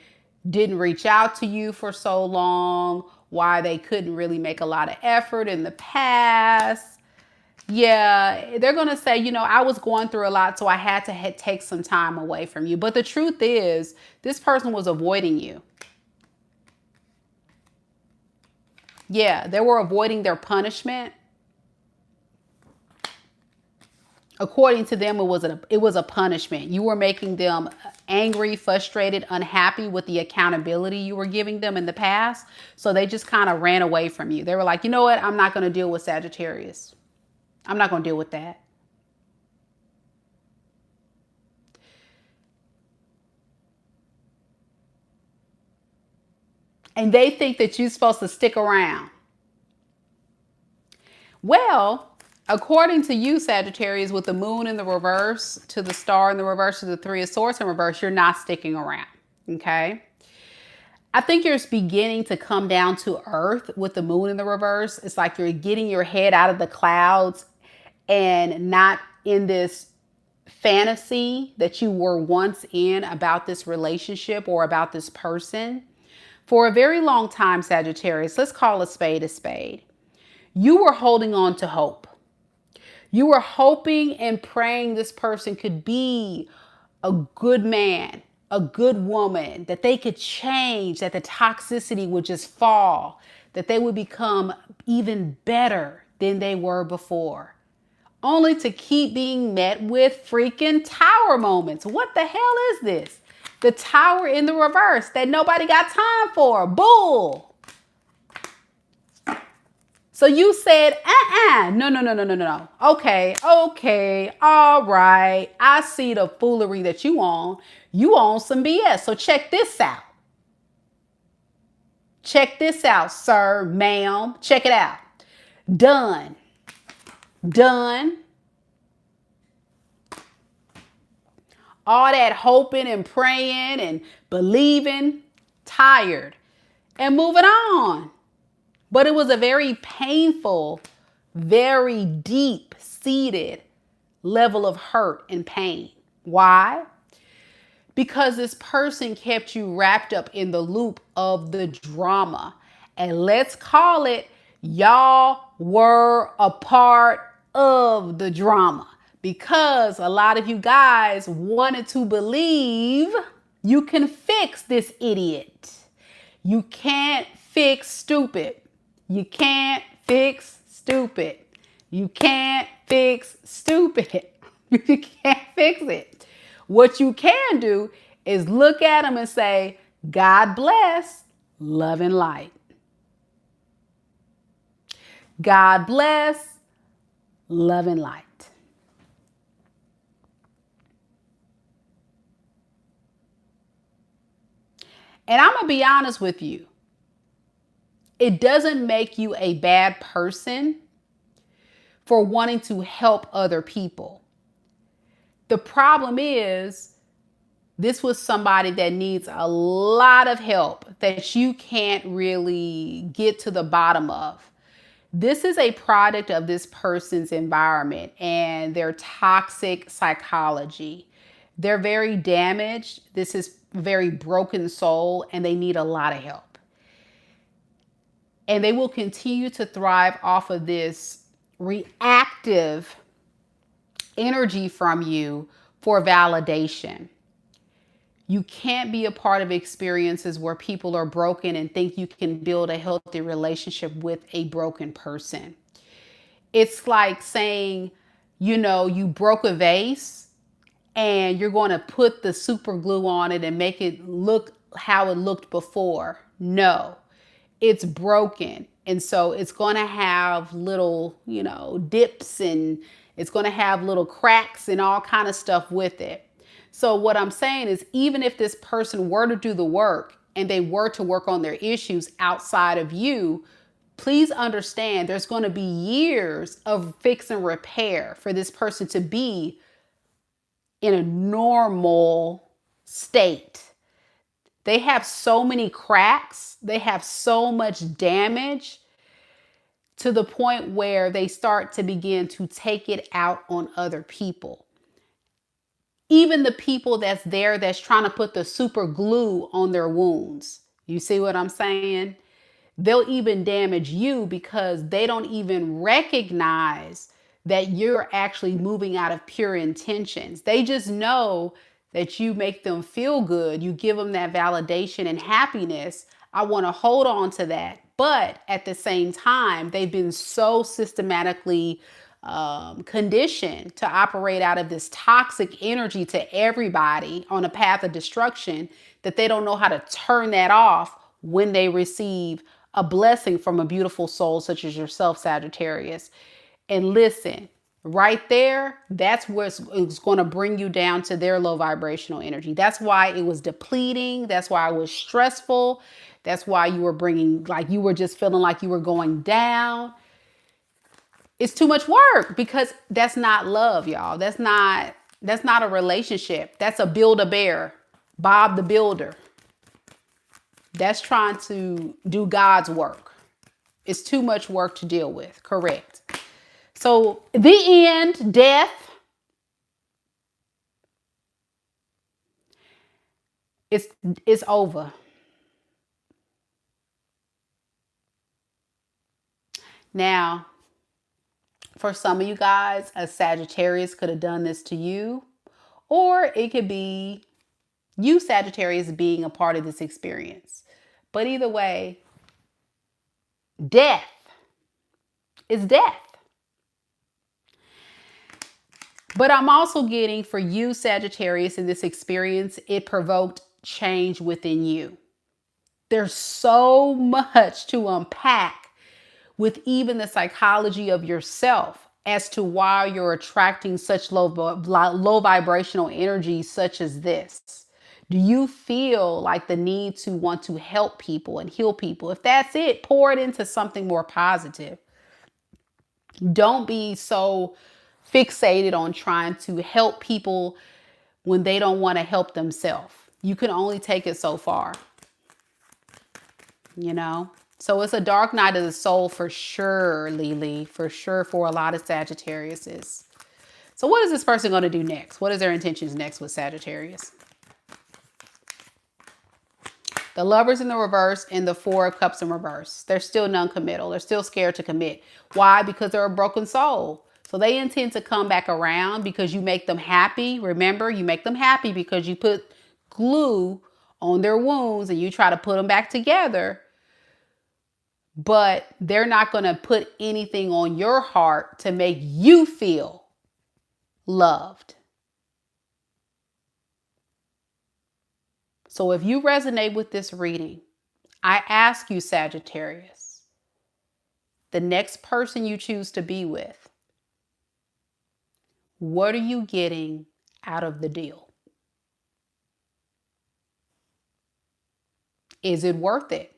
didn't reach out to you for so long, why they couldn't really make a lot of effort in the past. Yeah, they're going to say, you know, I was going through a lot, so I had to take some time away from you. But the truth is, this person was avoiding you. Yeah, they were avoiding their punishment. According to them, it was a punishment. You were making them angry, frustrated, unhappy with the accountability you were giving them in the past. So they just kind of ran away from you. They were like, you know what? I'm not going to deal with Sagittarius. I'm not going to deal with that. And they think that you're supposed to stick around. Well, according to you, Sagittarius, with the moon in the reverse to the star in the reverse to the Three of Swords in reverse, you're not sticking around. Okay. I think you're beginning to come down to earth with the moon in the reverse. It's like you're getting your head out of the clouds and not in this fantasy that you were once in about this relationship or about this person. For a very long time, Sagittarius, let's call a spade a spade. You were holding on to hope. You were hoping and praying this person could be a good man, a good woman, that they could change, that the toxicity would just fall, that they would become even better than they were before. Only to keep being met with freaking tower moments. What the hell is this? The tower in the reverse that nobody got time for. Bull. So you said, no. Okay, all right. I see the foolery that you on. You on some BS. So check this out. Check this out, sir, ma'am. Check it out. Done. All that hoping and praying and believing, tired, and moving on. But it was a very painful, very deep-seated level of hurt and pain. Why? Because this person kept you wrapped up in the loop of the drama. And let's call it, y'all were a part of the drama. Because a lot of you guys wanted to believe you can fix this idiot. You can't fix stupid. You can't fix stupid. You can't fix stupid. You can't fix it. What you can do is look at them and say, God bless, love and light. God bless, love and light. And I'm going to be honest with you. It doesn't make you a bad person for wanting to help other people. The problem is, this was somebody that needs a lot of help that you can't really get to the bottom of. This is a product of this person's environment and their toxic psychology. They're very damaged. This is a very broken soul and they need a lot of help. And they will continue to thrive off of this reactive energy from you for validation. You can't be a part of experiences where people are broken and think you can build a healthy relationship with a broken person. It's like saying, you know, you broke a vase and you're going to put the super glue on it and make it look how it looked before. No. It's broken. And so it's going to have little, you know, dips and it's going to have little cracks and all kind of stuff with it. So what I'm saying is, even if this person were to do the work and they were to work on their issues outside of you, please understand there's going to be years of fix and repair for this person to be in a normal state. They have so many cracks, they have so much damage to the point where they start to begin to take it out on other people. Even the people that's there that's trying to put the super glue on their wounds. You see what I'm saying? They'll even damage you because they don't even recognize that you're actually moving out of pure intentions. They just know that you make them feel good. You give them that validation and happiness. I want to hold on to that. But at the same time, they've been so systematically conditioned to operate out of this toxic energy to everybody on a path of destruction that they don't know how to turn that off when they receive a blessing from a beautiful soul such as yourself, Sagittarius. And listen, right there, that's what's going to bring you down to their low vibrational energy. That's why it was depleting. That's why it was stressful. That's why you were bringing, like, you were just feeling like you were going down. It's too much work because that's not love, y'all. That's not a relationship. That's a Build-A-Bear, Bob the Builder. That's trying to do God's work. It's too much work to deal with. Correct. So the end, death. It's over. Now, for some of you guys, a Sagittarius could have done this to you, or it could be you, Sagittarius, being a part of this experience. But either way, death is death. But I'm also getting, for you, Sagittarius, in this experience, it provoked change within you. There's so much to unpack with even the psychology of yourself as to why you're attracting such low vibrational energy such as this. Do you feel like the need to want to help people and heal people? If that's it, pour it into something more positive. Don't be so fixated on trying to help people when they don't want to help themselves. You can only take it so far, you know? So it's a dark night of the soul for sure, Lily, for sure, for a lot of Sagittariuses. So what is this person going to do next? What is their intentions next with Sagittarius? The Lovers in the reverse and the Four of Cups in reverse. They're still non-committal. They're still scared to commit. Why? Because they're a broken soul. So they intend to come back around because you make them happy. Remember, you make them happy because you put glue on their wounds and you try to put them back together. But they're not going to put anything on your heart to make you feel loved. So if you resonate with this reading, I ask you, Sagittarius, the next person you choose to be with, what are you getting out of the deal? Is it worth it?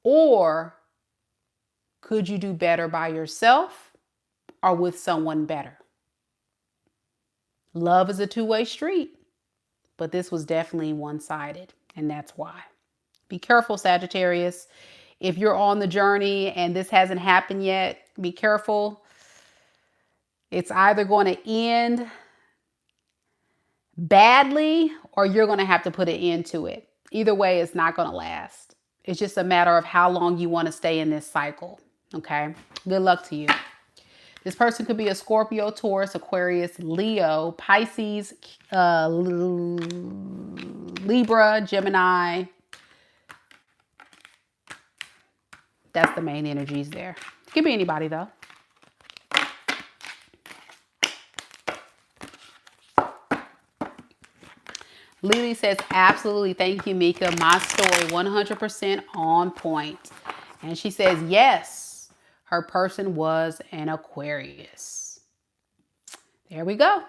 Or could you do better by yourself or with someone better? Love is a two-way street. But this was definitely one-sided, and that's why. Be careful, Sagittarius. If you're on the journey and this hasn't happened yet, be careful. It's either going to end badly or you're going to have to put an end to it. Either way, it's not going to last. It's just a matter of how long you want to stay in this cycle, okay? Good luck to you. This person could be a Scorpio, Taurus, Aquarius, Leo, Pisces, Libra, Gemini. That's the main energies there. Could be anybody though. Lily says, absolutely. Thank you, Mika. My story, 100% on point. And she says, yes. Her person was an Aquarius. There we go.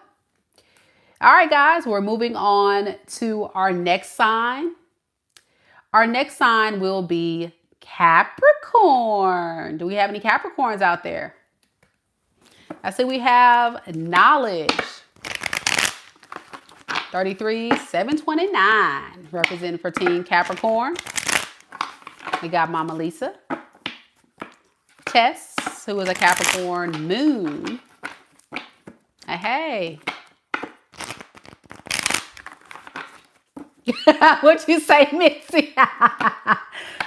All right, guys, we're moving on to our next sign. Our next sign will be Capricorn. Do we have any Capricorns out there? I say we have knowledge. 33,729, representing for Team Capricorn. We got Mama Lisa. Tess, who is a Capricorn moon. Hey. What you say, Missy?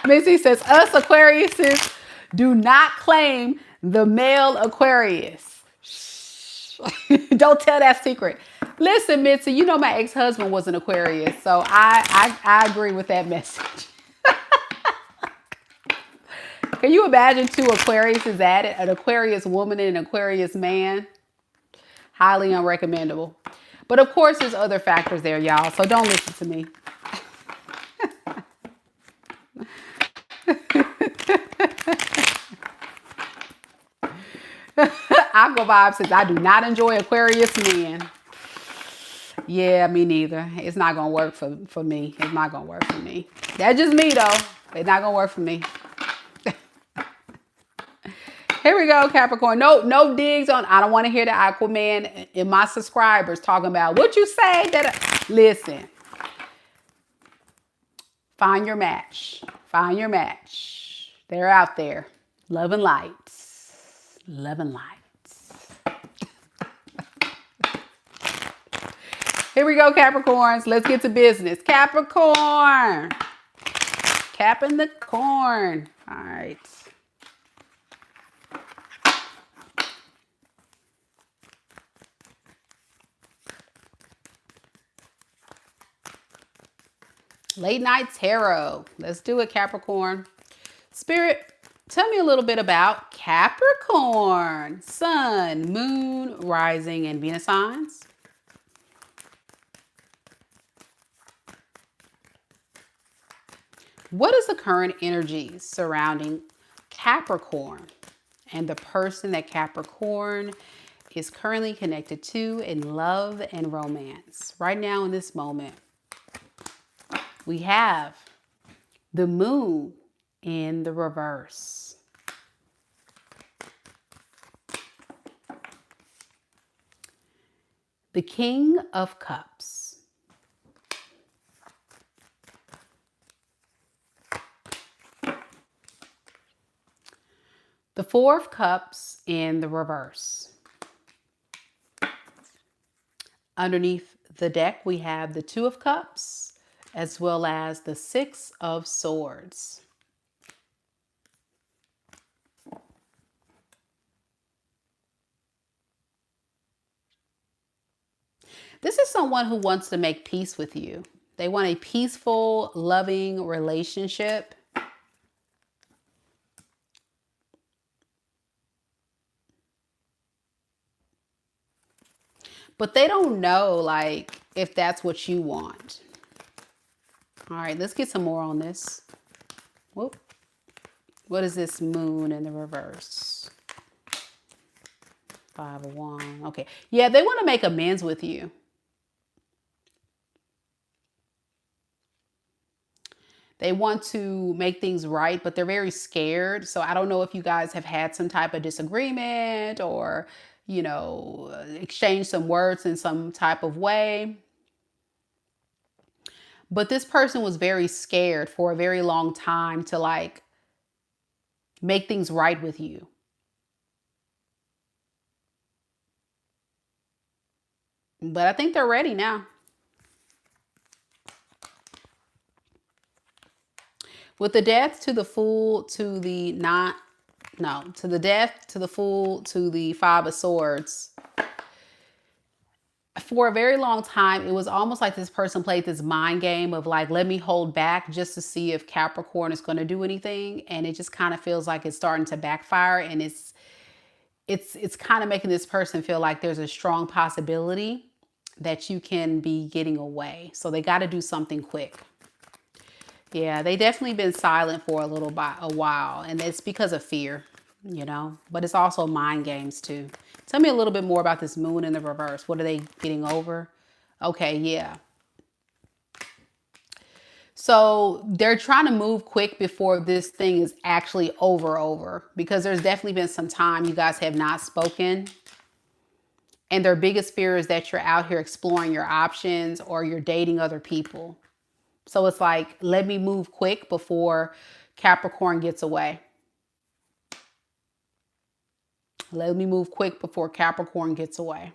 Missy says, us Aquariuses do not claim the male Aquarius. Shh. Don't tell that secret. Listen, Mitzi, you know my ex-husband was an Aquarius, so I agree with that message. Can you imagine two Aquariuses at it? An Aquarius woman and an Aquarius man? Highly unrecommendable. But of course, there's other factors there, y'all, so don't listen to me. Aqua Vibe says, I do not enjoy Aquarius men. Yeah, me neither. It's not going to work for me. It's not going to work for me. That's just me, though. It's not going to work for me. Here we go, Capricorn. No digs on, I don't want to hear the Aquaman and my subscribers talking about what you say. Listen. Find your match. Find your match. They're out there. Love and lights. Love and lights. Here we go, Capricorns. Let's get to business. Capricorn. Capping the corn. All right. Late night tarot. Let's do it, Capricorn. Spirit, tell me a little bit about Capricorn. Sun, moon, rising, and Venus signs. What is the current energy surrounding Capricorn and the person that Capricorn is currently connected to in love and romance right now in this moment? We have the moon in the reverse. The King of Cups. The Four of Cups in the reverse. Underneath the deck, we have the Two of Cups, as well as the Six of Swords. This is someone who wants to make peace with you. They want a peaceful, loving relationship. But they don't know, like, if that's what you want. All right, let's get some more on this. Whoop. What is this moon in the reverse? Five of Wands. Okay. Yeah, they want to make amends with you. They want to make things right, but they're very scared. So I don't know if you guys have had some type of disagreement or, you know, exchange some words in some type of way. But this person was very scared for a very long time to like make things right with you. But I think they're ready now. With the Death to the Fool to the to the Death to the Fool to the Five of Swords. For a very long time, it was almost like this person played this mind game of like, let me hold back just to see if Capricorn is going to do anything. And it just kind of feels like it's starting to backfire. And it's kind of making this person feel like there's a strong possibility that you can be getting away. So they got to do something quick. Yeah, they definitely been silent for a while. And it's because of fear, you know, but it's also mind games too. Tell me a little bit more about this moon in the reverse. What are they getting over? Okay, yeah. So they're trying to move quick before this thing is actually over, because there's definitely been some time you guys have not spoken. And their biggest fear is that you're out here exploring your options or you're dating other people. So it's like, let me move quick before Capricorn gets away. Let me move quick before Capricorn gets away.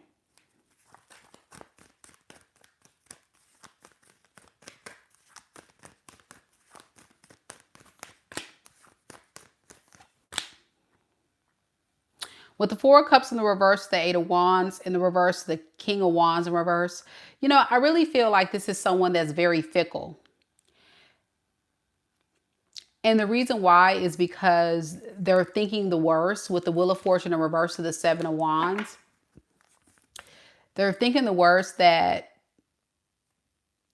With the Four of Cups in the reverse, the Eight of Wands in the reverse, the King of Wands in reverse, you know, I really feel like this is someone that's very fickle. And the reason why is because they're thinking the worst with the Wheel of Fortune in reverse to the Seven of Wands. They're thinking the worst, that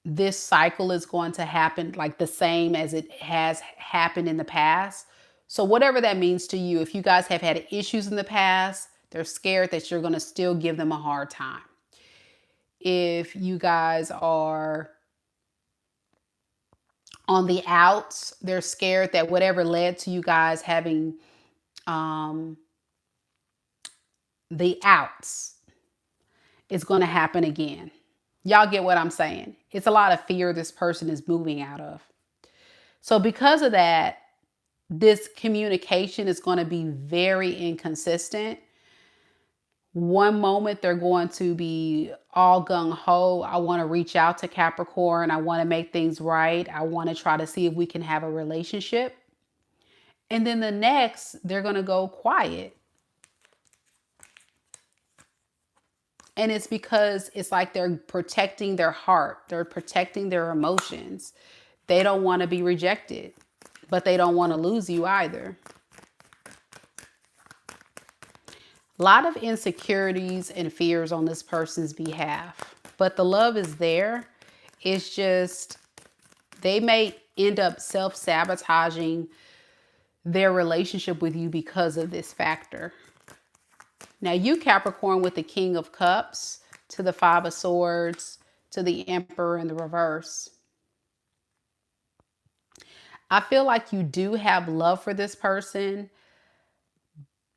this cycle is going to happen like the same as it has happened in the past. So whatever that means to you, if you guys have had issues in the past, they're scared that you're going to still give them a hard time. If you guys are on the outs, they're scared that whatever led to you guys having the outs is going to happen again. Y'all get what I'm saying? It's a lot of fear this person is moving out of. So because of that, this communication is going to be very inconsistent. One moment they're going to be all gung-ho. I want to reach out to Capricorn. I want to make things right. I want to try to see if we can have a relationship. And then the next, they're going to go quiet. And it's because it's like they're protecting their heart. They're protecting their emotions. They don't want to be rejected, but they don't want to lose you either. A lot of insecurities and fears on this person's behalf, but the love is there. It's just they may end up self-sabotaging their relationship with you because of this factor. Now you, Capricorn, with the King of Cups to the Five of Swords to the Emperor in the reverse. I feel like you do have love for this person,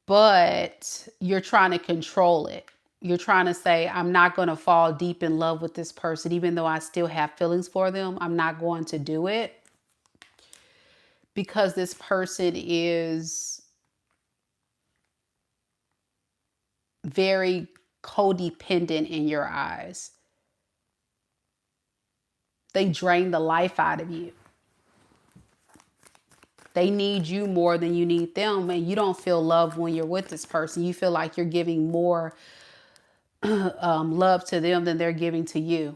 but you're trying to control it. You're trying to say, I'm not going to fall deep in love with this person, even though I still have feelings for them. I'm not going to do it because this person is very codependent in your eyes. They drain the life out of you. They need you more than you need them, and you don't feel love when you're with this person. You feel like you're giving more love to them than they're giving to you.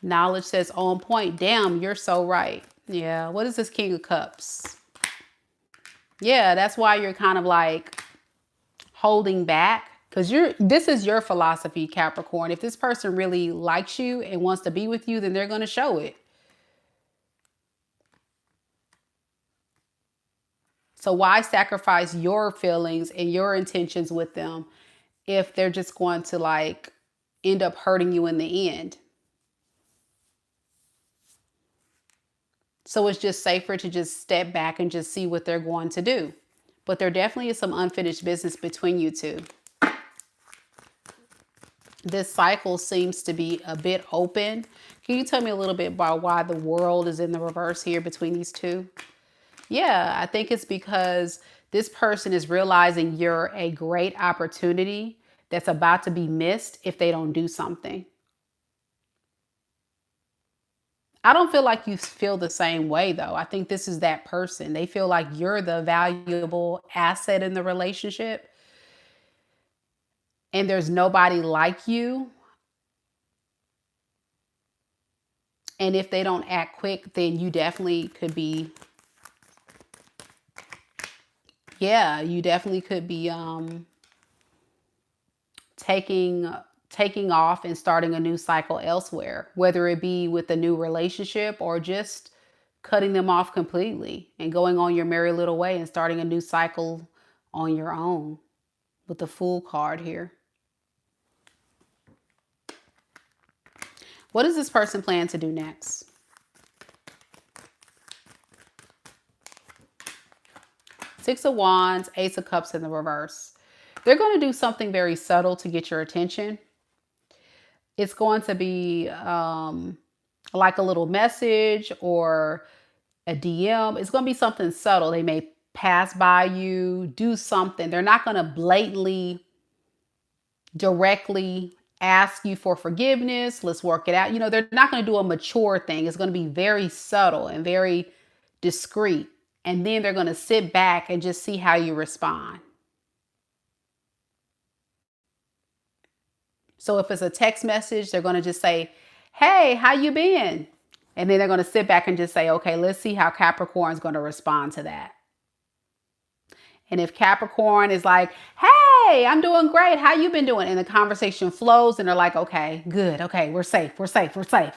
Knowledge says on point. Damn, you're so right. Yeah. What is this King of Cups? Yeah, that's why you're kind of like holding back, because this is your philosophy, Capricorn. If this person really likes you and wants to be with you, then they're going to show it. So why sacrifice your feelings and your intentions with them if they're just going to like end up hurting you in the end? So it's just safer to just step back and just see what they're going to do. But there definitely is some unfinished business between you two. This cycle seems to be a bit open. Can you tell me a little bit about why the World is in the reverse here between these two? Yeah, I think it's because this person is realizing you're a great opportunity that's about to be missed if they don't do something. I don't feel like you feel the same way, though. I think this is that person. They feel like you're the valuable asset in the relationship and there's nobody like you. And if they don't act quick, then you definitely could be, yeah, you definitely could be taking off and starting a new cycle elsewhere, whether it be with a new relationship or just cutting them off completely and going on your merry little way and starting a new cycle on your own with the Fool card here. What does this person plan to do next? Six of Wands, Ace of Cups in the reverse. They're going to do something very subtle to get your attention. It's going to be like a little message or a DM. It's going to be something subtle. They may pass by you, do something. They're not going to blatantly, directly ask you for forgiveness. Let's work it out. You know, they're not going to do a mature thing. It's going to be very subtle and very discreet. And then they're going to sit back and just see how you respond. So if it's a text message, they're going to just say, hey, how you been? And then they're going to sit back and just say, okay, let's see how Capricorn is going to respond to that. And if Capricorn is like, hey, I'm doing great. How you been doing? And the conversation flows and they're like, okay, good. Okay, we're safe. We're safe. We're safe.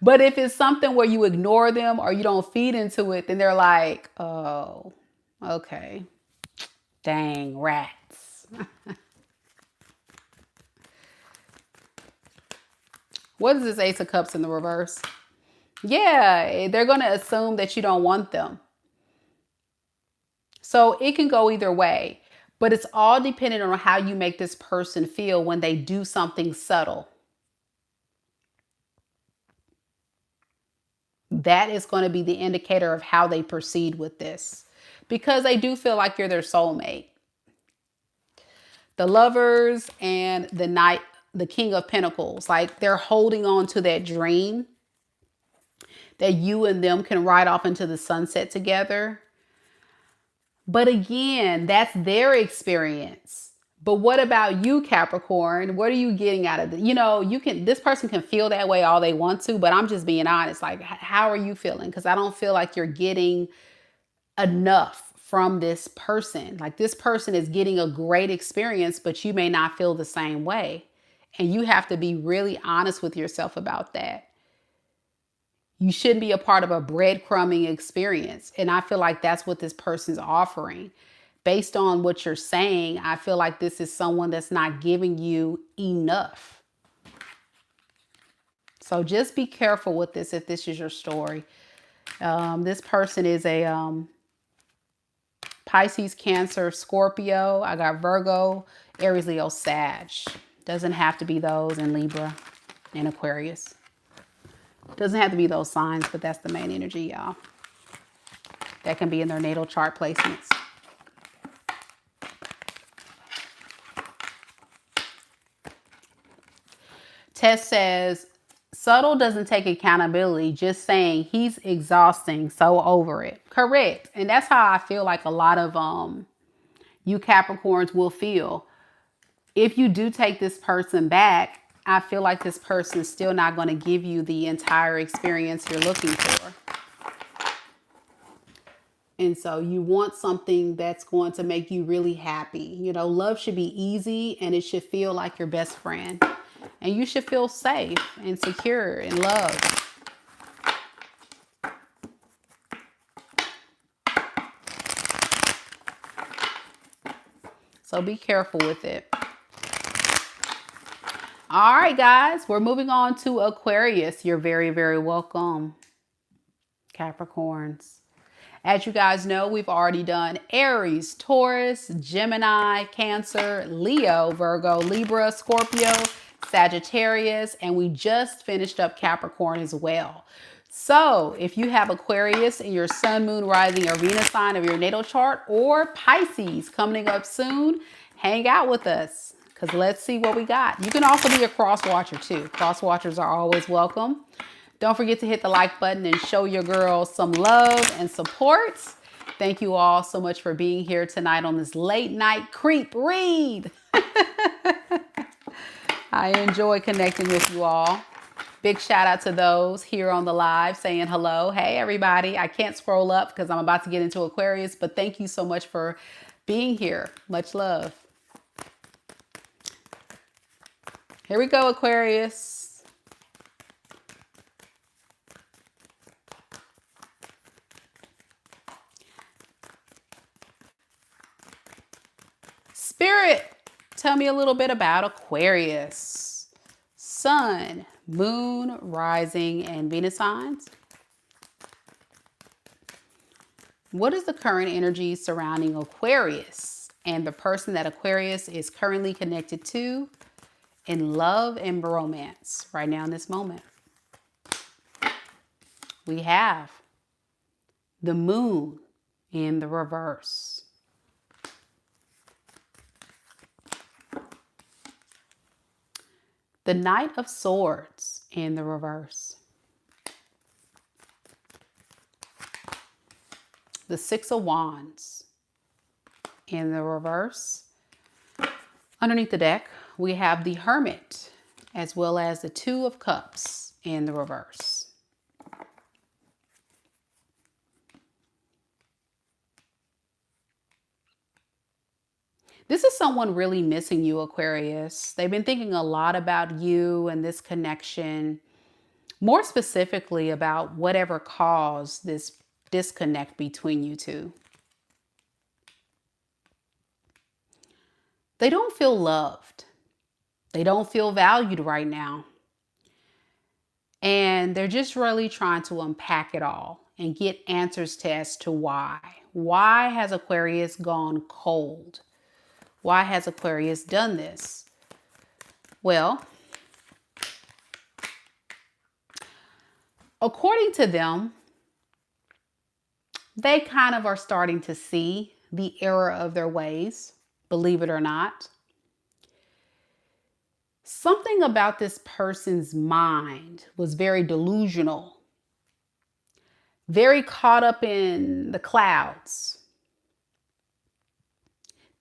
But if it's something where you ignore them or you don't feed into it, then they're like, oh, okay. Dang rats. What is this Ace of Cups in the reverse? Yeah, they're going to assume that you don't want them. So it can go either way, but it's all dependent on how you make this person feel when they do something subtle. That is going to be the indicator of how they proceed with this, because they do feel like you're their soulmate. The Lovers and the Knight, the King of Pentacles, like they're holding on to that dream that you and them can ride off into the sunset together. But again, that's their experience. But what about you, Capricorn? What are you getting out of it? You know, this person can feel that way all they want to, but I'm just being honest. Like, how are you feeling? Because I don't feel like you're getting enough from this person. Like, this person is getting a great experience, but you may not feel the same way. And you have to be really honest with yourself about that. You shouldn't be a part of a breadcrumbing experience. And I feel like that's what this person's offering. Based on what you're saying, I feel like this is someone that's not giving you enough. So just be careful with this if this is your story. This person is a Pisces, Cancer, Scorpio. I got Virgo, Aries, Leo, Sag. Doesn't have to be those in Libra and Aquarius. Doesn't have to be those signs, but that's the main energy, y'all. That can be in their natal chart placements. Tess says, subtle doesn't take accountability, just saying he's exhausting, so over it. Correct. And that's how I feel like a lot of you Capricorns will feel. If you do take this person back, I feel like this person is still not going to give you the entire experience you're looking for. And so you want something that's going to make you really happy. You know, love should be easy and it should feel like your best friend. And you should feel safe and secure and loved. So be careful with it. All right, guys, we're moving on to Aquarius. You're very, very welcome, Capricorns. As you guys know, we've already done Aries, Taurus, Gemini, Cancer, Leo, Virgo, Libra, Scorpio, Sagittarius, and we just finished up Capricorn as well. So if you have Aquarius in your sun, moon, rising, or Venus sign of your natal chart, or Pisces coming up soon, hang out with us because let's see what we got. You can also be a cross watcher too. Cross watchers are always welcome. Don't forget to hit the like button and show your girls some love and support. Thank you all so much for being here tonight on this late night creep read. I enjoy connecting with you all. Big shout out to those here on the live saying hello. Hey, everybody. I can't scroll up because I'm about to get into Aquarius, but thank you so much for being here. Much love. Here we go, Aquarius. Spirit, tell me a little bit about Aquarius. Sun, Moon, Rising, and Venus signs. What is the current energy surrounding Aquarius and the person that Aquarius is currently connected to in love and romance right now in this moment? We have the Moon in the reverse. The Knight of Swords in the reverse. The Six of Wands in the reverse. Underneath the deck, we have the Hermit as well as the Two of Cups in the reverse. This is someone really missing you, Aquarius. They've been thinking a lot about you and this connection, more specifically about whatever caused this disconnect between you two. They don't feel loved. They don't feel valued right now. And they're just really trying to unpack it all and get answers as to why. Why has Aquarius gone cold? Why has Aquarius done this? Well, according to them, they kind of are starting to see the error of their ways, believe it or not. Something about this person's mind was very delusional, very caught up in the clouds,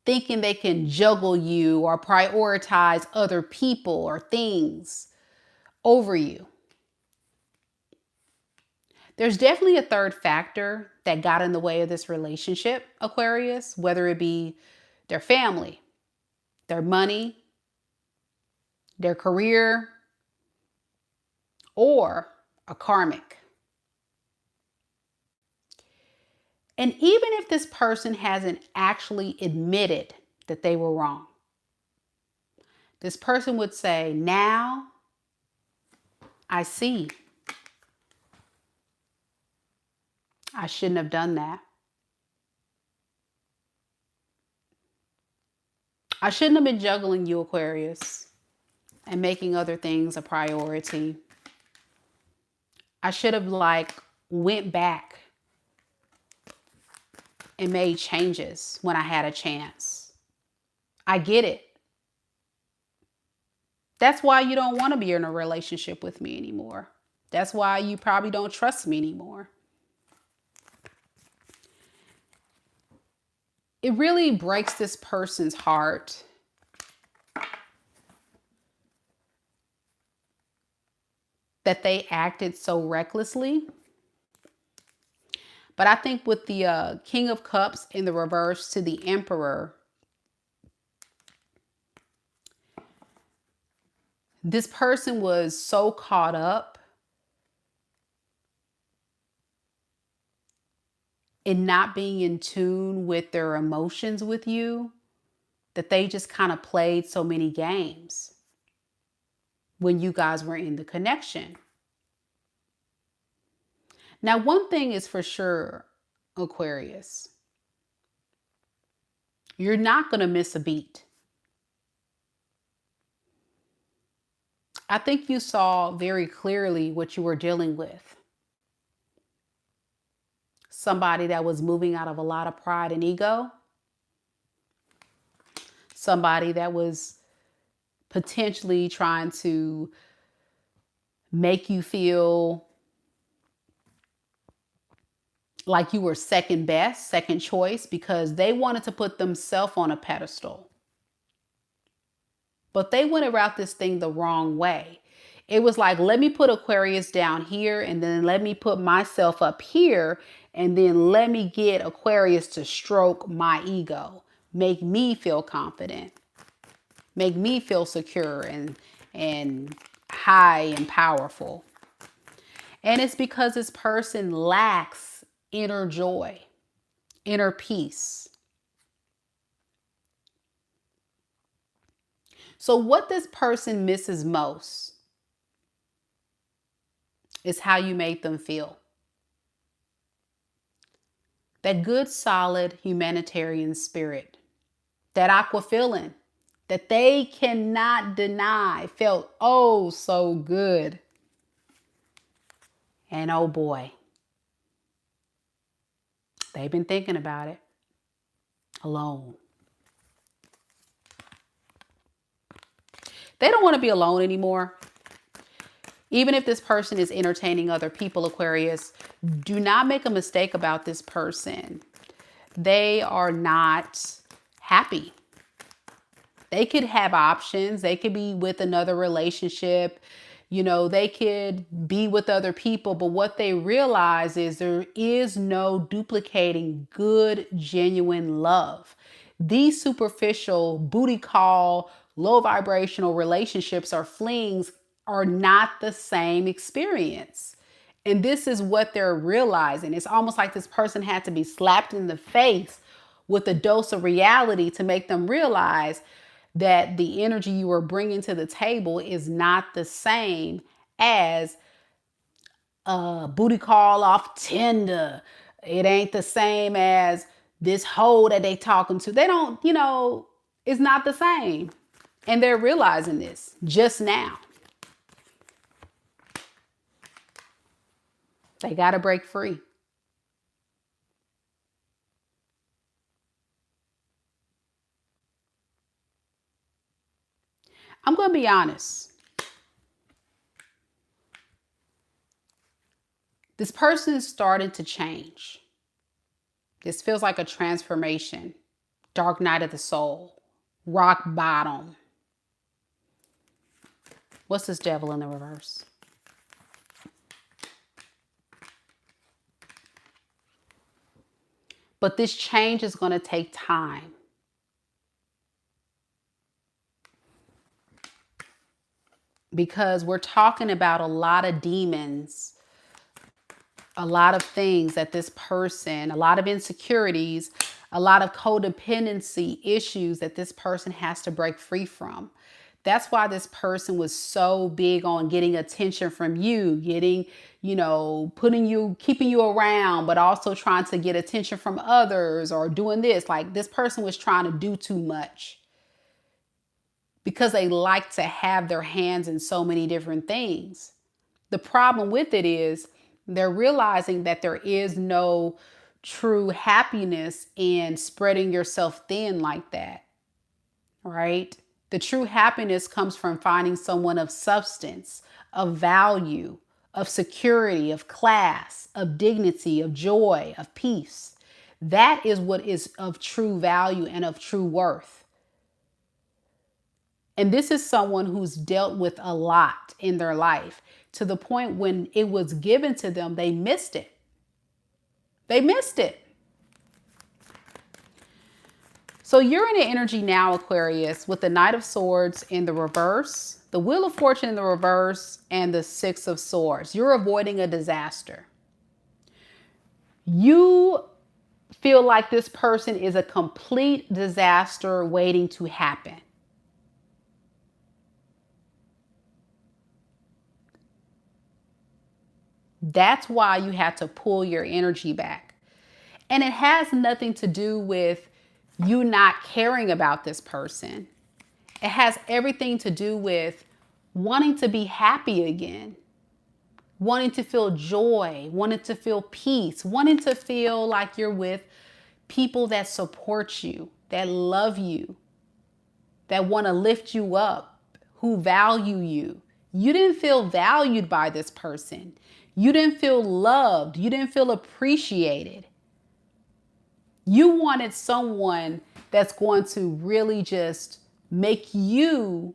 thinking they can juggle you or prioritize other people or things over you. There's definitely a third factor that got in the way of this relationship, Aquarius, whether it be their family, their money, their career, or a karmic. And even if this person hasn't actually admitted that they were wrong, this person would say, now I see. I shouldn't have done that. I shouldn't have been juggling you, Aquarius, and making other things a priority. I should have went back and made changes when I had a chance. I get it. That's why you don't want to be in a relationship with me anymore. That's why you probably don't trust me anymore. It really breaks this person's heart that they acted so recklessly. But I think with the King of Cups in the reverse to the Emperor, this person was so caught up in not being in tune with their emotions with you that they just kind of played so many games when you guys were in the connection. Now, one thing is for sure, Aquarius, you're not going to miss a beat. I think you saw very clearly what you were dealing with. Somebody that was moving out of a lot of pride and ego. Somebody that was potentially trying to make you feel like you were second best, second choice, because they wanted to put themselves on a pedestal. But they went about this thing the wrong way. It was like, let me put Aquarius down here and then let me put myself up here and then let me get Aquarius to stroke my ego, make me feel confident, make me feel secure and high and powerful. And it's because this person lacks inner joy, inner peace. So what this person misses most It's how you made them feel. That good, solid humanitarian spirit, that aqua feeling that they cannot deny felt oh so good. And oh boy, they've been thinking about it alone. They don't want to be alone anymore. Even if this person is entertaining other people, Aquarius, do not make a mistake about this person. They are not happy. They could have options. They could be with another relationship. You know, they could be with other people. But what they realize is there is no duplicating good, genuine love. These superficial booty call, low vibrational relationships or flings are not the same experience. And this is what they're realizing. It's almost like this person had to be slapped in the face with a dose of reality to make them realize that the energy you are bringing to the table is not the same as a booty call off Tinder. It ain't the same as this hoe that they talking to. They don't, you know, it's not the same. And they're realizing this just now. They got to break free. I'm going to be honest. This person is starting to change. This feels like a transformation. Dark night of the soul. Rock bottom. What's this devil in the reverse? But this change is going to take time. Because we're talking about a lot of demons, a lot of things that this person, a lot of insecurities, a lot of codependency issues that this person has to break free from. That's why this person was so big on getting attention from you, getting, you know, putting you, keeping you around, but also trying to get attention from others or doing this. Like this person was trying to do too much because they like to have their hands in so many different things. The problem with it is they're realizing that there is no true happiness in spreading yourself thin like that, right? The true happiness comes from finding someone of substance, of value, of security, of class, of dignity, of joy, of peace. That is what is of true value and of true worth. And this is someone who's dealt with a lot in their life to the point when it was given to them, they missed it. They missed it. So you're in an energy now, Aquarius, with the Knight of Swords in the reverse, the Wheel of Fortune in the reverse, and the Six of Swords. You're avoiding a disaster. You feel like this person is a complete disaster waiting to happen. That's why you have to pull your energy back. And it has nothing to do with you not caring about this person. It has everything to do with wanting to be happy again, wanting to feel joy, wanting to feel peace, wanting to feel like you're with people that support you, that love you, that want to lift you up, who value you. You didn't feel valued by this person. You didn't feel loved. You didn't feel appreciated. You wanted someone that's going to really just make you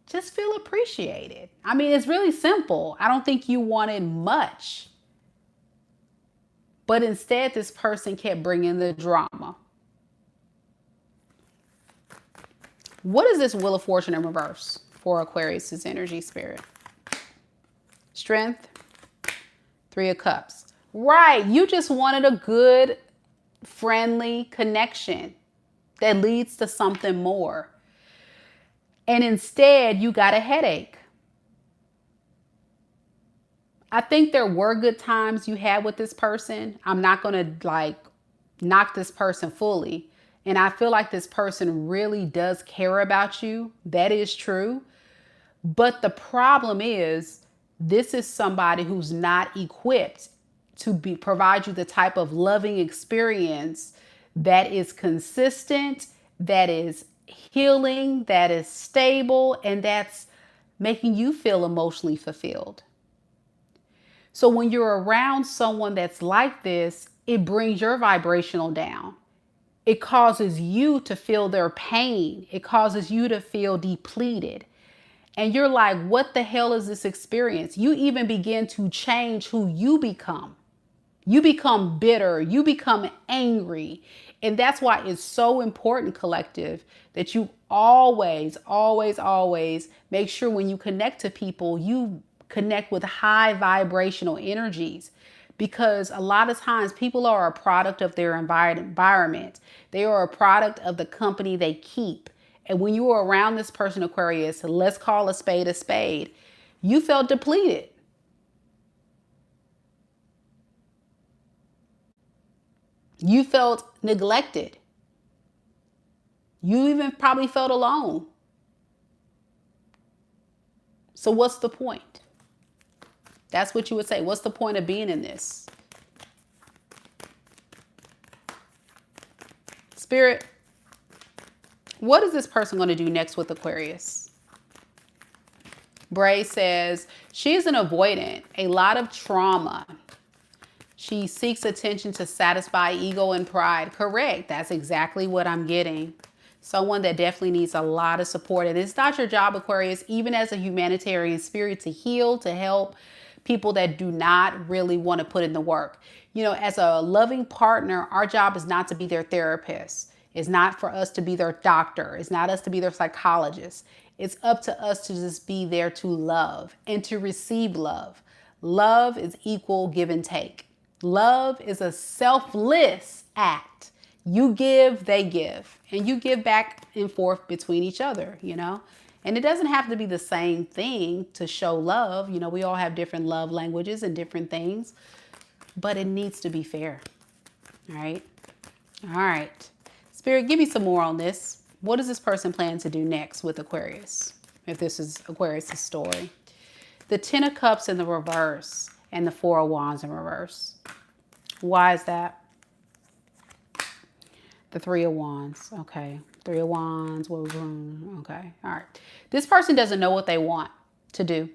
just feel appreciated. I mean, it's really simple. I don't think you wanted much. But instead, this person kept bringing the drama. What is this Wheel of Fortune in reverse for Aquarius's energy spirit? Strength, Three of Cups. Right. You just wanted a good, friendly connection that leads to something more. And instead, you got a headache. I think there were good times you had with this person. I'm not going to like knock this person fully. And I feel like this person really does care about you. That is true. But the problem is, this is somebody who's not equipped to provide you the type of loving experience that is consistent, that is healing, that is stable, and that's making you feel emotionally fulfilled. So when you're around someone that's like this, it brings your vibrational down. It causes you to feel their pain. It causes you to feel depleted. And you're like, what the hell is this experience? You even begin to change who you become. You become bitter. You become angry. And that's why it's so important, collective, that you always, always, always make sure when you connect to people, you connect with high vibrational energies. Because a lot of times people are a product of their environment. They are a product of the company they keep. And when you were around this person, Aquarius, let's call a spade, you felt depleted. You felt neglected. You even probably felt alone. So what's the point? That's what you would say. What's the point of being in this? Spirit, what is this person going to do next with Aquarius? Bray says, she's an avoidant, a lot of trauma. She seeks attention to satisfy ego and pride. Correct. That's exactly what I'm getting. Someone that definitely needs a lot of support. And it's not your job, Aquarius, even as a humanitarian spirit, to heal, to help people that do not really want to put in the work. You know, as a loving partner, our job is not to be their therapist. It's not for us to be their doctor. It's not us to be their psychologist. It's up to us to just be there to love and to receive love. Love is equal give and take. Love is a selfless act. You give, they give, and you give back and forth between each other, you know? And it doesn't have to be the same thing to show love. You know, we all have different love languages and different things, but it needs to be fair. All right. All right. Spirit, give me some more on this. What does this person plan to do next with Aquarius? If this is Aquarius' story. The Ten of Cups in the reverse and the Four of Wands in reverse. Why is that? The Three of Wands. Okay. Three of Wands. Okay. All right. This person doesn't know what they want to do.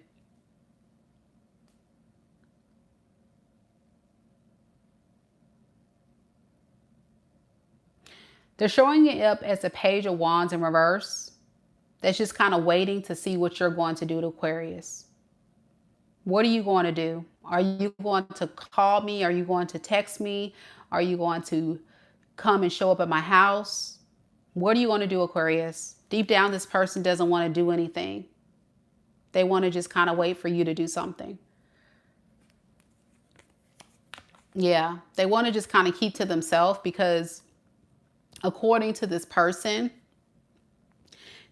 They're showing it up as a Page of Wands in reverse. That's just kind of waiting to see what you're going to do to Aquarius. What are you going to do? Are you going to call me? Are you going to text me? Are you going to come and show up at my house? What are you going to do, Aquarius? Deep down, this person doesn't want to do anything. They want to just kind of wait for you to do something. Yeah, they want to just kind of keep to themselves because according to this person,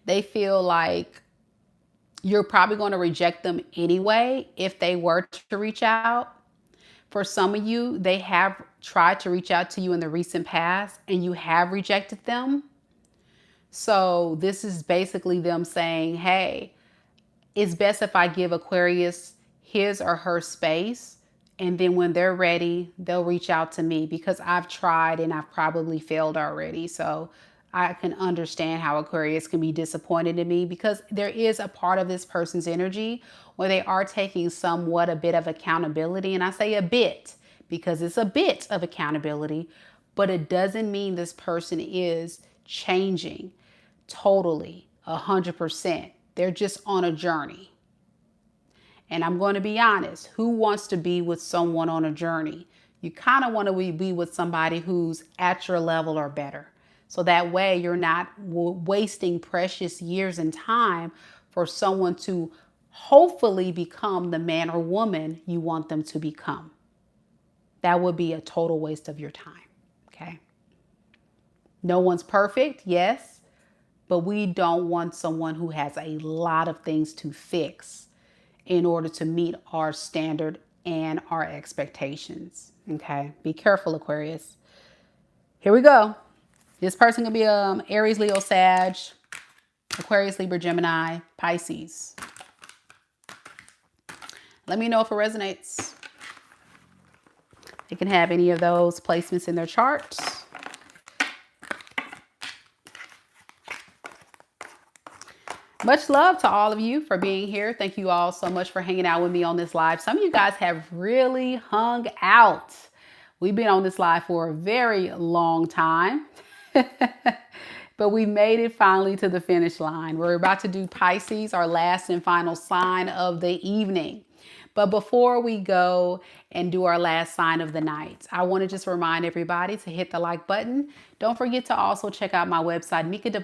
they feel like you're probably going to reject them anyway if they were to reach out. For some of you, they have tried to reach out to you in the recent past and you have rejected them. So this is basically them saying, hey, it's best if I give Aquarius his or her space. And then when they're ready, they'll reach out to me because I've tried and I've probably failed already. So I can understand how Aquarius can be disappointed in me because there is a part of this person's energy where they are taking somewhat a bit of accountability. And I say a bit because it's a bit of accountability, but it doesn't mean this person is changing totally 100%. They're just on a journey. And I'm going to be honest, who wants to be with someone on a journey? You kind of want to be with somebody who's at your level or better. So that way you're not wasting precious years and time for someone to hopefully become the man or woman you want them to become. That would be a total waste of your time. Okay. No one's perfect. Yes. But we don't want someone who has a lot of things to fix in order to meet our standard and our expectations. Okay, be careful, Aquarius. Here we go. This person can be Aries, Leo, Sag, Aquarius, Libra, Gemini, Pisces. Let me know if it resonates. They can have any of those placements in their charts. Much love to all of you for being here. Thank you all so much for hanging out with me on this live. Some of you guys have really hung out. We've been on this live for a very long time, but we made it finally to the finish line. We're about to do Pisces, our last and final sign of the evening. But before we go and do our last sign of the night, I want to just remind everybody to hit the like button. Don't forget to also check out my website, MEKA'S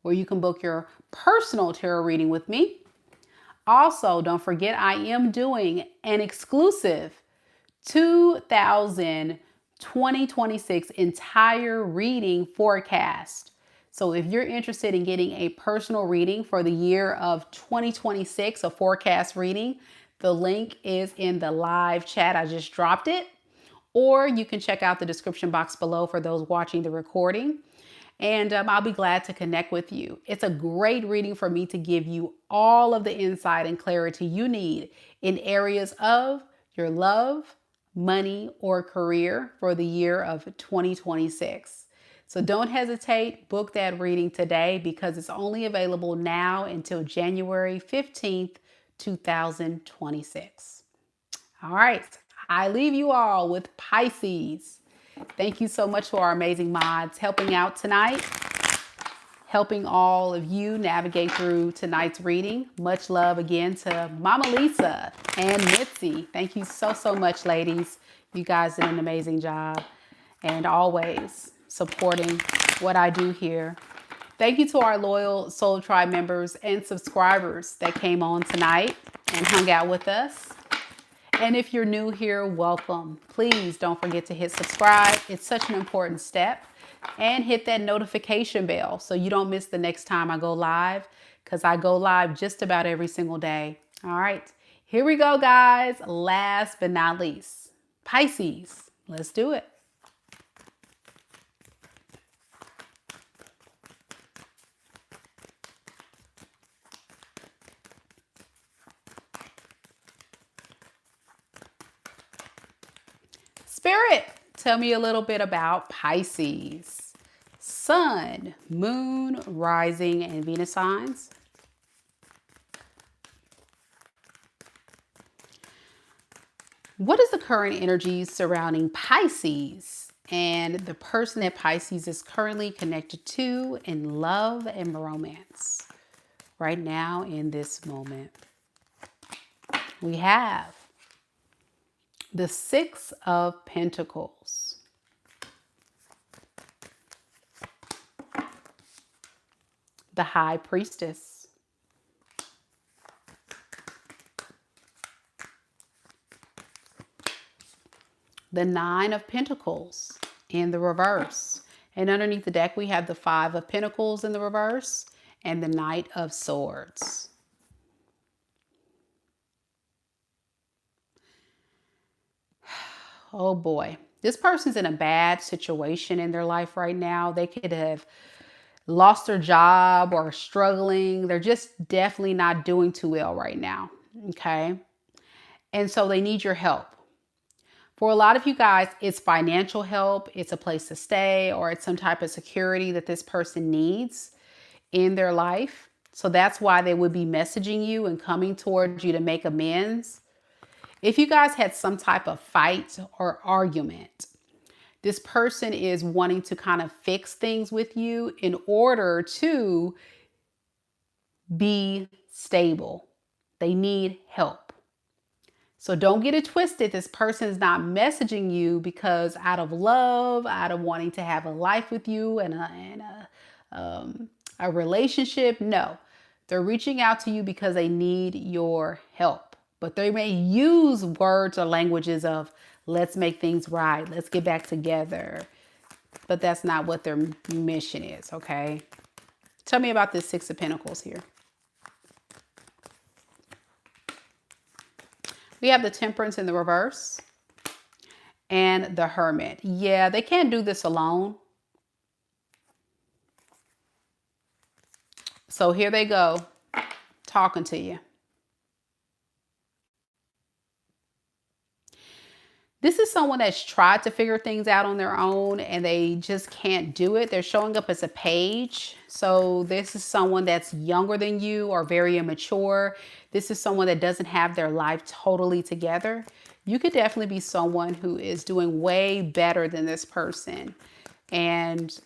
where you can book your personal tarot reading with me. Also, don't forget I am doing an exclusive 2026 entire reading forecast. So if you're interested in getting a personal reading for the year of 2026, a forecast reading, the link is in the live chat. I just dropped it. Or you can check out the description box below for those watching the recording. And I'll be glad to connect with you. It's a great reading for me to give you all of the insight and clarity you need in areas of your love, money, or career for the year of 2026. So don't hesitate, book that reading today because it's only available now until January 15th, 2026. All right, I leave you all with Pisces. Thank you so much to our amazing mods helping out tonight, helping all of you navigate through tonight's reading. Much love again to Mama Lisa and Mitzi. Thank you so, so much, ladies. You guys did an amazing job and always supporting what I do here. Thank you to our loyal Soul Tribe members and subscribers that came on tonight and hung out with us. And if you're new here, welcome. Please don't forget to hit subscribe. It's such an important step. And hit that notification bell so you don't miss the next time I go live, because I go live just about every single day. All right, here we go, guys. Last but not least, Pisces. Let's do it. Spirit, tell me a little bit about Pisces. Sun, Moon, Rising, and Venus signs. What is the current energy surrounding Pisces and the person that Pisces is currently connected to in love and romance right now in this moment? We have the Six of Pentacles, the High Priestess, the Nine of Pentacles in the reverse. And underneath the deck, we have the Five of Pentacles in the reverse and the Knight of Swords. Oh boy, this person's in a bad situation in their life right now. They could have lost their job or struggling. They're just definitely not doing too well right now. Okay. And so they need your help. For a lot of you guys, it's financial help. It's a place to stay, or it's some type of security that this person needs in their life. So that's why they would be messaging you and coming towards you to make amends. If you guys had some type of fight or argument, this person is wanting to kind of fix things with you in order to be stable. They need help. So don't get it twisted. This person is not messaging you because out of love, out of wanting to have a life with you and a relationship. No, they're reaching out to you because they need your help. But they may use words or languages of, let's make things right, let's get back together. But that's not what their mission is, okay? Tell me about this Six of Pentacles here. We have the Temperance in the reverse and the Hermit. Yeah, they can't do this alone. So here they go, talking to you. This is someone that's tried to figure things out on their own and they just can't do it. They're showing up as a page. So this is someone that's younger than you or very immature. This is someone that doesn't have their life totally together. You could definitely be someone who is doing way better than this person. And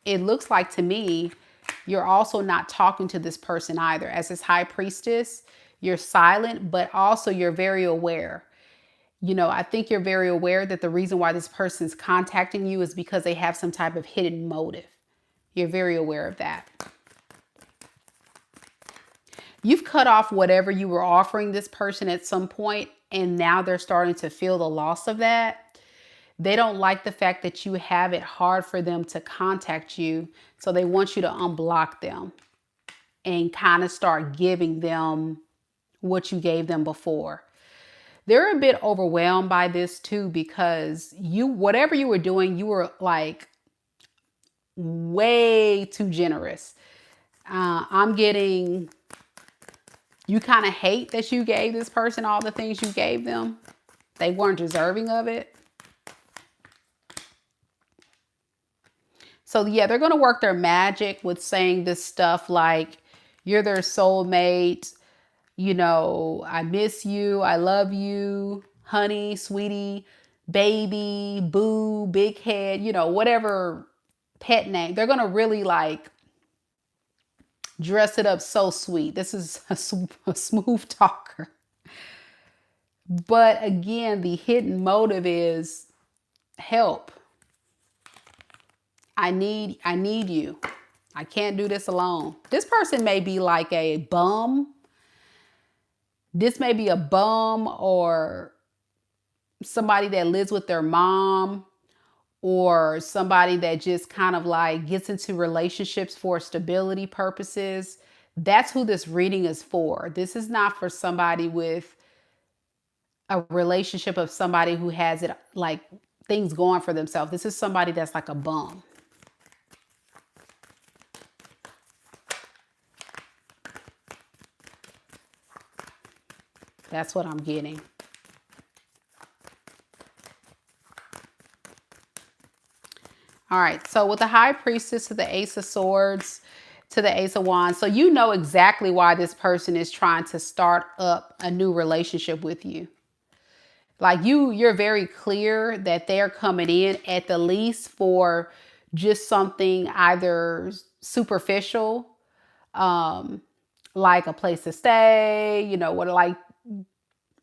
it looks like to me, you're also not talking to this person either. As this High Priestess, you're silent, but also you're very aware. You know, I think you're very aware that the reason why this person's contacting you is because they have some type of hidden motive. You're very aware of that. You've cut off whatever you were offering this person at some point, and now they're starting to feel the loss of that. They don't like the fact that you have it hard for them to contact you, so they want you to unblock them and kind of start giving them what you gave them before. They're a bit overwhelmed by this too, because whatever you were doing, you were like way too generous. I'm getting, you kind of hate that you gave this person all the things you gave them. They weren't deserving of it. So yeah, they're going to work their magic with saying this stuff like you're their soulmate. You know, I miss you. I love you, honey, sweetie, baby, boo, big head, you know, whatever pet name. They're going to really like dress it up so sweet. This is a smooth talker. But again, the hidden motive is help. I need you. I can't do this alone. This person may be like a bum. This may be a bum or somebody that lives with their mom or somebody that just kind of like gets into relationships for stability purposes. That's who this reading is for. This is not for somebody with a relationship of somebody who has it like things going for themselves. This is somebody that's like a bum. That's what I'm getting. All right, so with the High Priestess to the Ace of Swords to the Ace of Wands, so you know exactly why this person is trying to start up a new relationship with you. Like you're very clear that they're coming in at the least for just something either superficial, like a place to stay, you know, what like,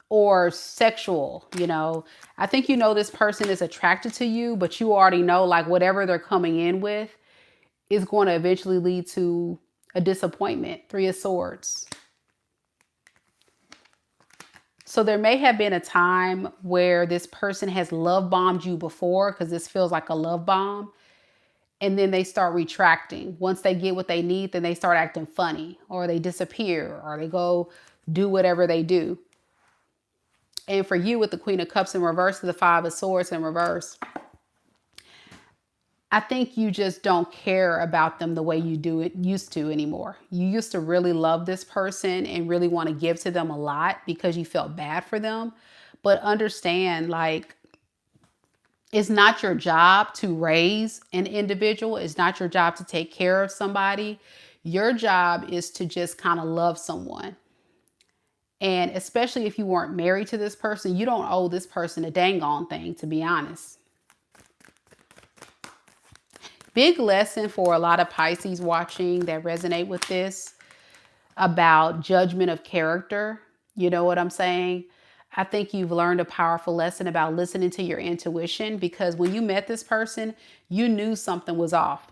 or sexual, you know. I think you know this person is attracted to you, but you already know like whatever they're coming in with is going to eventually lead to a disappointment. Three of Swords. So there may have been a time where this person has love bombed you before, because this feels like a love bomb. And then they start retracting. Once they get what they need, then they start acting funny, or they disappear, or they go do whatever they do. And for you with the Queen of Cups in reverse to the Five of Swords in reverse, I think you just don't care about them the way you used to anymore. You used to really love this person and really want to give to them a lot because you felt bad for them. But understand, like, it's not your job to raise an individual. It's not your job to take care of somebody. Your job is to just kind of love someone. And especially if you weren't married to this person, you don't owe this person a dang on thing, to be honest. Big lesson for a lot of Pisces watching that resonate with this about judgment of character. You know what I'm saying? I think you've learned a powerful lesson about listening to your intuition, because when you met this person, you knew something was off.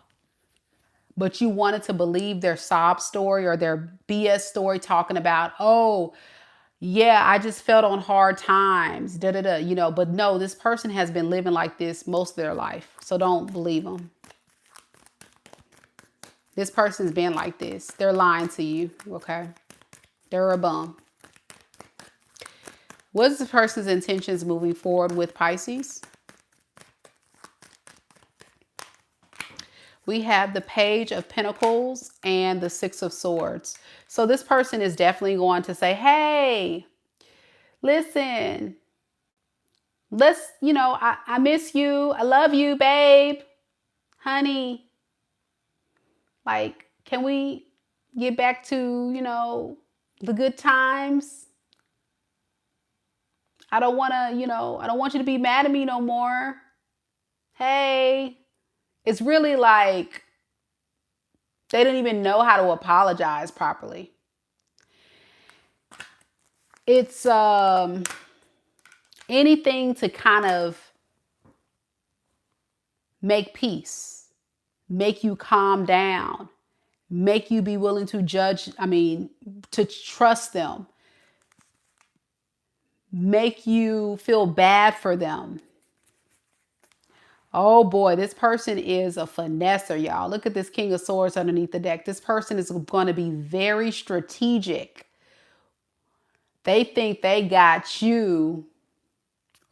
But you wanted to believe their sob story or their BS story talking about, oh, yeah, I just felt on hard times, you know, but no, this person has been living like this most of their life. So don't believe them. This person's been like this. They're lying to you, okay? They're a bum. What's this person's intentions moving forward with Pisces? We have the Page of Pentacles and the Six of Swords. So this person is definitely going to say, hey, listen, I miss you. I love you, babe, honey. Like, can we get back to, the good times? I don't want to, I don't want you to be mad at me no more. Hey, it's really like they don't even know how to apologize properly. It's anything to kind of make peace, make you calm down, make you be willing to to trust them, make you feel bad for them. Oh boy, this person is a finesser, y'all. Look at this King of Swords underneath the deck. This person is going to be very strategic. They think they got you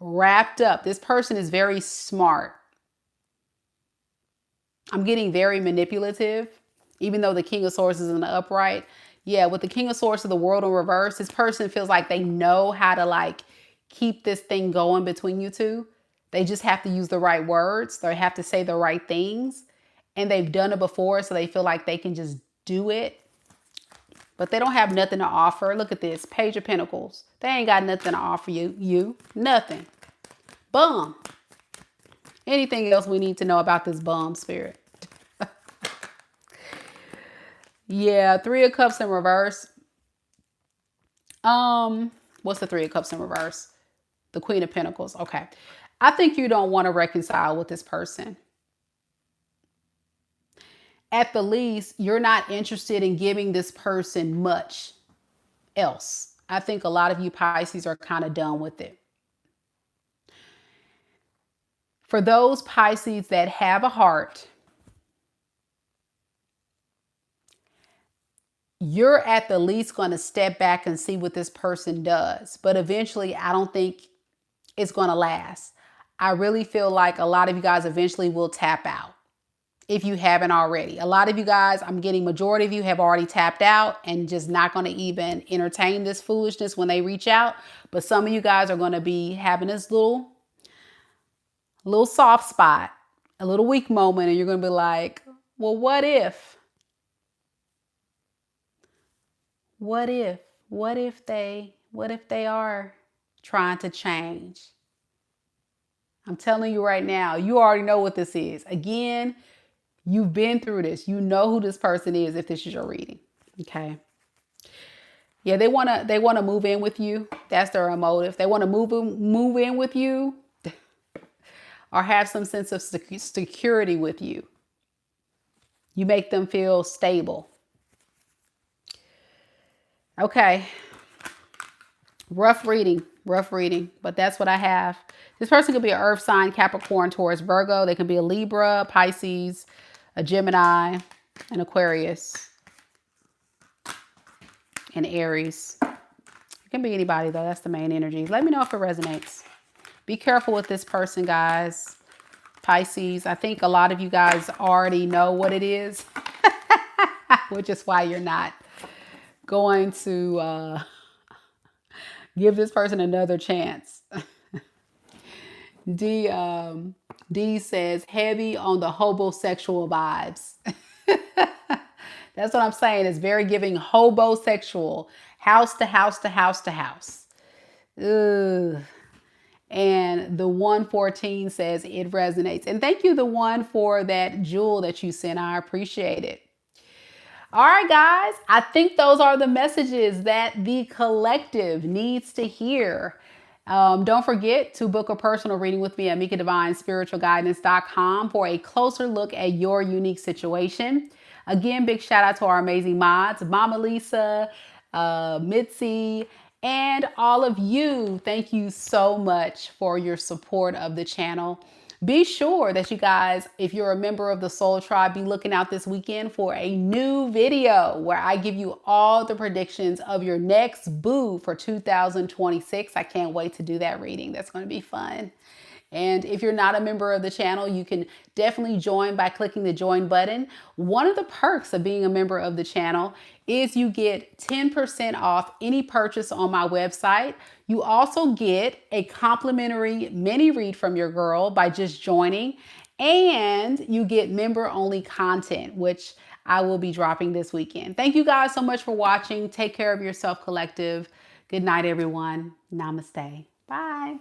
wrapped up. This person is very smart. I'm getting very manipulative, even though the King of Swords is in the upright. Yeah, with the King of Swords of the world in reverse, this person feels like they know how to keep this thing going between you two. They just have to use the right words. They have to say the right things. And they've done it before, so they feel like they can just do it. But they don't have nothing to offer. Look at this, Page of Pentacles. They ain't got nothing to offer you. Nothing. Bum. Anything else we need to know about this bum spirit? Yeah, Three of Cups in reverse. What's the Three of Cups in reverse? The Queen of Pentacles. Okay. I think you don't want to reconcile with this person. At the least, you're not interested in giving this person much else. I think a lot of you Pisces are kind of done with it. For those Pisces that have a heart, you're at the least going to step back and see what this person does. But eventually, I don't think it's going to last. I really feel like a lot of you guys eventually will tap out if you haven't already. A lot of you guys, I'm getting majority of you have already tapped out and just not going to even entertain this foolishness when they reach out. But some of you guys are going to be having this little soft spot, a little weak moment, and you're going to be like, well, what if? What if they are trying to change? I'm telling you right now, you already know what this is. Again, you've been through this. You know who this person is if this is your reading. Okay. Yeah, they want to move in with you. That's their motive. They want to move in with you or have some sense of security with you. You make them feel stable. Okay. Rough reading, but that's what I have. This person could be an earth sign, Capricorn, Taurus, Virgo. They can be a Libra, Pisces, a Gemini, an Aquarius, and Aries. It can be anybody though. That's the main energy. Let me know if it resonates. Be careful with this person, guys. Pisces, I think a lot of you guys already know what it is, which is why you're not going to give this person another chance. D says heavy on the hobosexual vibes. That's what I'm saying. It's very giving hobosexual, house to house to house to house. Ugh. And the 114 says it resonates. And thank you, the one, for that jewel that you sent. I appreciate it. All right, guys, I think those are the messages that the collective needs to hear. Don't forget to book a personal reading with me at MEKA'S for a closer look at your unique situation. Again, big shout out to our amazing mods, Mama Lisa, Mitzi, and all of you. Thank you so much for your support of the channel. Be sure that you guys, if you're a member of the Soul Tribe, be looking out this weekend for a new video where I give you all the predictions of your next boo for 2026. I can't wait to do that reading. That's going to be fun. And if you're not a member of the channel, you can definitely join by clicking the join button. One of the perks of being a member of the channel is you get 10% off any purchase on my website. You also get a complimentary mini read from your girl by just joining, and you get member only content, which I will be dropping this weekend. Thank you guys so much for watching. Take care of yourself, collective. Good night, everyone. Namaste. Bye.